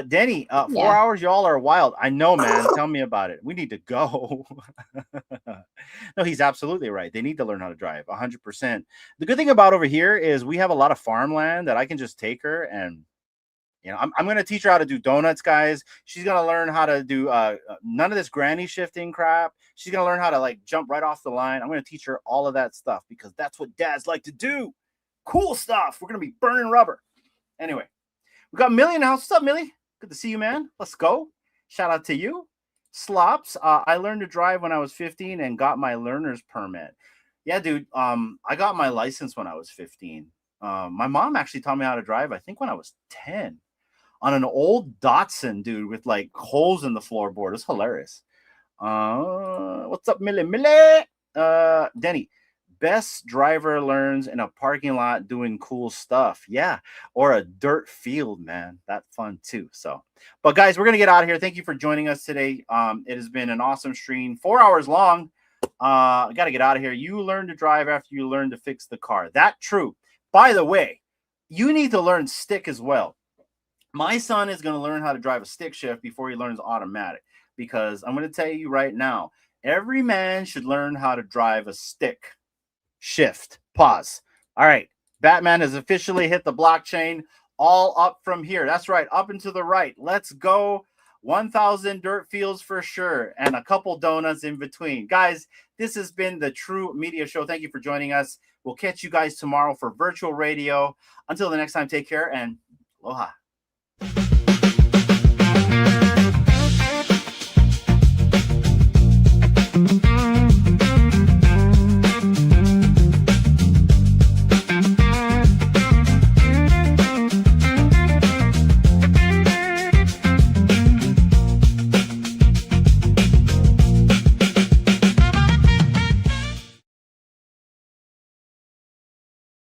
Denny, 4 hours, y'all are wild. I know, man. Tell me about it. We need to go. No, he's absolutely right. They need to learn how to drive 100%. The good thing about over here is we have a lot of farmland that I can just take her and You know, I'm going to teach her how to do donuts, guys. She's going to learn how to do none of this granny shifting crap. She's going to learn how to like jump right off the line. I'm going to teach her all of that stuff because that's what dads like to do. Cool stuff. We're going to be burning rubber. Anyway, we got Millie in the house. What's up, Millie? Good to see you, man. Let's go. Shout out to you. Slops. I learned to drive when I was 15 and got my learner's permit. Yeah, dude. I got my license when I was 15. My mom actually taught me how to drive, I think when I was 10. On an old Datsun, dude, with like holes in the floorboard. It's hilarious. What's up, Millie? Denny, best driver learns in a parking lot doing cool stuff. Yeah, or a dirt field, man. That's fun too. So, but guys, we're gonna get out of here. Thank you for joining us today. It has been an awesome stream, 4 hours long. I gotta get out of here. You learn to drive after you learn to fix the car. That true. By the way, you need to learn stick as well. My son is going to learn how to drive a stick shift before he learns automatic, because I'm going to tell you right now, every man should learn how to drive a stick shift. Pause. All right. Batman has officially hit the blockchain. All up from here. That's right. Up and to the right. Let's go. 1,000 dirt fields for sure. And a couple donuts in between. Guys, this has been the True Media Show. Thank you for joining us. We'll catch you guys tomorrow for virtual radio. Until the next time, take care and aloha.